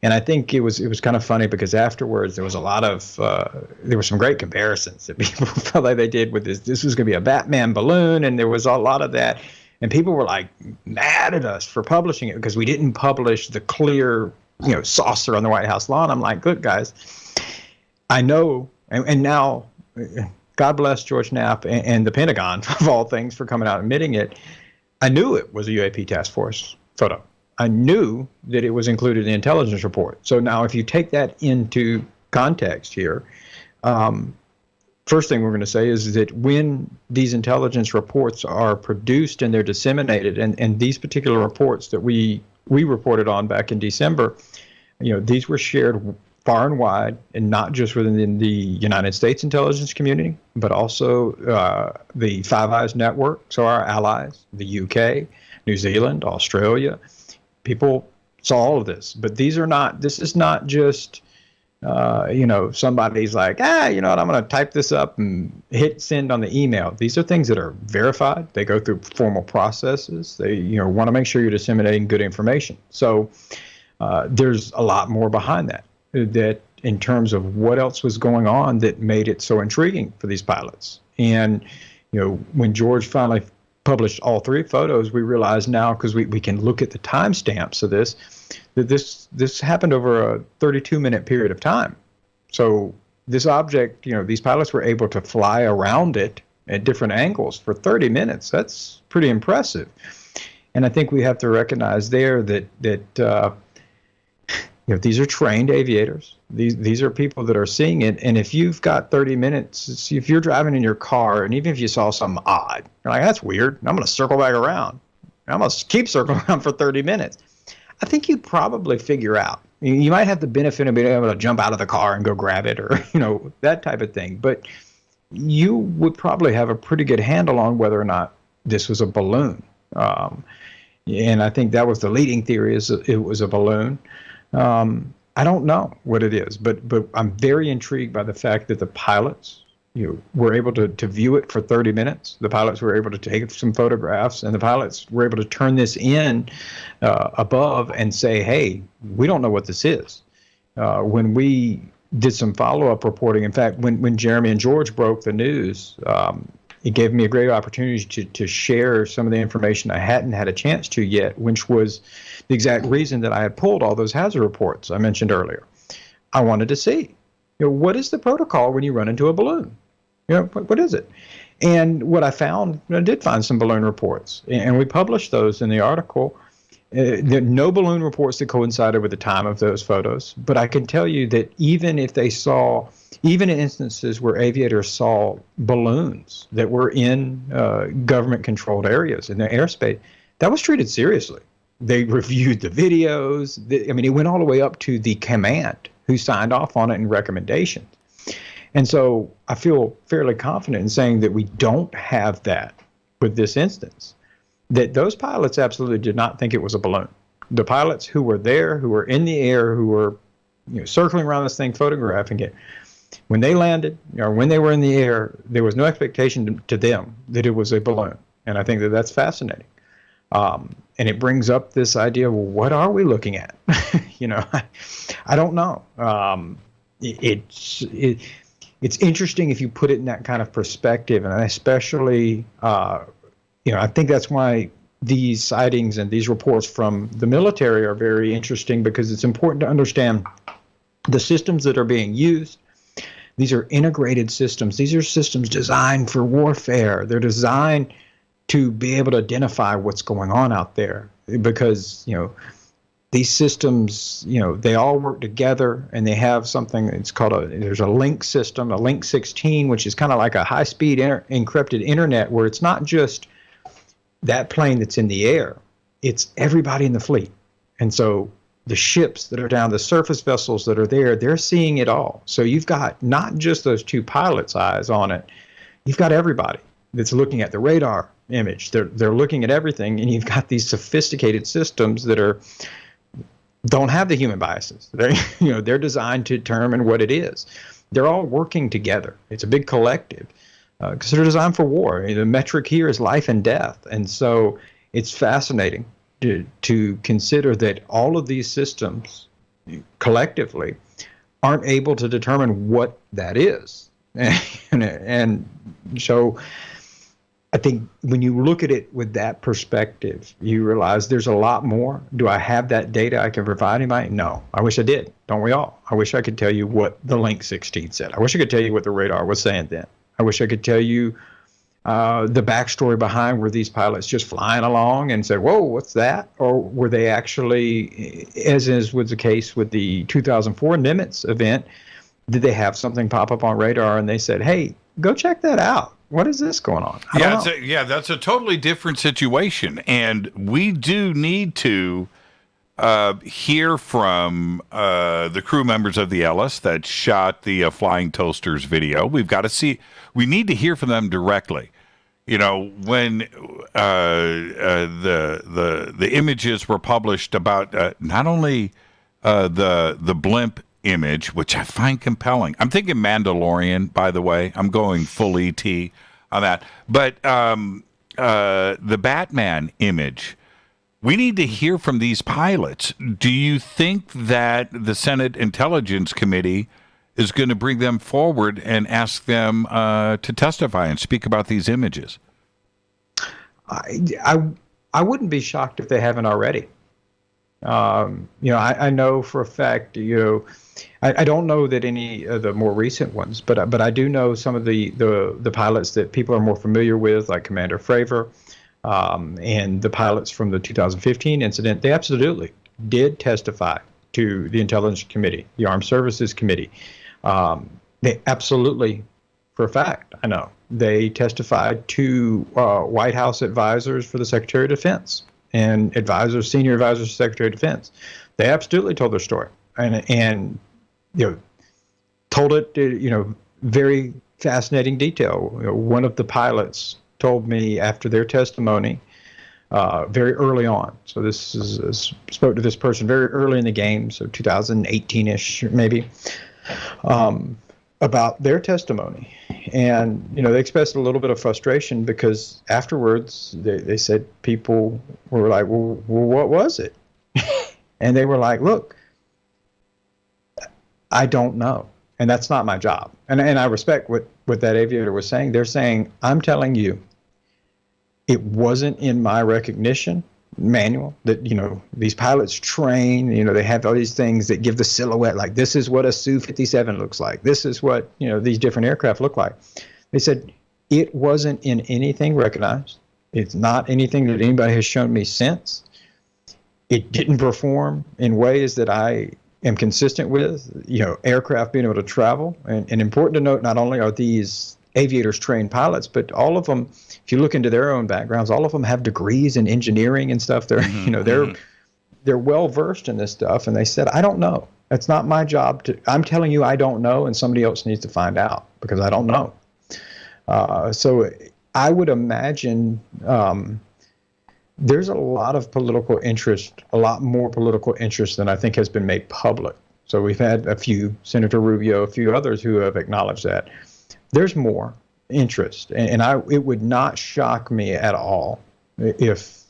And I think it was kind of funny because afterwards there was a lot of there were some great comparisons that people felt like they did with this. This was going to be a Batman balloon, and there was a lot of that. And people were like mad at us for publishing it because we didn't publish the clear, saucer on the White House lawn. I'm like, good guys, I know, and now, God bless George Knapp and the Pentagon of all things for coming out and admitting it. I knew it was a UAP task force photo. I knew that it was included in the intelligence report. So now if you take that into context here, first thing we're going to say is that when these intelligence reports are produced and they're disseminated, and these particular reports that we reported on back in December, these were shared far and wide, and not just within the United States intelligence community, but also the Five Eyes network, so our allies, the UK, New Zealand, Australia. People saw all of this, but this is not just, somebody's like, I'm going to type this up and hit send on the email. These are things that are verified. They go through formal processes. They, want to make sure you're disseminating good information. So there's a lot more behind that in terms of what else was going on that made it so intriguing for these pilots. And, when George finally published all three photos, we realize now, because we can look at the timestamps of this, that this happened over a 32-minute period of time. So this object, these pilots were able to fly around it at different angles for 30 minutes. That's pretty impressive. And I think we have to recognize there that these are trained aviators. These are people that are seeing it. And if you've got 30 minutes, if you're driving in your car, and even if you saw something odd, you're like, that's weird, I'm going to circle back around. I'm going to keep circling around for 30 minutes. I think you'd probably figure out. You might have the benefit of being able to jump out of the car and go grab it, or, that type of thing. But you would probably have a pretty good handle on whether or not this was a balloon. And I think that was the leading theory, is it was a balloon. I don't know what it is, but I'm very intrigued by the fact that the pilots, were able to view it for 30 minutes. The pilots were able to take some photographs, and the pilots were able to turn this in above and say, hey, we don't know what this is. When we did some follow-up reporting, in fact, when Jeremy and George broke the news, it gave me a great opportunity to share some of the information I hadn't had a chance to yet, which was the exact reason that I had pulled all those hazard reports I mentioned earlier. I wanted to see, what is the protocol when you run into a balloon? What is it? And what I found, I did find some balloon reports, and we published those in the article. There are no balloon reports that coincided with the time of those photos, but I can tell you that even in instances where aviators saw balloons that were in government-controlled areas in their airspace, that was treated seriously. They reviewed the videos. It went all the way up to the command who signed off on it in recommendations. And so I feel fairly confident in saying that we don't have that with this instance, that those pilots absolutely did not think it was a balloon. The pilots who were there, who were in the air, who were circling around this thing, photographing it, when they landed or when they were in the air, there was no expectation to them that it was a balloon. And I think that that's fascinating. And it brings up this idea of, well, what are we looking at? I don't know. It's interesting if you put it in that kind of perspective, and especially, I think that's why these sightings and these reports from the military are very interesting, because it's important to understand the systems that are being used. These are integrated systems. These are systems designed for warfare. They're designed to be able to identify what's going on out there, because, these systems, they all work together, and they have something that's there's a link system, a link 16, which is kind of like a high-speed encrypted internet, where it's not just that plane that's in the air, it's everybody in the fleet. And so the ships that are down, the surface vessels that are there, they're seeing it all. So you've got not just those two pilots' eyes on it, you've got everybody that's looking at the radar image. They're looking at everything, and you've got these sophisticated systems that don't have the human biases. They're designed to determine what it is. They're all working together. It's a big collective, because they're designed for war. The metric here is life and death. And so it's fascinating to consider that all of these systems collectively aren't able to determine what that is. And so I think when you look at it with that perspective, you realize there's a lot more. Do I have that data I can provide anybody? No. I wish I did. Don't we all? I wish I could tell you what the Link 16 said. I wish I could tell you what the radar was saying then. I wish I could tell you the backstory behind, were these pilots just flying along and said, whoa, what's that? Or were they actually, as was the case with the 2004 Nimitz event, did they have something pop up on radar and they said, hey, go check that out? What is this going on? That's a totally different situation. And we do need to hear from the crew members of the Ellis that shot the Flying Toasters video. We need to hear from them directly. When the images were published about not only the blimp image, which I find compelling. I'm thinking Mandalorian, by the way. I'm going full ET on that. But the Batman image, we need to hear from these pilots. Do you think that the Senate Intelligence Committee is going to bring them forward and ask them to testify and speak about these images? I wouldn't be shocked if they haven't already. I know for a fact, I don't know that any of the more recent ones, but I do know some of the pilots that people are more familiar with, like Commander Fravor, and the pilots from the 2015 incident. They absolutely did testify to the Intelligence Committee, the Armed Services Committee. They absolutely, for a fact, I know, they testified to White House advisors for the Secretary of Defense and senior advisors to Secretary of Defense. They absolutely told their story and told it, very fascinating detail. One of the pilots told me after their testimony, very early on. So this is spoke to this person very early in the game, so 2018-ish maybe, about their testimony. And, they expressed a little bit of frustration because afterwards they said people were like, well, what was it? And they were like, look, I don't know. And that's not my job. And I respect what that aviator was saying. They're saying, I'm telling you, it wasn't in my recognition. manual that, these pilots train, they have all these things that give the silhouette, like this is what a Su-57 looks like. This is what, these different aircraft look like. They said it wasn't in anything recognized. It's not anything that anybody has shown me since. It didn't perform in ways that I am consistent with, aircraft being able to travel. And important to note, not only are these aviators trained pilots, but all of them, if you look into their own backgrounds, all of them have degrees in engineering and stuff. They're, they're well versed in this stuff. And they said, I don't know. It's not my job I'm telling you I don't know, and somebody else needs to find out because I don't know. So I would imagine there's a lot of political interest, a lot more political interest than I think has been made public. So we've had a few, Senator Rubio, a few others who have acknowledged that. There's more interest, and it would not shock me at all if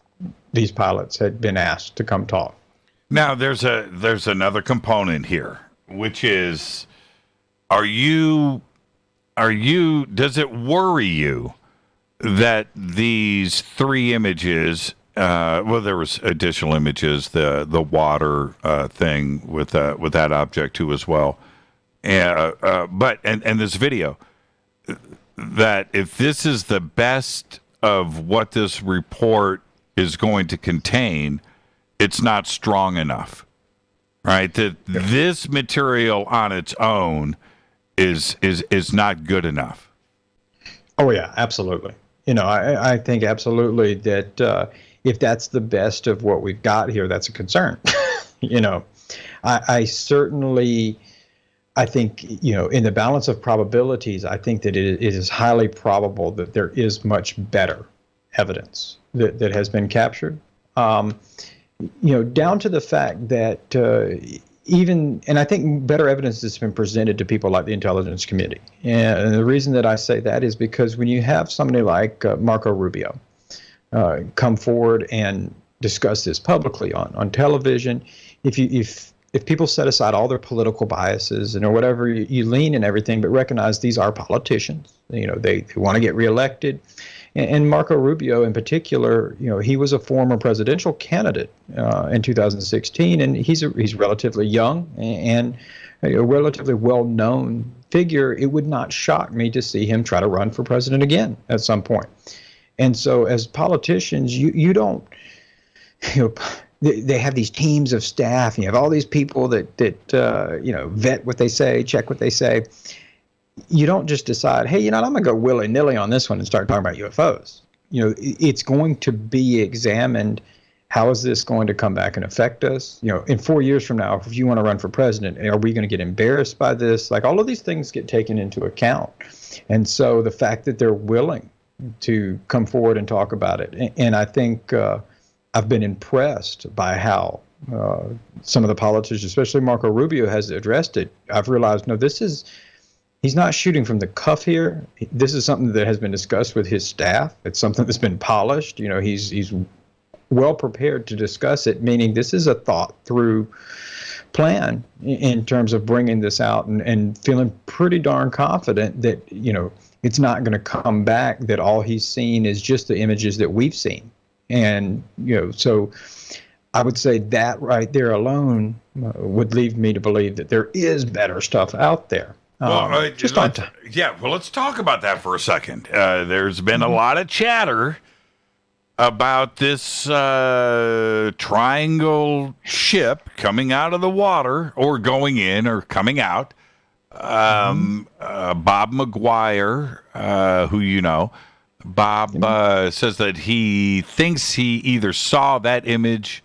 these pilots had been asked to come talk. Now, there's another component here, which is, does it worry you that these three images, there was additional images, the water thing with that object too as well, but this video, that if this is the best of what this report is going to contain, it's not strong enough, right? That this material on its own is not good enough. Oh yeah, absolutely. I think absolutely that if that's the best of what we've got here, that's a concern. I certainly, I think, in the balance of probabilities, I think that it is highly probable that there is much better evidence that has been captured. Down to the fact that and I think better evidence has been presented to people like the intelligence community. And the reason that I say that is because when you have somebody like Marco Rubio come forward and discuss this publicly on television, if people set aside all their political biases and or whatever, you lean and everything, but recognize these are politicians. They want to get reelected. And Marco Rubio in particular, he was a former presidential candidate in 2016, and he's relatively young and a relatively well-known figure. It would not shock me to see him try to run for president again at some point. And so as politicians, you don't, they have these teams of staff, and you have all these people that vet what they say, check what they say. You don't just decide, hey, I'm going to go willy-nilly on this one and start talking about UFOs. It's going to be examined. How is this going to come back and affect us? In 4 years from now, if you want to run for president, are we going to get embarrassed by this? Like, all of these things get taken into account. And so the fact that they're willing to come forward and talk about it. And I think I've been impressed by how some of the politicians, especially Marco Rubio, has addressed it. I've realized, he's not shooting from the cuff here. This is something that has been discussed with his staff. It's something that's been polished. He's well prepared to discuss it, meaning this is a thought through plan in terms of bringing this out and feeling pretty darn confident that, it's not going to come back, that all he's seen is just the images that we've seen. And, so I would say that right there alone would lead me to believe that there is better stuff out there. Let's talk about that for a second. There's been a lot of chatter about this triangle ship coming out of the water, or going in or coming out. Bob McGuire, who Bob says that he thinks he either saw that image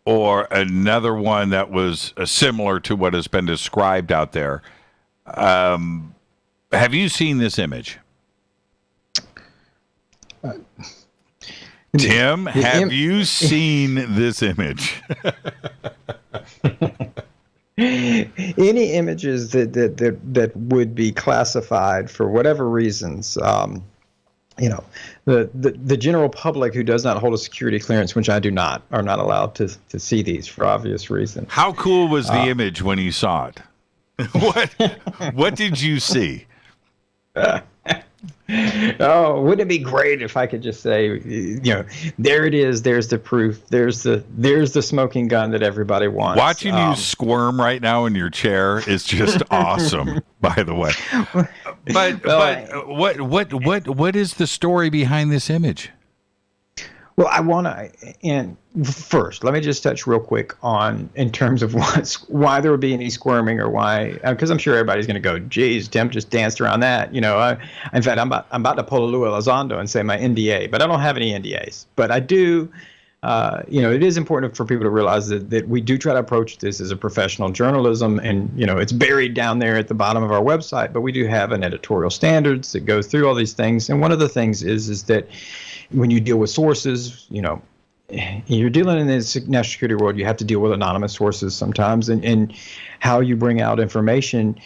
or another one that was similar to what has been described out there. Have you seen this image? Tim, have you seen this image? Any images that would be classified for whatever reasons, the general public who does not hold a security clearance, which I do not, are not allowed to see these for obvious reasons. How cool was the image when you saw it? What did you see? Oh, wouldn't it be great if I could just say, there it is. There's the proof. There's the smoking gun that everybody wants. Watching you squirm right now in your chair is just awesome. By the way, but what is the story behind this image? Well, I want to, and first, let me just touch real quick on, in terms of why there would be any squirming, or why, because I'm sure everybody's going to go, geez, Tim just danced around that. In fact, I'm about to pull a Louis Elizondo and say my NDA, but I don't have any NDAs. But I do, it is important for people to realize that we do try to approach this as a professional journalism, and, it's buried down there at the bottom of our website, but we do have an editorial standards that goes through all these things. And one of the things is that when you deal with sources, you're dealing in this national security world, you have to deal with anonymous sources sometimes, and how you bring out information.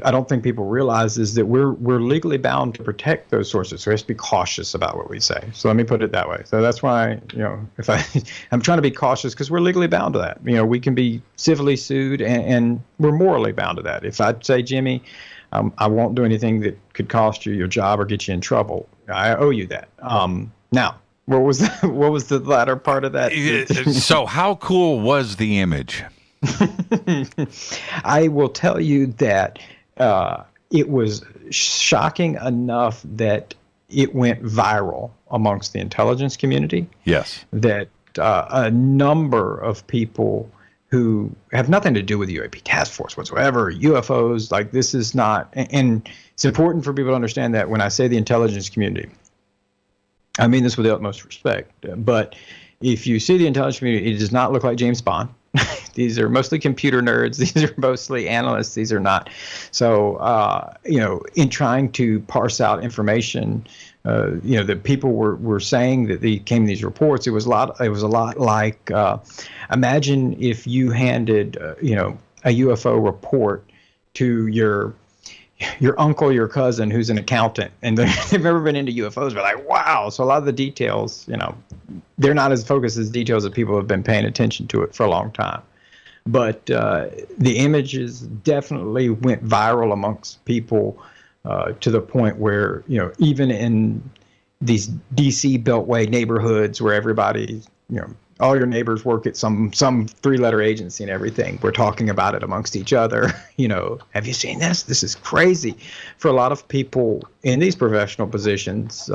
I don't think people realize is that we're legally bound to protect those sources. So we have to be cautious about what we say. So let me put it that way. So that's why, if I'm trying to be cautious, because we're legally bound to that. We can be civilly sued, and we're morally bound to that. If I say, Jimmy, I won't do anything that could cost you your job or get you in trouble, I owe you that. Now, what was the latter part of that? So how cool was the image? I will tell you that it was shocking enough that it went viral amongst the intelligence community. Yes. That a number of people who have nothing to do with the UAP task force whatsoever, UFOs, like this is not, and it's important for people to understand that when I say the intelligence community, I mean this with the utmost respect, but if you see the intelligence community, it does not look like James Bond. These are mostly computer nerds. These are mostly analysts. These are not. So, in trying to parse out information, that people were saying that they came to these reports. It was a lot like, imagine if you handed, a UFO report to your uncle, your cousin, who's an accountant, and they've never been into UFOs, but like, wow. So a lot of the details, they're not as focused as details that people have been paying attention to it for a long time. But the images definitely went viral amongst people to the point where, even in these DC Beltway neighborhoods where everybody, all your neighbors work at some three-letter agency and everything, we're talking about it amongst each other. Have you seen this? This is crazy. For a lot of people in these professional positions,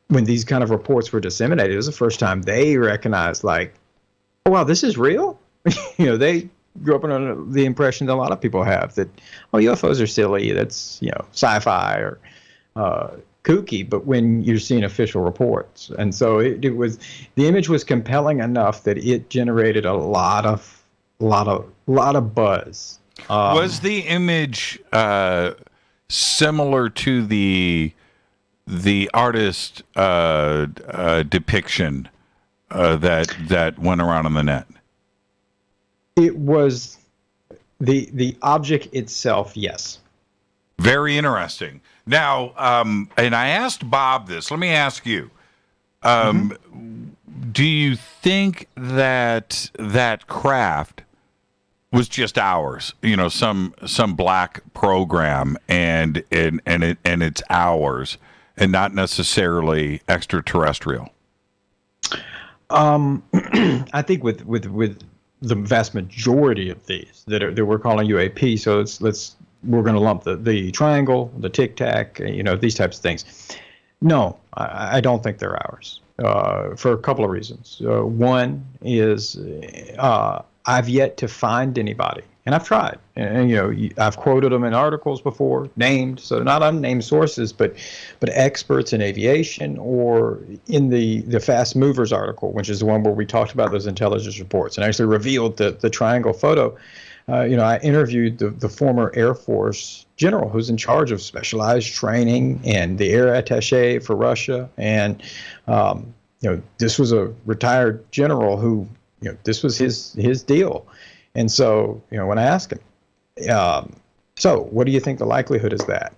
when these kind of reports were disseminated, it was the first time they recognized, like, oh, wow, this is real? They grew up under the impression that a lot of people have that, oh, UFOs are silly. That's, sci-fi or kooky. But when you're seeing official reports, and so it was, the image was compelling enough that it generated a lot of buzz. Was the image similar to the artist depiction that went around on the net? It was the object itself, yes. Very interesting. Now, and I asked Bob this. Let me ask you. Do you think that craft was just ours? Some black program, and it's ours, and not necessarily extraterrestrial? I think with the vast majority of these that we're calling UAP. So we're going to lump the triangle, the tic tac, these types of things. No, I don't think they're ours for a couple of reasons. One is I've yet to find anybody, and I've tried, and I've quoted them in articles before, named, so not unnamed sources, but experts in aviation, or in the Fast Movers article, which is the one where we talked about those intelligence reports and actually revealed the triangle photo. I interviewed the former Air Force general who's in charge of specialized training and the air attaché for Russia, and this was a retired general who, this was his deal. And so, when I asked him, so what do you think the likelihood is that?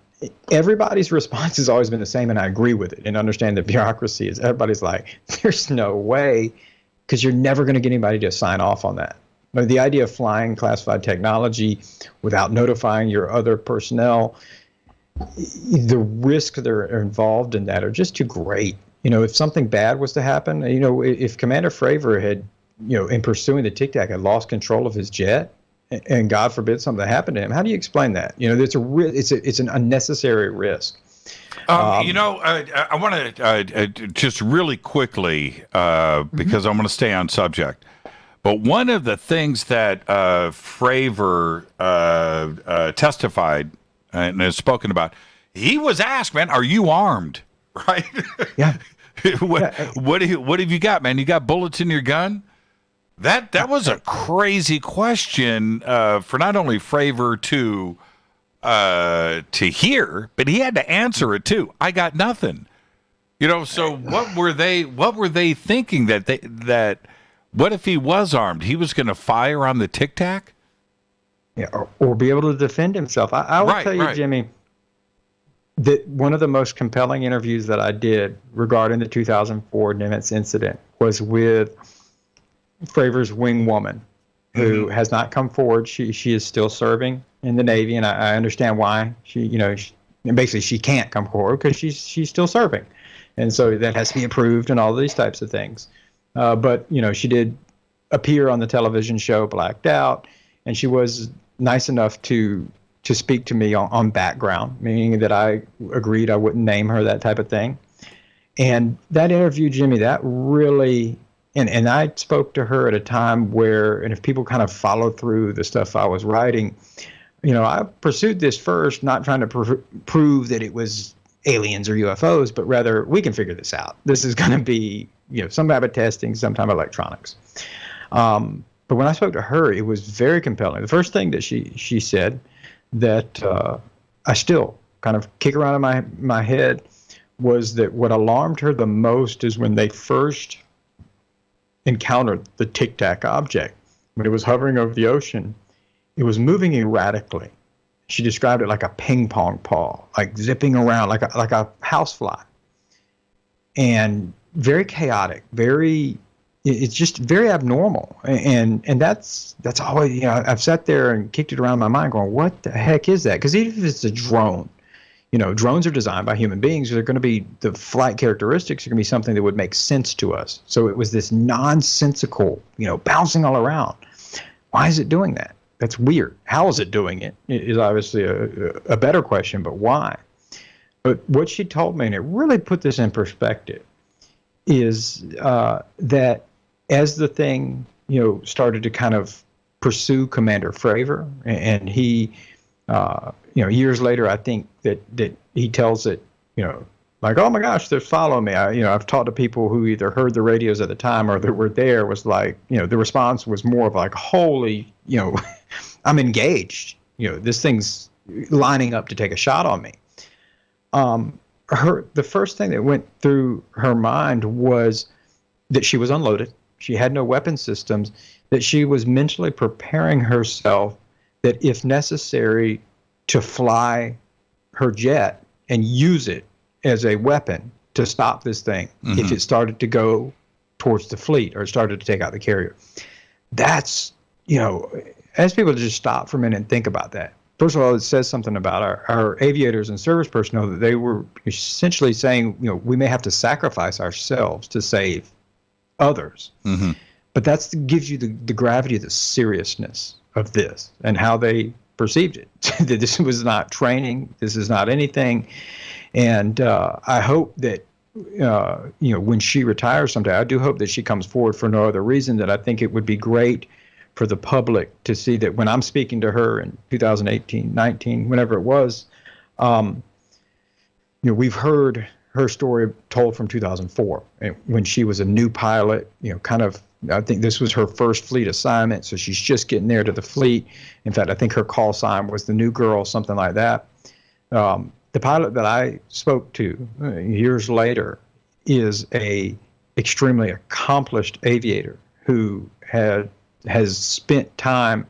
Everybody's response has always been the same, and I agree with it and understand the bureaucracy is everybody's like, there's no way, because you're never going to get anybody to sign off on that. The idea of flying classified technology without notifying your other personnel, the risks that are involved in that are just too great. If something bad was to happen, if Commander Fravor had, in pursuing the Tic Tac, had lost control of his jet, and God forbid something happened to him, how do you explain that? It's an unnecessary risk. I want to just really quickly, because I want to stay on subject. But one of the things that Fravor testified and has spoken about, he was asked, man, are you armed? Right? Yeah. What have you got, man? You got bullets in your gun? That was a crazy question for not only Fravor to hear, but he had to answer it too. I got nothing. So what were they thinking that what if he was armed? He was going to fire on the Tic Tac? Yeah, or be able to defend himself. I will tell you, Jimmy, that one of the most compelling interviews that I did regarding the 2004 Nimitz incident was with Fravor's wing woman, who has not come forward. She is still serving in the Navy, and I understand why. Basically she can't come forward because she's still serving, and so that has to be approved and all these types of things. But she did appear on the television show Blacked Out, and she was nice enough to speak to me on background, meaning that I agreed I wouldn't name her, that type of thing. And that interview, Jimmy, that really, and I spoke to her at a time where, and if people kind of follow through the stuff I was writing, I pursued this first, not trying to prove that it was aliens or UFOs, but rather we can figure this out. This is going to be, some type of testing, some type of electronics. But when I spoke to her, it was very compelling. The first thing that she said that I still kind of kick around in my head was that what alarmed her the most is when they first encountered the Tic Tac object. When it was hovering over the ocean, it was moving erratically. She described it like a ping pong ball, like zipping around like a housefly, and very chaotic, it's just very abnormal. And that's always, I've sat there and kicked it around in my mind going, what the heck is that? Because even if it's a drone, drones are designed by human beings. They're going to be, the flight characteristics are going to be something that would make sense to us. So it was this nonsensical, bouncing all around. Why is it doing that? That's weird. How is it doing it is obviously a better question, but why? But what she told me, and it really put this in perspective, is that as the thing, started to kind of pursue Commander Fravor, and he, years later, I think that he tells it, like, oh my gosh, they're following me. I've talked to people who either heard the radios at the time or that were there, was like, the response was more of like, holy, I'm engaged. This thing's lining up to take a shot on me. The first thing that went through her mind was that she was unloaded. She had no weapon systems, that she was mentally preparing herself that if necessary to fly her jet and use it as a weapon to stop this thing if it started to go towards the fleet or started to take out the carrier. That's, as people just stop for a minute and think about that. First of all, it says something about our aviators and service personnel, that they were essentially saying, we may have to sacrifice ourselves to save others. But that gives you the gravity of the seriousness of this and how they perceived it. That this was not training. This is not anything. And I hope that, when she retires someday, I do hope that she comes forward for no other reason, that I think it would be great for the public to see that when I'm speaking to her in 2018, 19, whenever it was, we've heard her story told from 2004, when she was a new pilot, I think this was her first fleet assignment, so she's just getting there to the fleet. In fact, I think her call sign was the new girl, something like that. The pilot that I spoke to years later is a extremely accomplished aviator who has spent time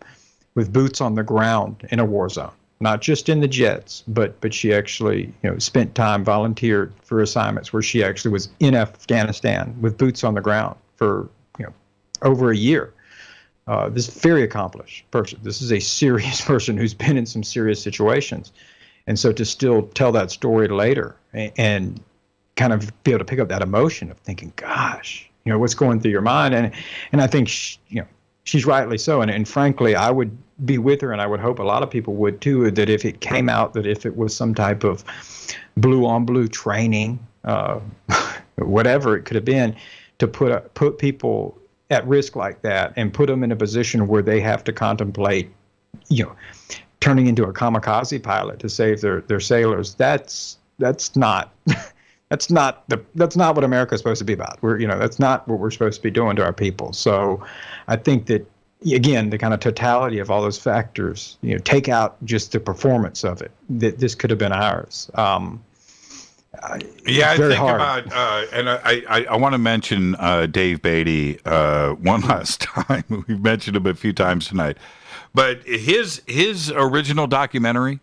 with boots on the ground in a war zone, not just in the jets, but she actually spent time, volunteered for assignments where she actually was in Afghanistan with boots on the ground for over a year. This very accomplished person. This is a serious person who's been in some serious situations. And so to still tell that story later and kind of be able to pick up that emotion of thinking, gosh, what's going through your mind? And I think, she's rightly so. And frankly, I would be with her, and I would hope a lot of people would too, that if it came out that if it was some type of blue on blue training, whatever it could have been, to put people at risk like that and put them in a position where they have to contemplate, turning into a kamikaze pilot to save their sailors. That's not that's not what America's supposed to be about. That's not what we're supposed to be doing to our people. So I think that, again, the kind of totality of all those factors, take out just the performance of it, that this could have been ours. I think hard. about, and I want to mention Dave Beatty one last time. We've mentioned him a few times tonight. But his original documentary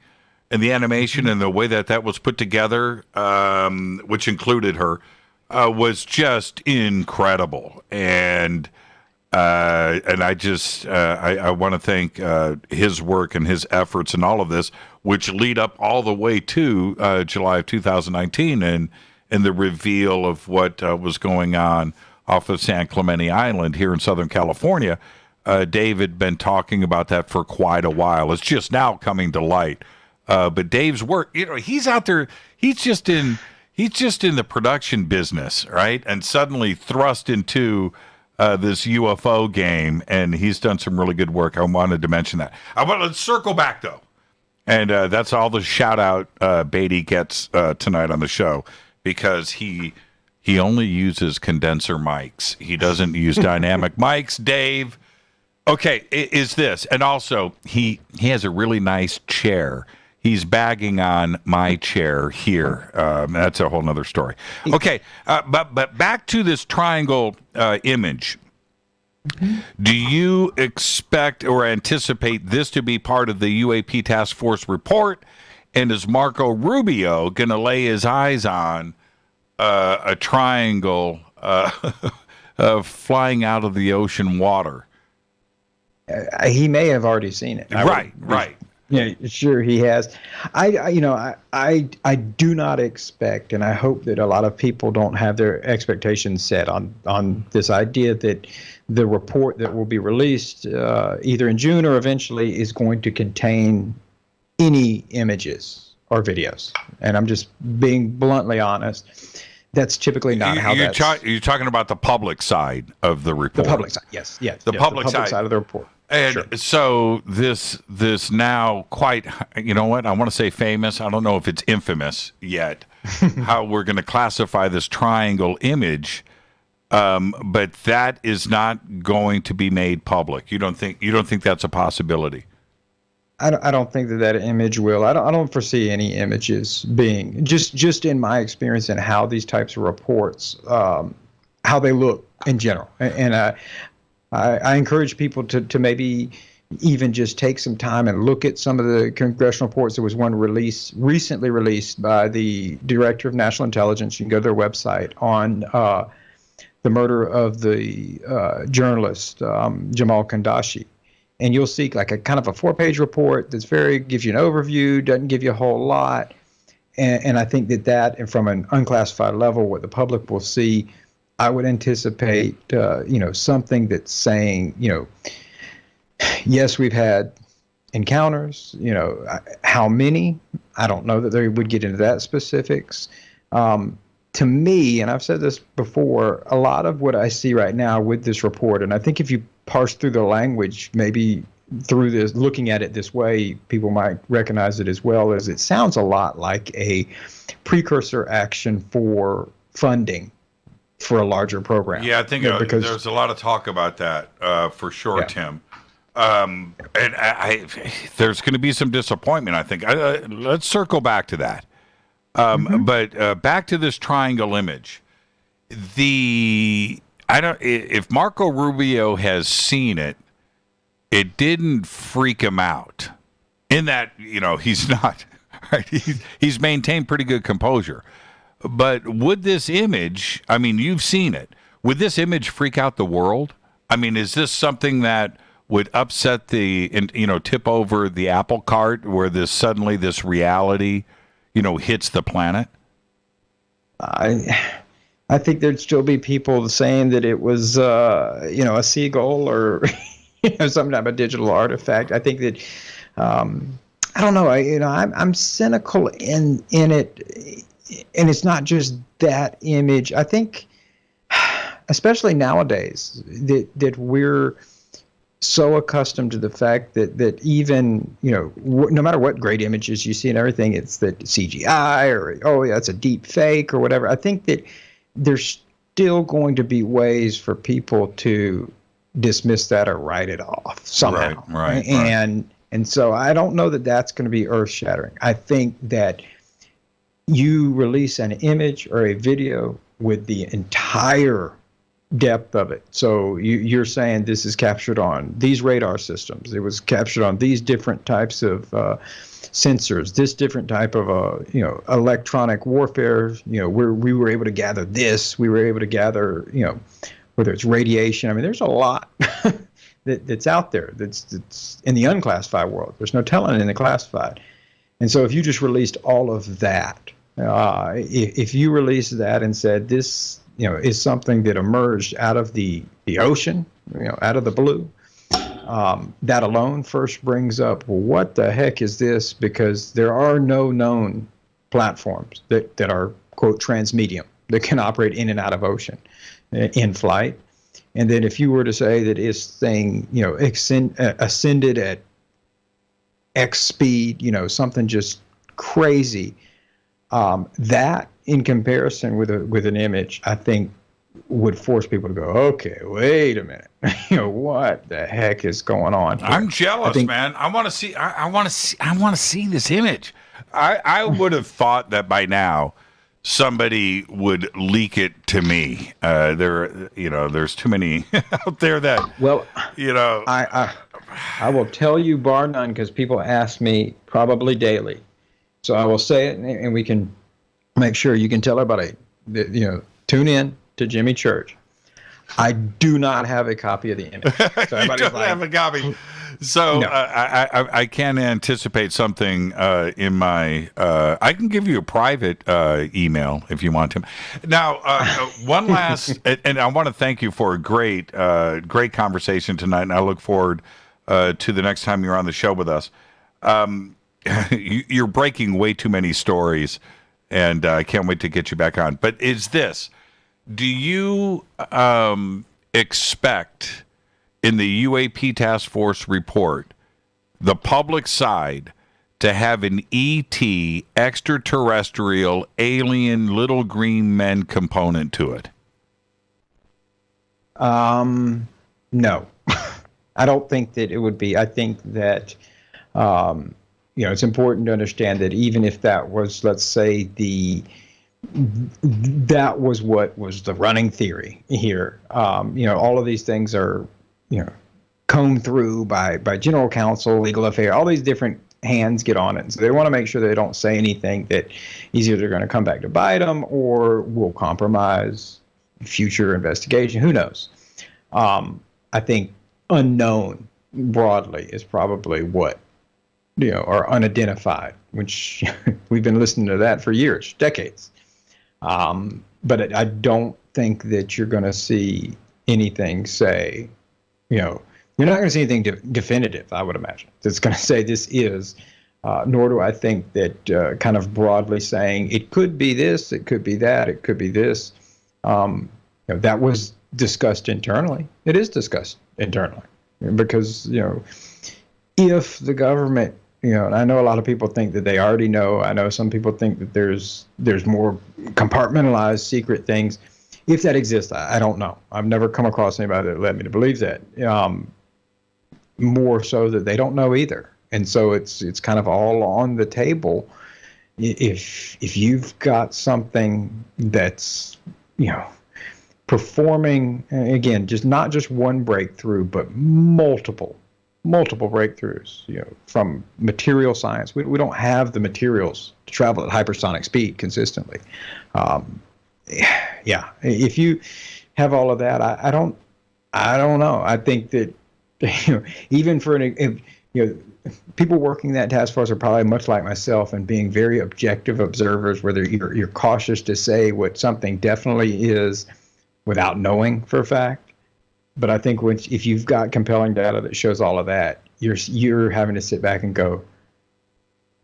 and the animation and the way that was put together, which included her, was just incredible. And I just I want to thank his work and his efforts and all of this, which lead up all the way to July of 2019 and the reveal of what was going on off of San Clemente Island here in Southern California. Dave had been talking about that for quite a while. It's just now coming to light. But Dave's work, he's out there. He's just in the production business, right? And suddenly thrust into this UFO game, and he's done some really good work. I wanted to mention that. Let's circle back though, and that's all the shout out Beatty gets tonight on the show, because he only uses condenser mics. He doesn't use dynamic mics. Dave. Okay, is this, and also he has a really nice chair. He's bagging on my chair here. That's a whole nother story. Okay, but back to this triangle image. Mm-hmm. Do you expect or anticipate this to be part of the UAP Task Force report? And is Marco Rubio going to lay his eyes on a triangle flying out of the ocean water? He may have already seen it. Right. Yeah, sure he has. I do not expect, and I hope that a lot of people don't have their expectations set on this idea that the report that will be released either in June or eventually is going to contain any images or videos. And I'm just being bluntly honest. That's typically not how you're talking about the public side of the report. The public side, yes. The public side of the report. And sure. So this now quite, I want to say famous. I don't know if it's infamous yet, how we're going to classify this triangle image, but that is not going to be made public. You don't think that's a possibility? I don't think that image will. I don't foresee any images being, just in my experience and how these types of reports, how they look in general. And I encourage people to maybe even just take some time and look at some of the congressional reports. There was one recently released by the Director of National Intelligence. You can go to their website on the murder of the journalist Jamal Kandashi. And you'll see like a kind of a 4-page report that's gives you an overview, doesn't give you a whole lot. And I think that and from an unclassified level, what the public will see, I would anticipate, something that's saying, yes, we've had encounters, how many? I don't know that they would get into that specifics. To me, and I've said this before, a lot of what I see right now with this report, and I think if you parse through the language, maybe through this, looking at it this way, people might recognize it as well, as it sounds a lot like a precursor action for funding for a larger program. Yeah, I think because there's a lot of talk about that for sure, yeah. Tim. And there's going to be some disappointment, I think. Let's circle back to that. But back to this triangle image. If Marco Rubio has seen it, it didn't freak him out. In that, he's not, right? He's maintained pretty good composure. But would this image, you've seen it, would this image freak out the world? Is this something that would upset tip over the apple cart where suddenly this reality, hits the planet? I think there'd still be people saying that it was, a seagull or some type of digital artifact. I think that, I don't know. I'm cynical in it, and it's not just that image. I think, especially nowadays, that we're so accustomed to the fact that even, no matter what great images you see and everything, it's that CGI or, it's a deep fake or whatever. I think that there's still going to be ways for people to dismiss that or write it off somehow. Right. And so I don't know that that's going to be earth-shattering. I think that you release an image or a video with the entire depth of it. So you're saying this is captured on these radar systems. It was captured on these different types of sensors, this different type of electronic warfare. We were able to gather this. We were able to gather whether it's radiation. I mean, there's a lot that's out there that's in the unclassified world. There's no telling in the classified. And so if you just released all of that, if you released that and said this is something that emerged out of the ocean, out of the blue, that alone first brings up, well, what the heck is this? Because there are no known platforms that are, quote, transmedium, that can operate in and out of ocean in flight. And then if you were to say that this thing, ascended at X speed, something just crazy, that in comparison with an image, I think would force people to go, okay, wait a minute, what the heck is going on here? I'm jealous, man. I want to see. I want to see this image. I would have thought that by now somebody would leak it to me. There's too many out there that. Well, I will tell you, bar none, because people ask me probably daily. So I will say it, and we can make sure you can tell everybody that, tune in to Jimmy Church. I do not have a copy of the image. So you don't have a copy. So no. I can anticipate something in my. I can give you a private email if you want to. Now, one last, and I want to thank you for a great conversation tonight, and I look forward to the next time you're on the show with us. You're breaking way too many stories, and I can't wait to get you back on. But do you expect in the UAP Task Force report, the public side, to have an ET, extraterrestrial, alien, little green men component to it? No. I don't think that it would be. I think that, it's important to understand that even if that was, let's say, that was what was the running theory here. All of these things are, combed through by general counsel, legal affairs, all these different hands get on it. So they want to make sure they don't say anything that is either going to come back to bite them or will compromise future investigation. Who knows? I think unknown broadly is probably what, are unidentified, which we've been listening to that for years, decades. But I don't think that you're going to see anything say, you're not going to see anything definitive, I would imagine, that's going to say this is, nor do I think that kind of broadly saying it could be this, it could be that, it could be this. That was discussed internally. It is discussed internally because, if the government, and I know a lot of people think that they already know. I know some people think that there's more compartmentalized secret things. If that exists, I don't know. I've never come across anybody that led me to believe that. More so that they don't know either. And so it's kind of all on the table. If you've got something that's, performing, again, just not just one breakthrough, but multiple breakthroughs, from material science. We don't have the materials to travel at hypersonic speed consistently. If you have all of that, I don't know. I think that even for people working that task force are probably much like myself and being very objective observers, whether you're cautious to say what something definitely is without knowing for a fact. But I think if you've got compelling data that shows all of that, you're having to sit back and go,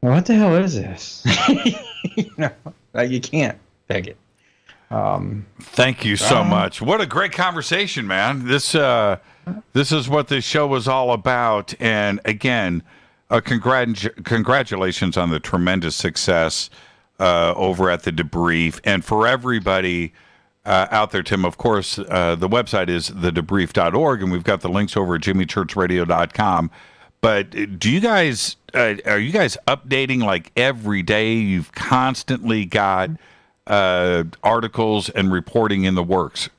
well, what the hell is this? You can't peg it. Thank you so much. What a great conversation, man. This is what this show was all about. And again, congratulations on the tremendous success over at The Debrief. And for everybody out there, Tim, of course, the website is thedebrief.org, and we've got the links over at jimmychurchradio.com. But do you guys, are you guys updating like every day? You've constantly got articles and reporting in the works.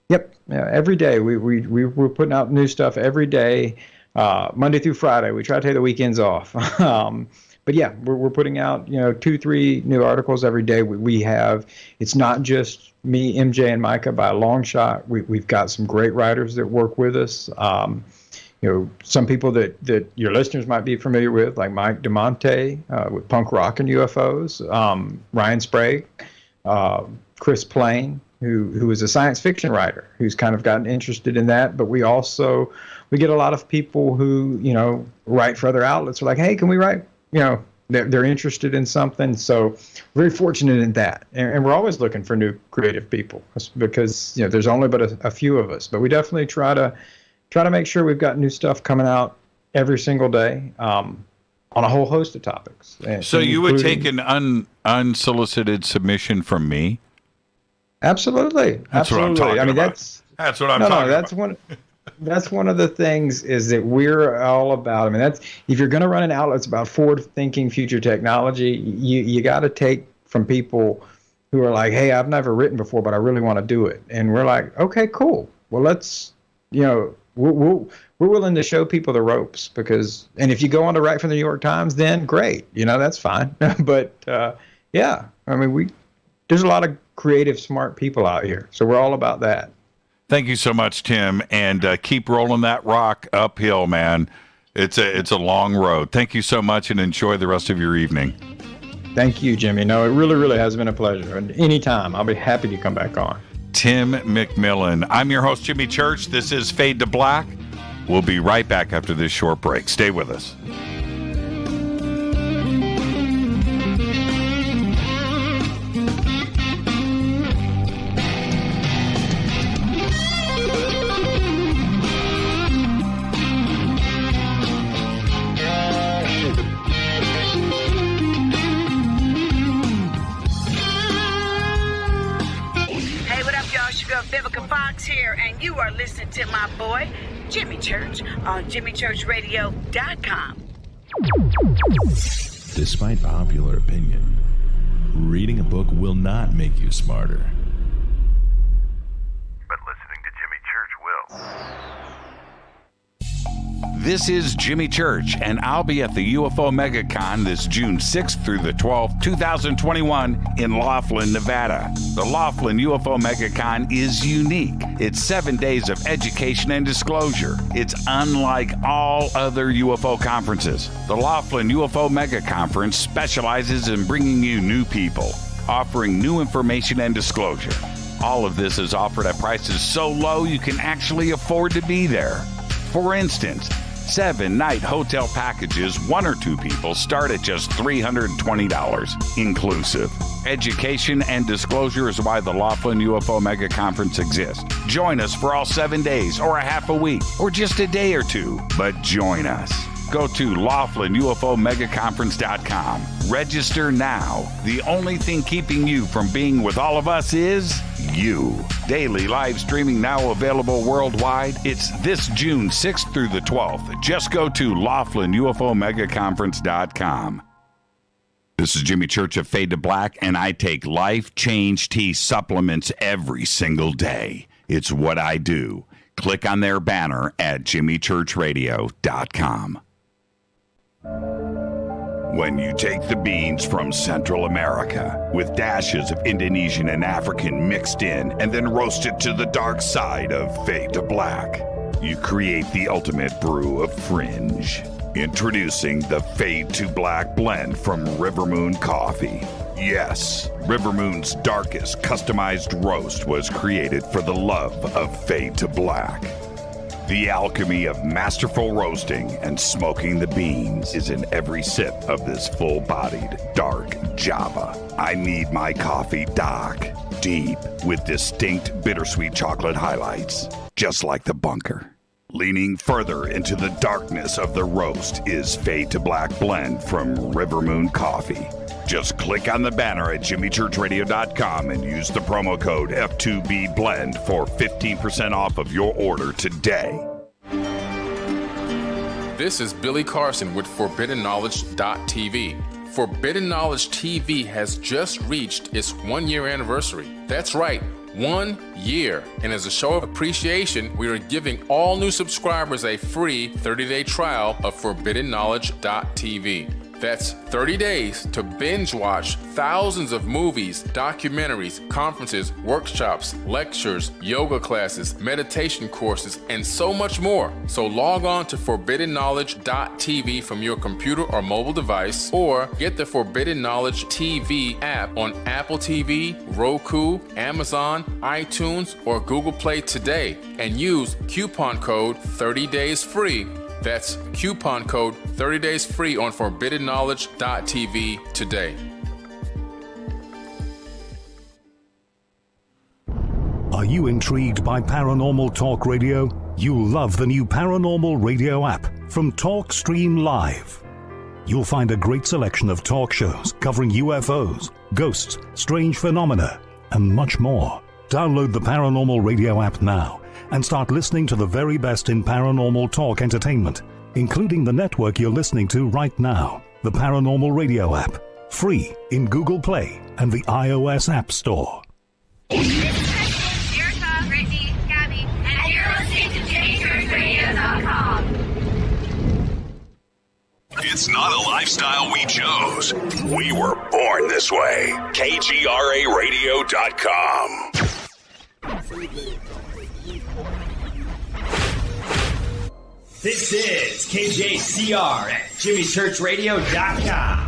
Yep. Every day. We're putting out new stuff every day, Monday through Friday. We try to take the weekends off. But yeah, we're putting out, 2-3 new articles every day. We have, it's not just me, MJ, and Micah by a long shot. We've got some great writers that work with us. Some people that your listeners might be familiar with, like Mike DeMonte with Punk Rock and UFOs, Ryan Sprague, Chris Plain, who is a science fiction writer who's kind of gotten interested in that. But we get a lot of people who, write for other outlets. Are like, hey, can we write? They're interested in something. So very fortunate in that. And we're always looking for new creative people because, there's only but a few of us. But we definitely try to make sure we've got new stuff coming out every single day on a whole host of topics. So you would take an unsolicited submission from me? Absolutely. That's what I'm talking about. That's what I'm talking about. That's one of the things is that we're all about. If you're going to run an outlet that's about forward-thinking future technology, you got to take from people who are like, hey, I've never written before, but I really want to do it. And we're like, okay, cool. Well, let's, we're willing to show people the ropes and if you go on to write for the New York Times, then great, that's fine. But there's a lot of creative, smart people out here. So we're all about that. Thank you so much, Tim, and keep rolling that rock uphill, man. It's a long road. Thank you so much, and enjoy the rest of your evening. Thank you, Jimmy. No, it really, really has been a pleasure. And anytime, I'll be happy to come back on. Tim McMillan. I'm your host, Jimmy Church. This is Fade to Black. We'll be right back after this short break. Stay with us. And you are listening to my boy, Jimmy Church, on jimmychurchradio.com. Despite popular opinion, reading a book will not make you smarter. But listening to Jimmy Church will. This is Jimmy Church, and I'll be at the UFO MegaCon this June 6th through the 12th, 2021 in Laughlin, Nevada. The Laughlin UFO MegaCon is unique. It's 7 days of education and disclosure. It's unlike all other UFO conferences. The Laughlin UFO Mega Conference specializes in bringing you new people, offering new information and disclosure. All of this is offered at prices so low you can actually afford to be there. For instance, 7-night hotel packages, 1 or 2 people, start at just $320 inclusive. Education and disclosure is why the Laughlin UFO Mega Conference exists. Join us for all 7 days, or a half a week, or just a day or two, but join us. Go to LaughlinUFOMegaConference.com. Register now. The only thing keeping you from being with all of us is you. Daily live streaming now available worldwide. It's this June 6th through the 12th. Just go to LaughlinUFOMegaConference.com. This is Jimmy Church of Fade to Black, and I take Life Change Tea supplements every single day. It's what I do. Click on their banner at jimmychurchradio.com. When you take the beans from Central America with dashes of Indonesian and African mixed in and then roast it to the dark side of Fade to Black, you create the ultimate brew of fringe. Introducing the Fade to Black blend from Rivermoon Coffee. Yes, Rivermoon's darkest customized roast was created for the love of Fade to Black. The alchemy of masterful roasting and smoking the beans is in every sip of this full-bodied, dark Java. I need my coffee dark, deep, with distinct bittersweet chocolate highlights, just like the bunker. Leaning further into the darkness of the roast is Fade to Black blend from Rivermoon Coffee. Just click on the banner at jimmychurchradio.com and use the promo code F2BBLEND for 15% off of your order today. This is Billy Carson with ForbiddenKnowledge.tv. Forbidden Knowledge TV has just reached its 1-year anniversary. That's right, 1 year. And as a show of appreciation, we are giving all new subscribers a free 30-day trial of ForbiddenKnowledge.tv. That's 30 days to binge watch thousands of movies, documentaries, conferences, workshops, lectures, yoga classes, meditation courses, and so much more. So log on to ForbiddenKnowledge.tv from your computer or mobile device, or get the Forbidden Knowledge TV app on Apple TV, Roku, Amazon, iTunes, or Google Play today, and use coupon code 30daysfree. That's coupon code 30 days free on ForbiddenKnowledge.tv today. Are you intrigued by Paranormal Talk Radio? You'll love the new Paranormal Radio app from TalkStream Live. You'll find a great selection of talk shows covering UFOs, ghosts, strange phenomena, and much more. Download the Paranormal Radio app now and start listening to the very best in paranormal talk entertainment, including the network you're listening to right now, the Paranormal Radio app, free in Google Play and the iOS App Store. Erica, Brittany, Gabby, and you're listening to JamieChurchRadio.com. It's not a lifestyle we chose. We were born this way. KGRARadio.com. This is KJCR at JimmyChurchRadio.com.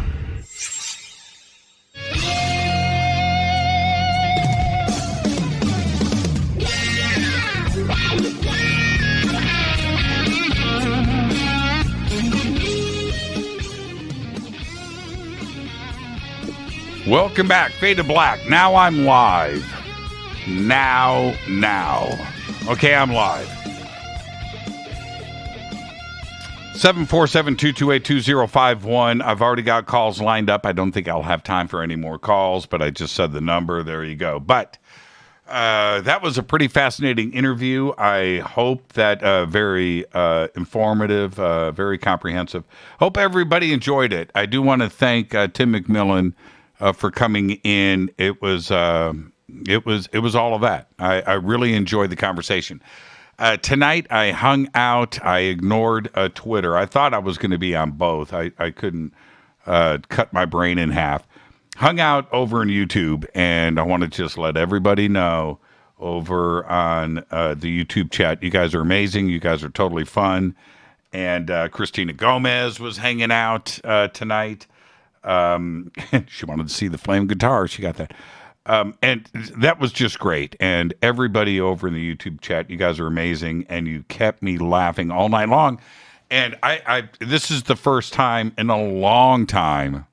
Welcome back, Fade to Black. Now I'm live. Now. Okay, I'm live. 747-228-2051. I've already got calls lined up. I don't think I'll have time for any more calls, but I just said the number. There you go. But that was a pretty fascinating interview. I hope that very informative, very comprehensive. Hope everybody enjoyed it. I do want to thank Tim McMillan for coming in. It was all of that. I really enjoyed the conversation. Tonight, I hung out. I ignored Twitter. I thought I was going to be on both. I couldn't cut my brain in half. Hung out over on YouTube, and I want to just let everybody know over on the YouTube chat, you guys are amazing. You guys are totally fun. And Christina Gomez was hanging out tonight. She wanted to see the flame guitar. She got that. And that was just great. And everybody over in the YouTube chat, you guys are amazing. And you kept me laughing all night long. And I this is the first time in a long time,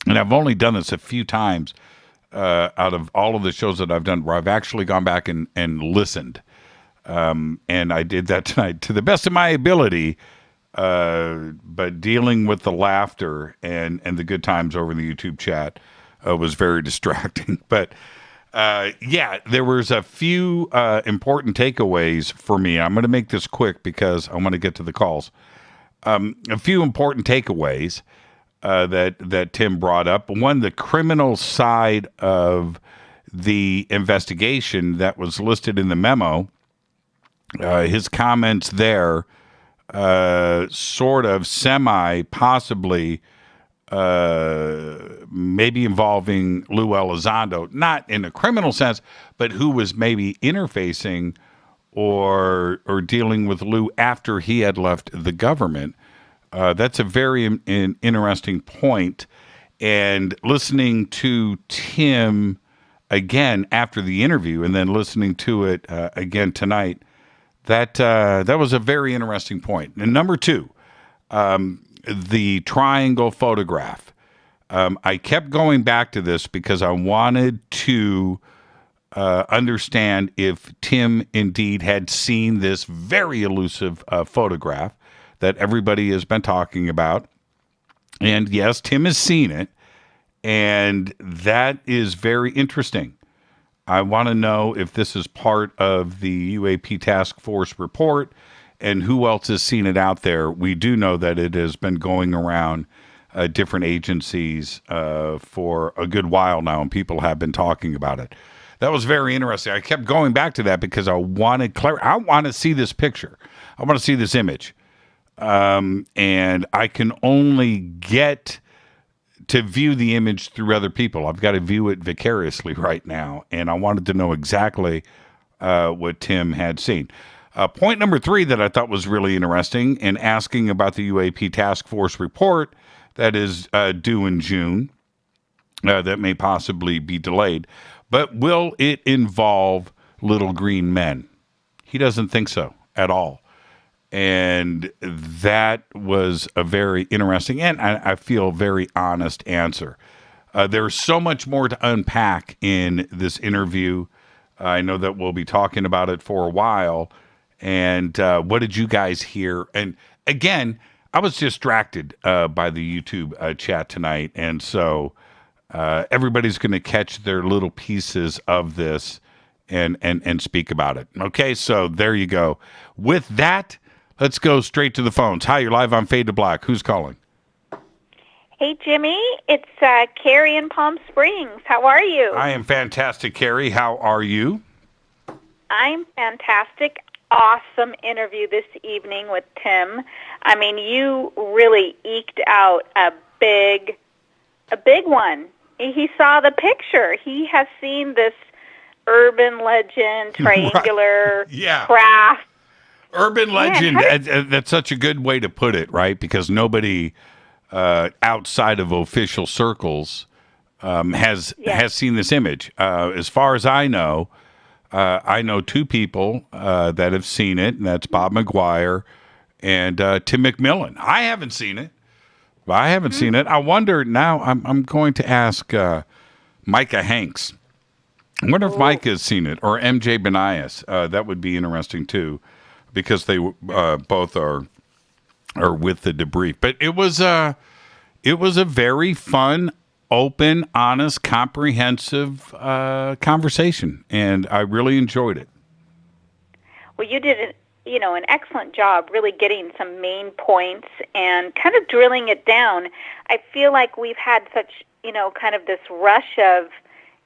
and I've only done this a few times out of all of the shows that I've done, where I've actually gone back and listened. And I did that tonight to the best of my ability. But dealing with the laughter and the good times over in the YouTube chat was very distracting. But yeah, there was a few important takeaways for me. I'm going to make this quick because I want to get to the calls. A few important takeaways that Tim brought up. One, the criminal side of the investigation that was listed in the memo. His comments there, sort of possibly maybe involving Lou Elizondo, not in a criminal sense, but who was maybe interfacing or dealing with Lou after he had left the government. That's a very interesting point. And listening to Tim again after the interview, and then listening to it again tonight, that was a very interesting point. And number two, the triangle photograph. I kept going back to this because I wanted to understand if Tim indeed had seen this very elusive photograph that everybody has been talking about. And yes, Tim has seen it, and that is very interesting. I want to know if this is part of the UAP task force report and who else has seen it out there. We do know that it has been going around different agencies for a good while now, and people have been talking about it. That was very interesting. I kept going back to that because I wanted clarity. I want to see this picture. I want to see this image. And I can only get to view the image through other people. I've got to view it vicariously right now. And I wanted to know exactly what Tim had seen. Point number three that I thought was really interesting, and asking about the UAP task force report that is due in June, that may possibly be delayed. But will it involve little green men? He doesn't think so at all. And that was a very interesting and I feel very honest answer. There's so much more to unpack in this interview. I know that we'll be talking about it for a while. And what did you guys hear? And again, I was distracted by the YouTube chat tonight. And so everybody's going to catch their little pieces of this and speak about it. Okay, so there you go. With that, let's go straight to the phones. Hi, you're live on Fade to Black. Who's calling? Hey, Jimmy. It's Carrie in Palm Springs. How are you? I am fantastic, Carrie. How are you? I'm fantastic. Awesome interview this evening with Tim. I mean, you really eked out a big one. He saw the picture. He has seen this urban legend, triangular craft. Urban legend, that's such a good way to put it, right? Because nobody outside of official circles has seen this image. As far as I know two people that have seen it, and that's Bob McGuire and Tim McMillan. I haven't seen it. I wonder now, I'm going to ask Micah Hanks. I wonder if Mike has seen it, or MJ Benias. That would be interesting, too, because they both are with the debrief. But it was a very fun, open, honest, comprehensive conversation, and I really enjoyed it. Well, you did an excellent job really getting some main points and kind of drilling it down. I feel like we've had such, kind of this rush of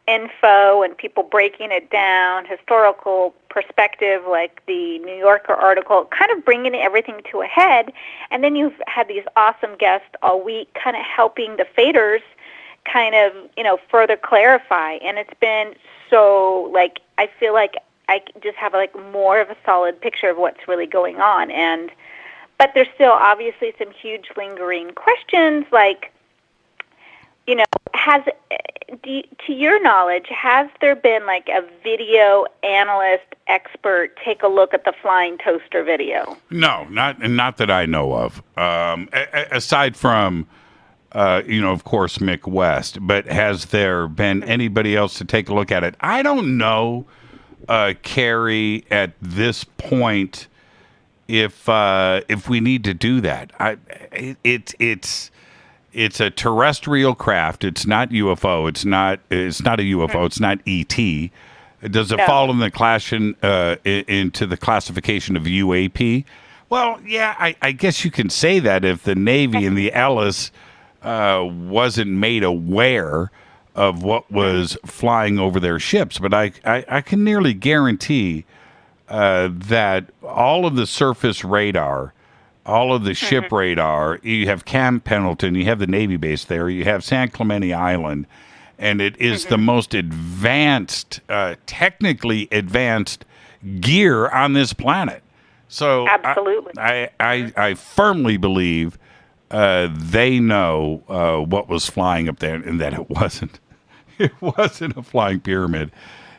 info and people breaking it down, historical perspective like the New Yorker article, kind of bringing everything to a head. And then you've had these awesome guests all week kind of helping the faders kind of, further clarify. And it's been so, I feel like I just have more of a solid picture of what's really going on. But there's still obviously some huge lingering questions to your knowledge, has there been a video analyst expert take a look at the flying toaster video? No, not that I know of. Aside from, of course, Mick West, but has there been anybody else to take a look at it? I don't know, Carrie, at this point, if we need to do that. It's a terrestrial craft. It's not UFO. It's not a UFO. It's not ET. Does it fall in the into the classification of UAP? Well, yeah, I guess you can say that if the Navy and the Ellis wasn't made aware of what was flying over their ships. But I can nearly guarantee that all of the surface radar, all of the ship radar, you have Camp Pendleton, you have the Navy base there, you have San Clemente Island, and it is the most advanced, technically advanced gear on this planet. So absolutely, I firmly believe they know what was flying up there, and that it wasn't a flying pyramid.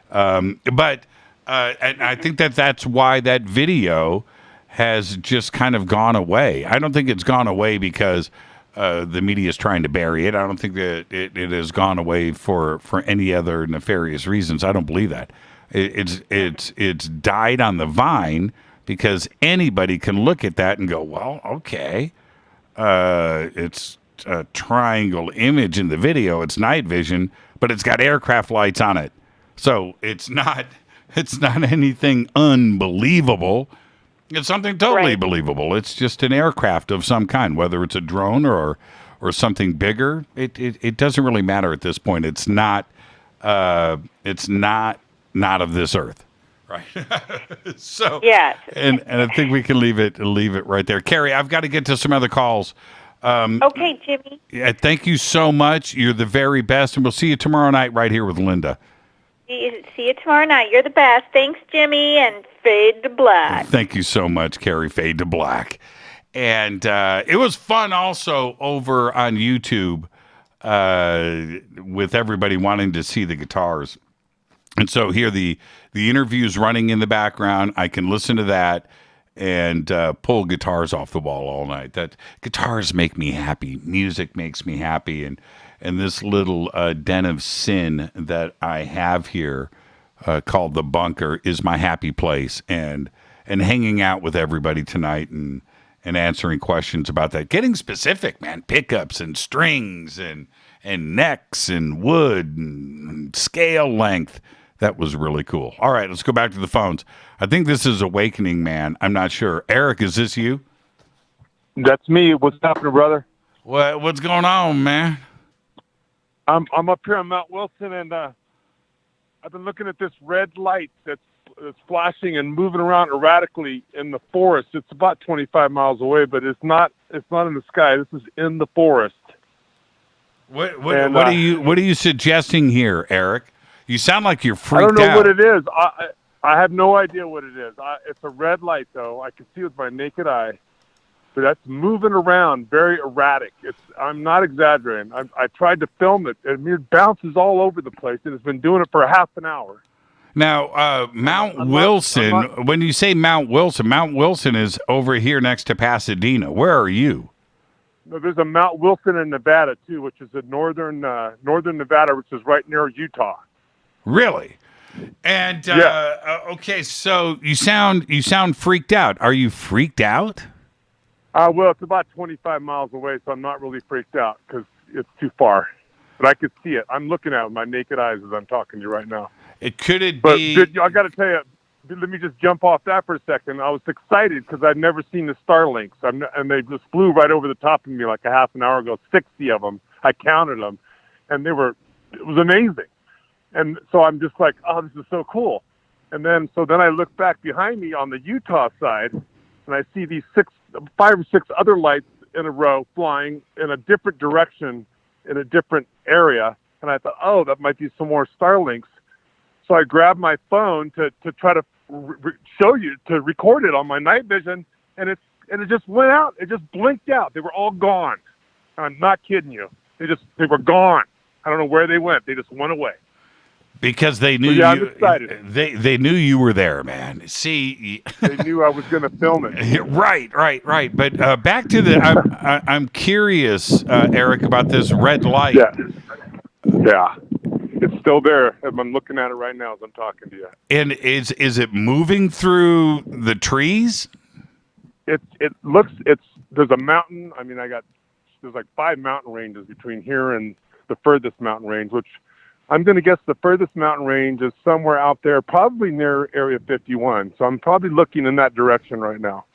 But and I think that's why that video has just kind of gone away. I don't think it's gone away because the media is trying to bury it. I don't think that it has gone away for any other nefarious reasons. I don't believe that. It's died on the vine because anybody can look at that and go, well, okay, it's a triangle image in the video. It's night vision, but it's got aircraft lights on it. So it's not anything unbelievable. It's something totally believable. It's just an aircraft of some kind, whether it's a drone or something bigger. It doesn't really matter at this point. It's not of this earth, right? So yes. And I think we can leave it right there. Carrie, I've got to get to some other calls. Okay, Jimmy. Yeah, thank you so much. You're the very best, and we'll see you tomorrow night right here with Linda. See you tomorrow night. You're the best. Thanks, Jimmy, and fade to black. Thank you so much, Carrie. Fade to black. And it was fun also over on YouTube with everybody wanting to see the guitars. And so here the interview's running in the background. I can listen to that and pull guitars off the wall all night. That guitars make me happy. Music makes me happy. And this little den of sin that I have here called the bunker is my happy place. And hanging out with everybody tonight and answering questions about that. Getting specific, man. Pickups and strings and necks and wood and scale length. That was really cool. All right, let's go back to the phones. I think this is Awakening Man. I'm not sure. Eric, is this you? That's me. What's happening, brother? What's going on, man? I'm up here on Mount Wilson, and I've been looking at this red light that's flashing and moving around erratically in the forest. It's about 25 miles away, but it's not in the sky. This is in the forest. What are you suggesting here, Eric? You sound like you're freaked out. I don't know what it is. I have no idea what it is. It's a red light, though. I can see it with my naked eye. But that's moving around, very erratic. I'm not exaggerating. I tried to film it. It bounces all over the place, and it's been doing it for half an hour. Now, Mount Wilson, when you say Mount Wilson is over here next to Pasadena. Where are you? No, there's a Mount Wilson in Nevada, too, which is in northern Nevada, which is right near Utah. Really? And okay, so you sound freaked out. Are you freaked out? Well, it's about 25 miles away, so I'm not really freaked out because it's too far. But I could see it. I'm looking at it with my naked eyes as I'm talking to you right now. I got to tell you, let me just jump off that for a second. I was excited because I'd never seen the Starlinks, and they just flew right over the top of me like a half an hour ago. 60 of them. I counted them, and it was amazing. And so I'm just like, oh, this is so cool. And then I look back behind me on the Utah side, and I see these 5 or 6 other lights in a row flying in a different direction in a different area. And I thought, oh, that might be some more Starlinks. So I grabbed my phone to try to show you, to record it on my night vision, and it just went out. It just blinked out. They were all gone. I'm not kidding you. They were gone. I don't know where they went. They just went away. Because they knew I'm excited. They knew you were there, man. See, they knew I was going to film it. Right. But back to I'm curious, Eric, about this red light. Yeah, it's still there. I'm looking at it right now as I'm talking to you. And is it moving through the trees? There's a mountain. I mean, there's like 5 mountain ranges between here and the furthest mountain range, which I'm going to guess the furthest mountain range is somewhere out there, probably near Area 51. So I'm probably looking in that direction right now,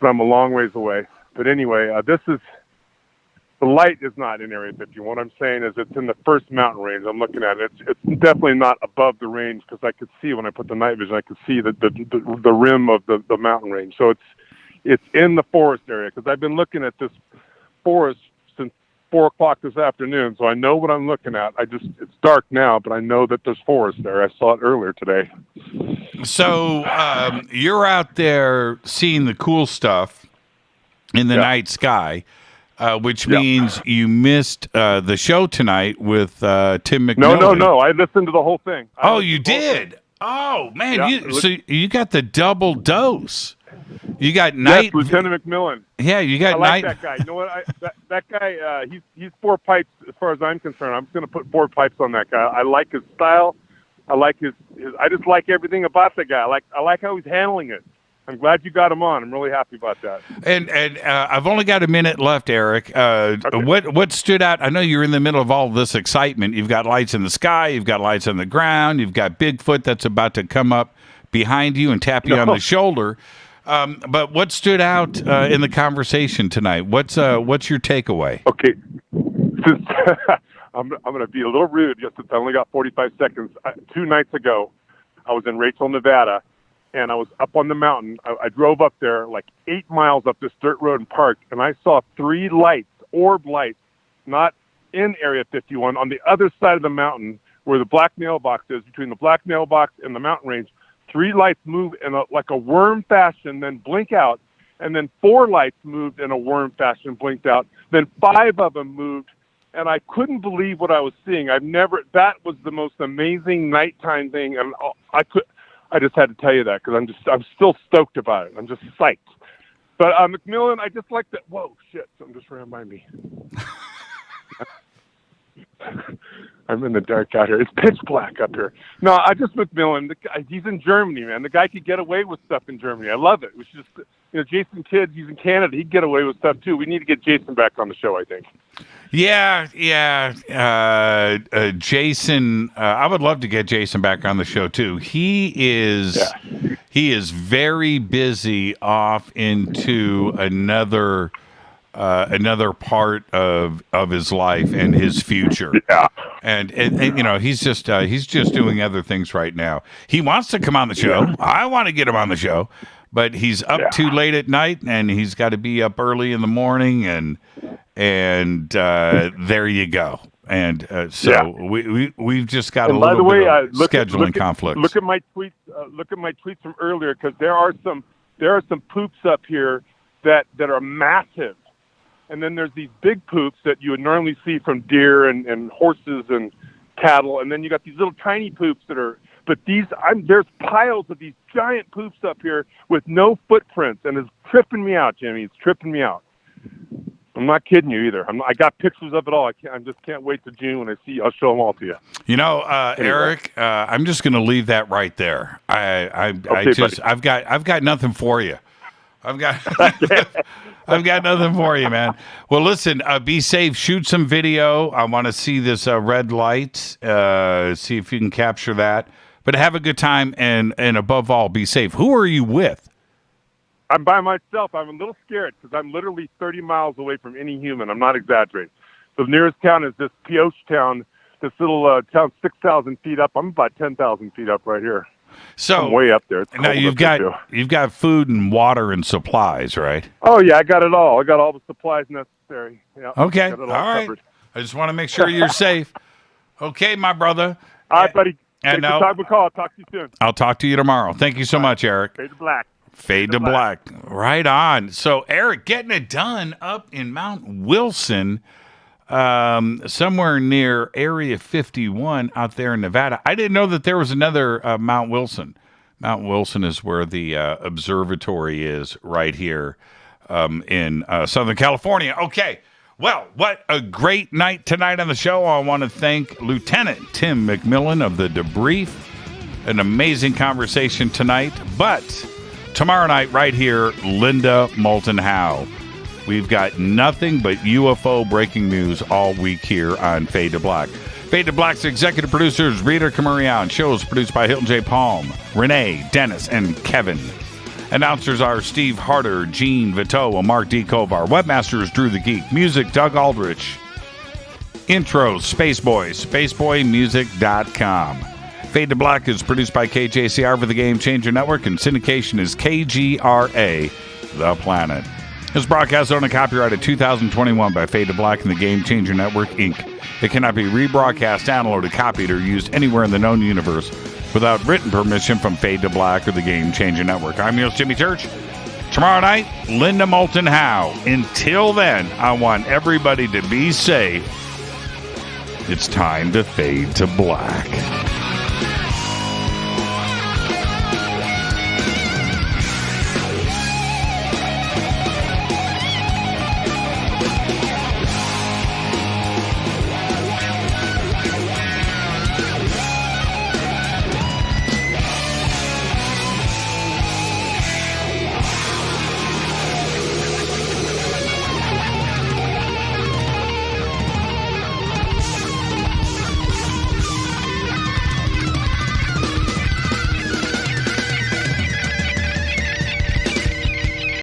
but I'm a long ways away. But anyway, the light is not in Area 51. What I'm saying is it's in the first mountain range. I'm looking at it. It's definitely not above the range because I could see when I put the night vision, I could see the rim of the mountain range. So it's in the forest area because I've been looking at this forest since 4 o'clock this afternoon, so I know what I'm looking at. It's dark now, but I know that there's forest there. I saw it earlier today. So you're out there seeing the cool stuff in the night sky, which means you missed the show tonight with Tim McMillan. No. I listened to the whole thing. You did? Oh, man. Yeah, So you got the double dose. You got night. Yes, Lieutenant McMillan. Yeah, you got night. night. I like that guy. You know what? That guy, he's 4 pipes as far as I'm concerned. I'm just going to put 4 pipes on that guy. I like his style. I like his I just like everything about the guy. I like how he's handling it. I'm glad you got him on. I'm really happy about that. And I've only got a minute left, Eric. Okay. What stood out? I know you're in the middle of all this excitement. You've got lights in the sky. You've got lights on the ground. You've got Bigfoot that's about to come up behind you and tap you on the shoulder. But what stood out in the conversation tonight? What's your takeaway? Okay. I'm going to be a little rude just since I only got 45 seconds. 2 nights ago, I was in Rachel, Nevada. And I was up on the mountain. I drove up there like 8 miles up this dirt road and parked, and I saw 3 lights, orb lights, not in Area 51, on the other side of the mountain where the black mailbox is, between the black mailbox and the mountain range. 3 lights move in like a worm fashion, then blink out, and then 4 lights moved in a worm fashion, blinked out. Then 5 of them moved, and I couldn't believe what I was seeing. That was the most amazing nighttime thing, and I just had to tell you that because I'm still stoked about it. I'm just psyched. But McMillan, I just like that. Whoa, shit! Something just ran by me. I'm in the dark out here. It's pitch black up here. No, McMillan. He's in Germany, man. The guy could get away with stuff in Germany. I love it. It was just, Jason Kidd. He's in Canada. He'd get away with stuff too. We need to get Jason back on the show, I think. Yeah. Jason, I would love to get Jason back on the show too. He is very busy off into another part of his life and his future. Yeah. And he's just doing other things right now. He wants to come on the show. Yeah. I want to get him on the show, but he's up too late at night and he's got to be up early in the morning and there you go. And we've just got a little bit of scheduling conflicts. Look at my tweets. Look at my tweets from earlier because there are some poops up here that are massive, and then there's these big poops that you would normally see from deer and horses and cattle, and then you got these little tiny poops that are. But there's piles of these giant poops up here with no footprints, and it's tripping me out, Jimmy. It's tripping me out. I'm not kidding you either. I got pictures of it all. I just can't wait to June when I'll show them all to you. Anyway. Eric, I'm just going to leave that right there. I've got nothing for you. I've got nothing for you, man. Well, listen, be safe. Shoot some video. I want to see this red light. See if you can capture that. But have a good time, and above all, be safe. Who are you with? I'm by myself. I'm a little scared because I'm literally 30 miles away from any human. I'm not exaggerating. The nearest town is this Pioche town, this little town 6,000 feet up. I'm about 10,000 feet up right here. So I'm way up there. Now you've got food and water and supplies, right? Oh yeah, I got it all. I got all the supplies necessary. Yeah. Okay. All right. Covered. I just want to make sure you're safe. Okay, my brother. All right, buddy. And now, I'll talk to you soon. I'll talk to you tomorrow. Thank you so much, Eric. Fade to black. Fade to black. Right on. So, Eric, getting it done up in Mount Wilson, somewhere near Area 51 out there in Nevada. I didn't know that there was another Mount Wilson. Mount Wilson is where the observatory is right here in Southern California. Okay. Well, what a great night tonight on the show. I want to thank Lieutenant Tim McMillan of The Debrief. An amazing conversation tonight. But tomorrow night, right here, Linda Moulton Howe. We've got nothing but UFO breaking news all week here on Fade to Black. Fade to Black's executive producers, Rita Camurian. Shows produced by Hilton J. Palm, Renee, Dennis, and Kevin. Announcers are Steve Harder, Gene Vito, and Mark D. Kovar. Webmasters, Drew the Geek. Music, Doug Aldrich. Intros, Spaceboy, SpaceboyMusic.com. Fade to Black is produced by KJCR for the Game Changer Network, and syndication is KGRA, The Planet. This broadcast is only copyrighted 2021 by Fade to Black and the Game Changer Network, Inc. It cannot be rebroadcast, downloaded, copied, or used anywhere in the known universe without written permission from Fade to Black or the Game Changer Network. I'm your host, Jimmy Church. Tomorrow night, Linda Moulton Howe. Until then, I want everybody to be safe. It's time to fade to black.